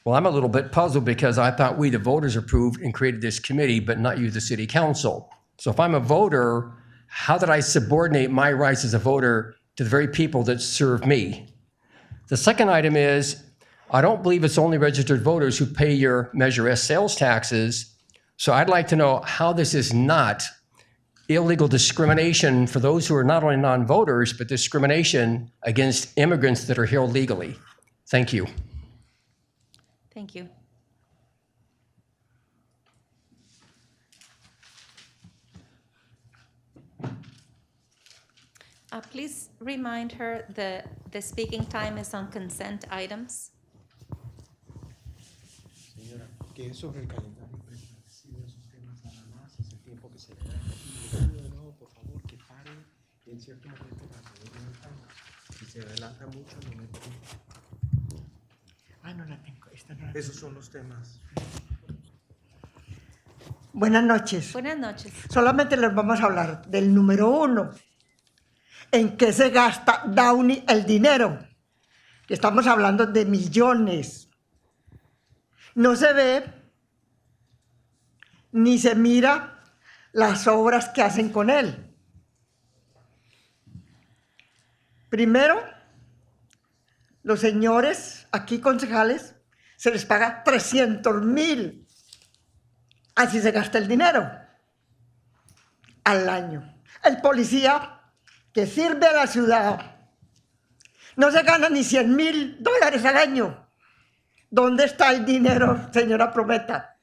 Well, I'm a little bit puzzled because I thought we, the voters, approved and created this committee, but not you, the City Council. So if I'm a voter, how did I subordinate my rights as a voter to the very people that serve me? The second item is, I don't believe it's only registered voters who pay your Measure S sales taxes. So I'd like to know how this is not illegal discrimination for those who are not only non-voters, but discrimination against immigrants that are here legally. Thank you. Thank you. Please remind her the speaking time is on consent items. Señora, que es sobre el calendario establecido esos temas nada más, es el tiempo que se le da. Y le pido de nuevo, por favor, que pare en cierto momento para poder levantarnos. Si se adelanta mucho, no me preocupa. Ah, no la tengo. Esta no la tengo. Esos son los temas. Buenas noches. Buenas noches. Solamente les vamos a hablar del número 1. ¿En qué se gasta Downey el dinero? Estamos hablando de millones. No se ve ni se mira las obras que hacen con él. Primero, los señores aquí concejales se les paga 300,000. Así se gasta el dinero al año. El policía que sirve a la ciudad no se gana ni $100,000 al año. ¿Dónde está el dinero, señora Prometa?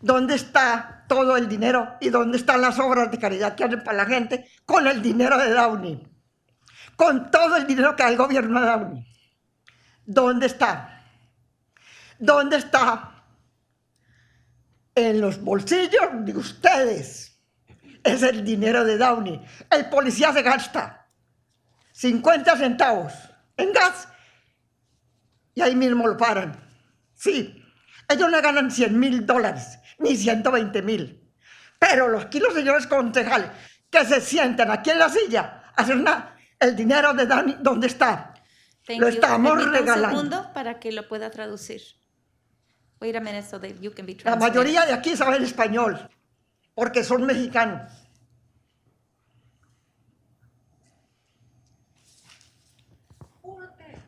¿Dónde está todo el dinero y dónde están las obras de caridad que hacen para la gente con el dinero de Downey? Con todo el dinero que da el gobierno de Downey. ¿Dónde está? ¿Dónde está? En los bolsillos de ustedes. Es el dinero de Downey. El policía se gasta 50 centavos en gas y ahí mismo lo paran. Sí, ellos no ganan $100,000 ni 120,000. Pero los señores concejales que se sientan aquí en la silla a hacer el dinero de Downey, ¿dónde está? Lo estamos Permítame regalando. un segundo para que lo pueda traducir. Wait a minute so that you can be La translated. mayoría de aquí saben español porque son mexicanos.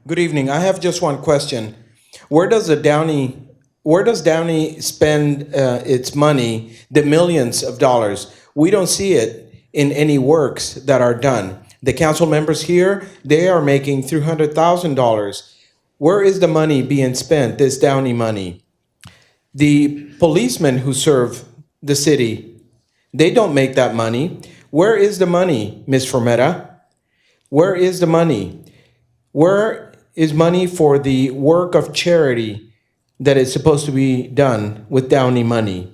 Good evening. I have just one question. Where does Downey spend its money, the millions of dollars? We don't see it in any works that are done. The council members here, they are making $300,000. Where is the money being spent, this Downey money? The policemen who serve the city, they don't make that money. Where is the money, Ms. Fermetta? Where is the money? Where is money for the work of charity that is supposed to be done with Downey money?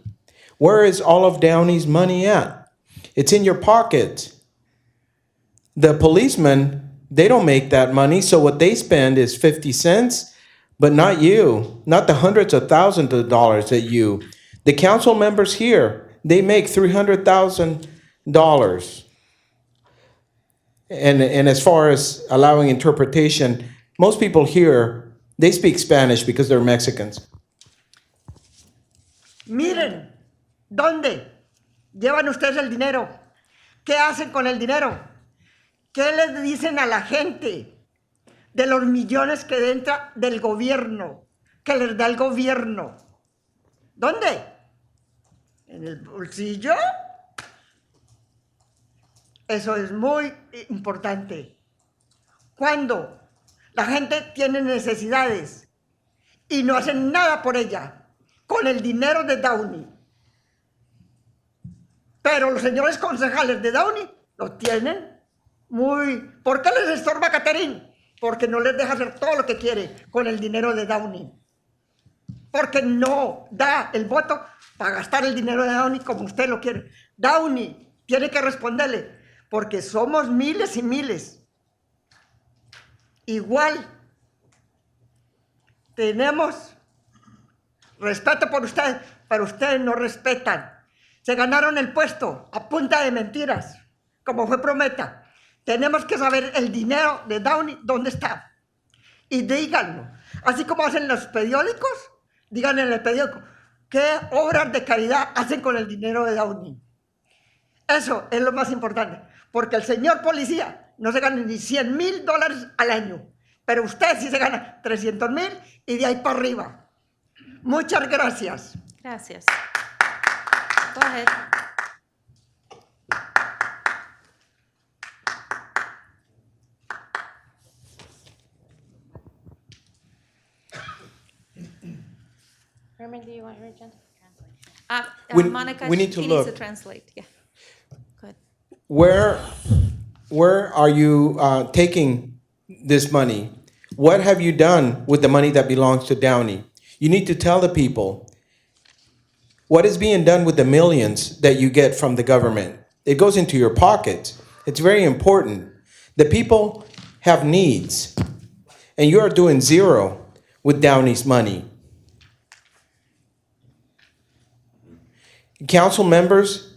Where is all of Downey's money at? It's in your pocket. The policemen, they don't make that money, so what they spend is 50 cents, but not you, not the hundreds of thousands of dollars that you. The council members here, they make $300,000. And as far as allowing interpretation, most people here, they speak Spanish because they're Mexicans. Miren, ¿dónde llevan ustedes el dinero? ¿Qué hacen con el dinero? ¿Qué les dicen a la gente de los millones que entra del gobierno, que les da el gobierno? ¿Dónde? ¿En el bolsillo? Eso es muy importante. cuando la gente tiene necesidades y no hacen nada por ella con el dinero de Downey. Pero los señores concejales de Downey lo tienen muy... ¿Por qué les estorba Caterín? Porque no les deja hacer todo lo que quiere con el dinero de Downey. Porque no da el voto para gastar el dinero de Downey como usted lo quiere. Downey tiene que responderle, porque somos miles y miles. Igual tenemos respeto por ustedes, pero ustedes no respetan. Se ganaron el puesto a punta de mentiras, como fue promesa. Tenemos que saber el dinero de Downey, dónde está. Y díganlo. Así como hacen los periódicos, digan en el periódico, ¿qué obras de caridad hacen con el dinero de Downey? Eso es lo más importante. Porque el señor policía no se gana ni $100,000 al año. Pero usted sí se gana 300,000 y de ahí para arriba. Muchas gracias. Gracias. Go ahead. Herman, do you want your agenda? Monica, we need to she needs to look. translate. Yeah. Go ahead. Where are you taking this money? What have you done with the money that belongs to Downey? You need to tell the people what is being done with the millions that you get from the government. It goes into your pockets. It's very important. The people have needs, and you are doing zero with Downey's money. Council members,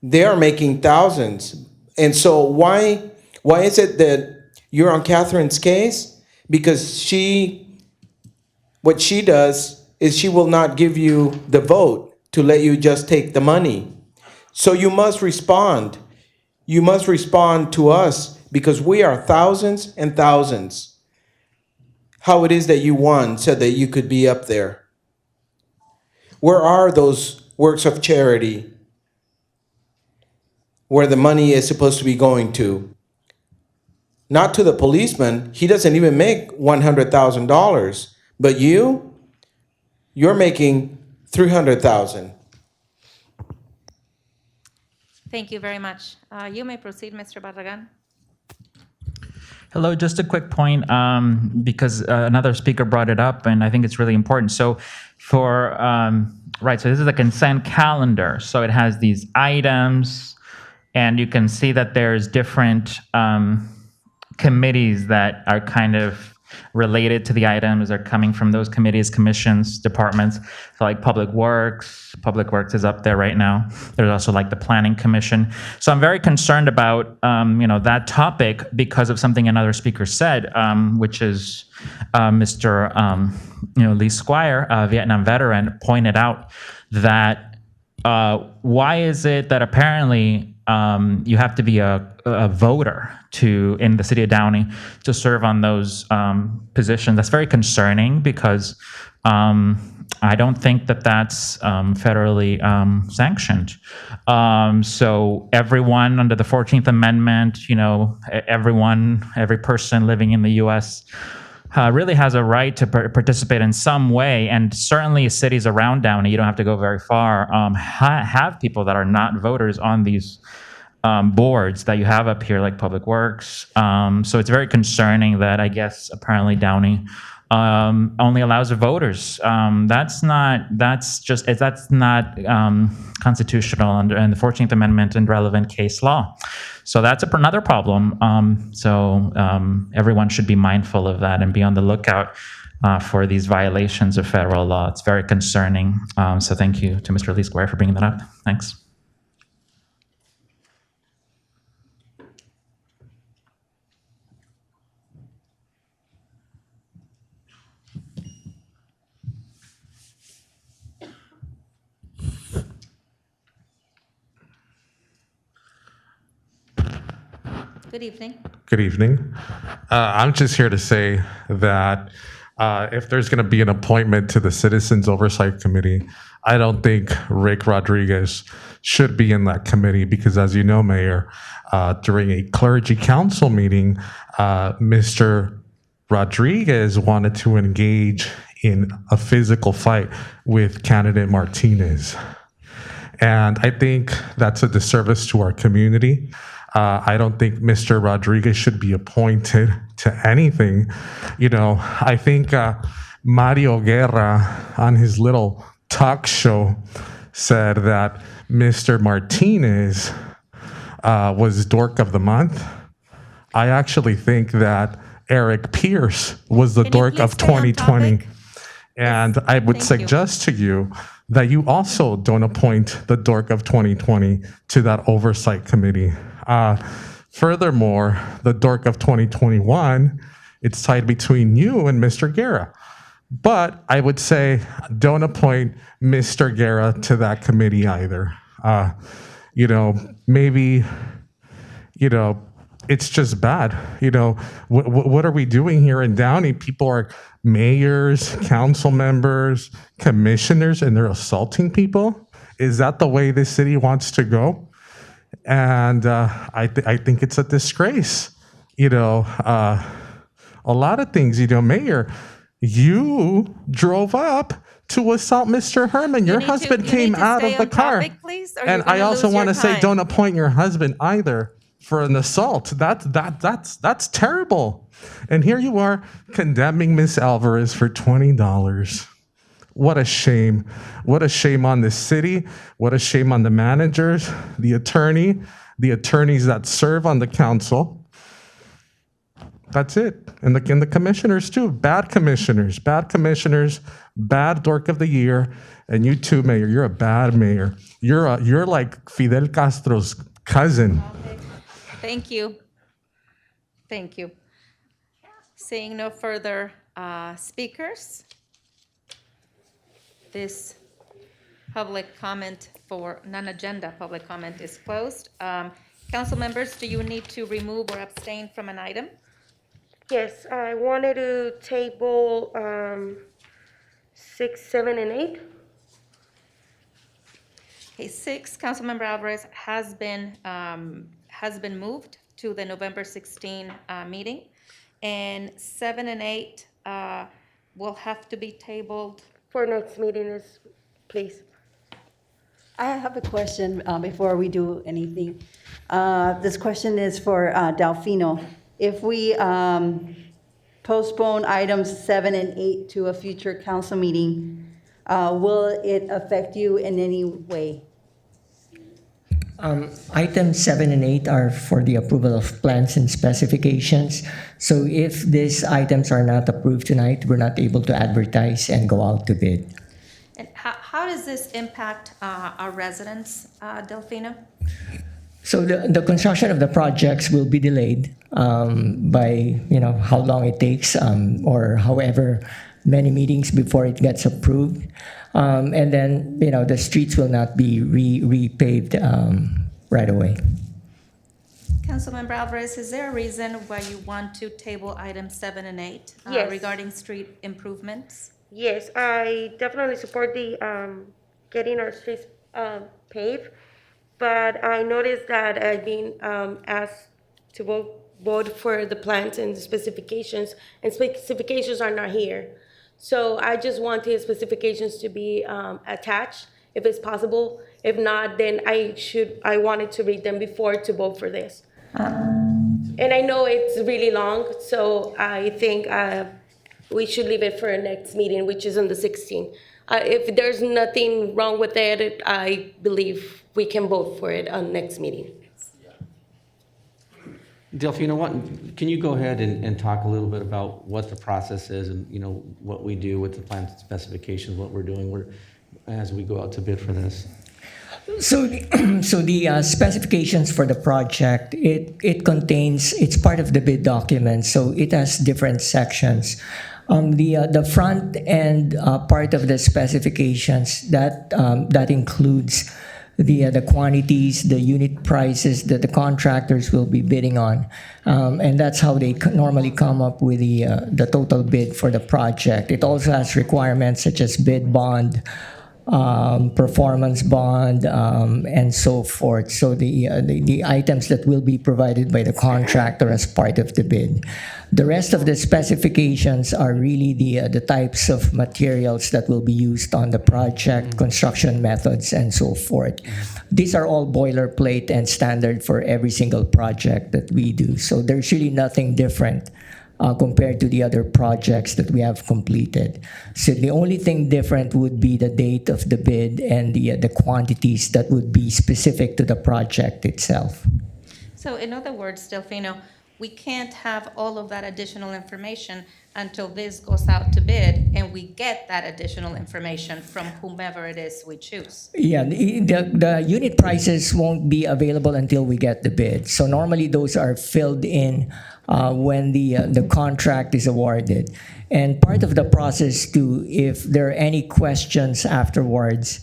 they are making thousands. And so why is it that you're on Catherine's case? Because what she does is she will not give you the vote to let you just take the money. So you must respond. You must respond to us because we are thousands and thousands. How it is that you won so that you could be up there. Where are those works of charity where the money is supposed to be going to? Not to the policeman. He doesn't even make $100,000. But you're making $300,000. Thank you very much. You may proceed, Mr. Barragan. Hello, just a quick point, because another speaker brought it up, and I think it's really important. So for, right, so this is a consent calendar. So it has these items, and you can see that there's different committees that are kind of related to the items, are coming from those committees, commissions, departments. So like Public Works is up there right now. There's also like the Planning Commission. So I'm very concerned about that topic because of something another speaker said, which is Mr. Lee Squire, a Vietnam veteran, pointed out that why is it that apparently you have to be a voter in the city of Downey to serve on those positions? That's very concerning because I don't think that that's federally sanctioned. So everyone under the 14th Amendment, every person living in the U.S. Really has a right to participate in some way, and certainly cities around Downey, you don't have to go very far, have people that are not voters on these boards that you have up here, like Public Works. So it's very concerning that I guess apparently Downey only allows the voters. That's not constitutional in the 14th Amendment and relevant case law. So that's another problem. So everyone should be mindful of that and be on the lookout for these violations of federal law. It's very concerning. So thank you to Mr. Lee Square for bringing that up. Thanks. Good evening. Good evening. I'm just here to say that if there's going to be an appointment to the Citizens Oversight Committee, I don't think Rick Rodriguez should be in that committee because, as you know, Mayor, during a clergy council meeting, Mr. Rodriguez wanted to engage in a physical fight with candidate Martinez. And I think that's a disservice to our community. I don't think Mr. Rodriguez should be appointed to anything. You know, I think Mario Guerra on his little talk show said that Mr. Martinez was Dork of the Month. I actually think that Eric Pierce was the Dork of 2020. And I would suggest to you that you also don't appoint the Dork of 2020 to that oversight committee. Furthermore, the Dork of 2021, it's tied between you and Mr. Guerra. But I would say don't appoint Mr. Guerra to that committee either. You know, maybe, you know, it's just bad. You know, what are we doing here in Downey? People are mayors, council members, commissioners, and they're assaulting people. Is that the way this city wants to go? And I think it's a disgrace. You know, a lot of things, you know, Mayor, you drove up to assault Mr. Herman. Your husband came out of the car. And I also want to say, don't appoint your husband either for an assault. That's terrible. And here you are condemning Miss Alvarez for $20. What a shame. What a shame on this city. What a shame on the managers, the attorneys that serve on the council. That's it. And the commissioners too. Bad commissioners, bad Dork of the Year. And you too, Mayor. You're a bad mayor. You're like Fidel Castro's cousin. Thank you. Thank you. Seeing no further speakers, this public comment for non-agenda public comment is closed. Council members, do you need to remove or abstain from an item? Yes, I wanted to table 6, 7, and 8. Okay, 6, Councilmember Alvarez has been moved to the November 16 meeting, and 7 and 8 will have to be tabled for next meeting, please. I have a question before we do anything. This question is for Delfino. If we postpone items 7 and 8 to a future council meeting, will it affect you in any way? Items 7 and 8 are for the approval of plans and specifications. So if these items are not approved tonight, we're not able to advertise and go out to bid. And how does this impact our residents, Delfino? So the construction of the projects will be delayed by, you know, how long it takes or however many meetings before it gets approved. And then, you know, the streets will not be repaved right away. Councilmember Alvarez, is there a reason why you want to table items 7 and 8 Yes. regarding street improvements? Yes, I definitely support the getting our streets paved, but I noticed that I've been asked to vote for the plans and the specifications, and specifications are not here. So I just want the specifications to be attached, if it's possible. If not, then I wanted to read them before to vote for this. And I know it's really long, so I think we should leave it for our next meeting, which is on the 16th. If there's nothing wrong with it, I believe we can vote for it on next meeting. Delfino, can you go ahead and talk a little bit about what the process is and, you know, what we do with the plan specifications, what we're doing as we go out to bid for this? So the specifications for the project, it's part of the bid document, so it has different sections. The front end part of the specifications, that includes the quantities, the unit prices that the contractors will be bidding on. And that's how they normally come up with the total bid for the project. It also has requirements such as bid bond, performance bond, and so forth. So the items that will be provided by the contractor as part of the bid. The rest of the specifications are really the types of materials that will be used on the project, construction methods, and so forth. These are all boilerplate and standard for every single project that we do. So there's really nothing different compared to the other projects that we have completed. So the only thing different would be the date of the bid and the quantities that would be specific to the project itself. So in other words, Delfino, we can't have all of that additional information until this goes out to bid and we get that additional information from whomever it is we choose. Yeah, the unit prices won't be available until we get the bid. So normally those are filled in when the contract is awarded. And part of the process too, if there are any questions afterwards,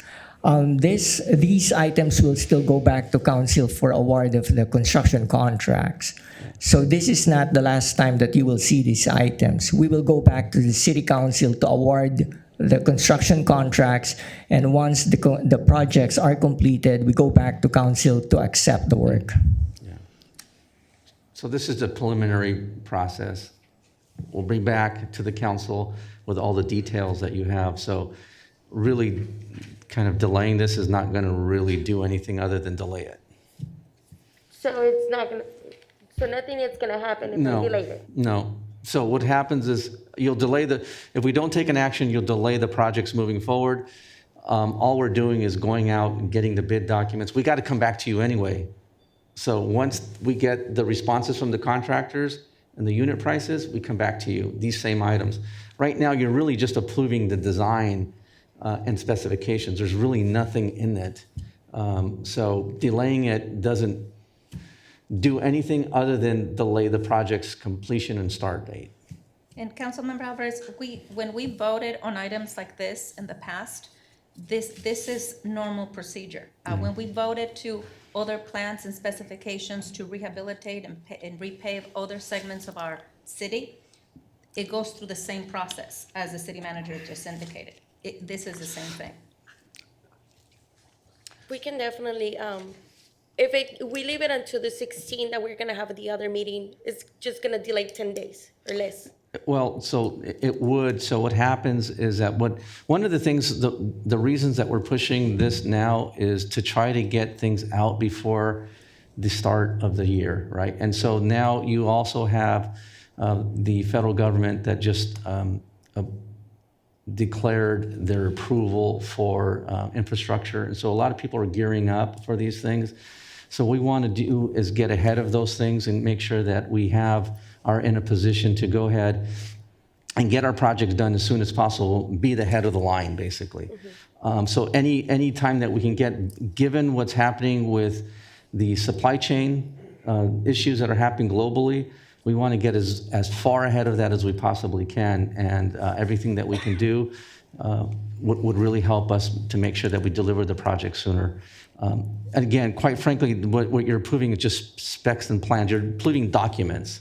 these items will still go back to council for award of the construction contracts. So this is not the last time that you will see these items. We will go back to the city council to award the construction contracts, and once the projects are completed, we go back to council to accept the work. So this is the preliminary process. We'll bring back to the council with all the details that you have. So really kind of delaying this is not going to really do anything other than delay it. So it's not gonna, so nothing is gonna happen if we delay it? No. So what happens is you'll delay if we don't take an action, you'll delay the projects moving forward. All we're doing is going out and getting the bid documents. We got to come back to you anyway. So once we get the responses from the contractors and the unit prices, we come back to you, these same items. Right now, you're really just approving the design and specifications. There's really nothing in it. So delaying it doesn't do anything other than delay the project's completion and start date. And Councilmember Alvarez, when we voted on items like this in the past, this is normal procedure. When we voted to other plans and specifications to rehabilitate and repave other segments of our city, it goes through the same process as the city manager just indicated. This is the same thing. We can definitely, we leave it until the 16th that we're gonna have the other meeting, it's just gonna delay 10 days or less. Well, so it would. So what happens is that one of the things, the reasons that we're pushing this now is to try to get things out before the start of the year, right? And so now you also have the federal government that just declared their approval for infrastructure. And so a lot of people are gearing up for these things. So what we want to do is get ahead of those things and make sure that we are in a position to go ahead and get our projects done as soon as possible, be the head of the line, basically. So any time that we can get, given what's happening with the supply chain issues that are happening globally, we want to get as far ahead of that as we possibly can, and everything that we can do would really help us to make sure that we deliver the project sooner. And again, quite frankly, what you're approving is just specs and plans. You're approving documents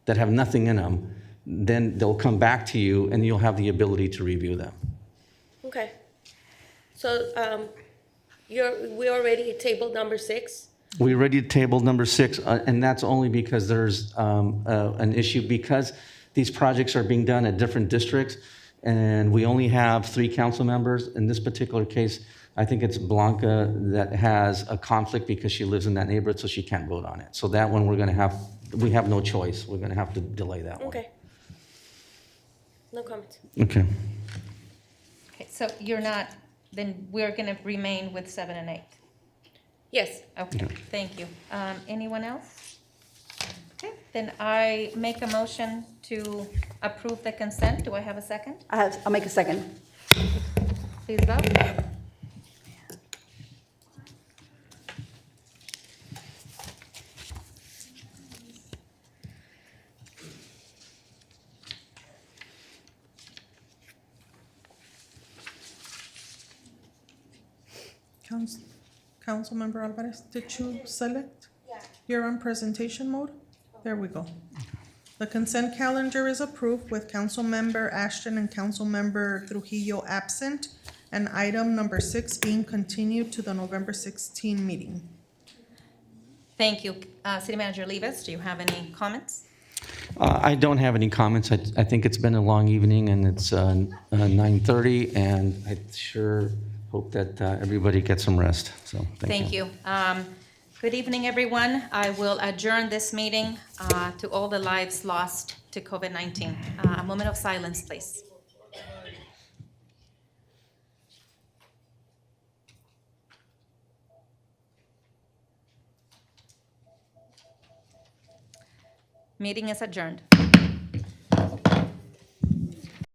that have nothing in them. Then they'll come back to you and you'll have the ability to review them. Okay. So we already tabled number 6? We already tabled number 6, and that's only because there's an issue because these projects are being done at different districts, and we only have 3 council members. In this particular case, I think it's Blanca that has a conflict because she lives in that neighborhood, so she can't vote on it. So that one we have no choice. We're going to have to delay that one. Okay. No comments. Okay. Okay, so then we're going to remain with 7 and 8. Yes. Okay, thank you. Anyone else? Okay, then I make a motion to approve the consent. Do I have a second? I'll make a second. Please vote. Councilmember Alvarez, did you select? You're on presentation mode? There we go. The consent calendar is approved with Councilmember Ashton and Councilmember Trujillo absent, and item number 6 being continued to the November 16 meeting. Thank you. City Manager Rivas, do you have any comments? I don't have any comments. I think it's been a long evening, and it's 9:30, and I sure hope that everybody gets some rest. So Thank you. Good evening, everyone. I will adjourn this meeting to all the lives lost to COVID-19. A moment of silence, please. Meeting is adjourned.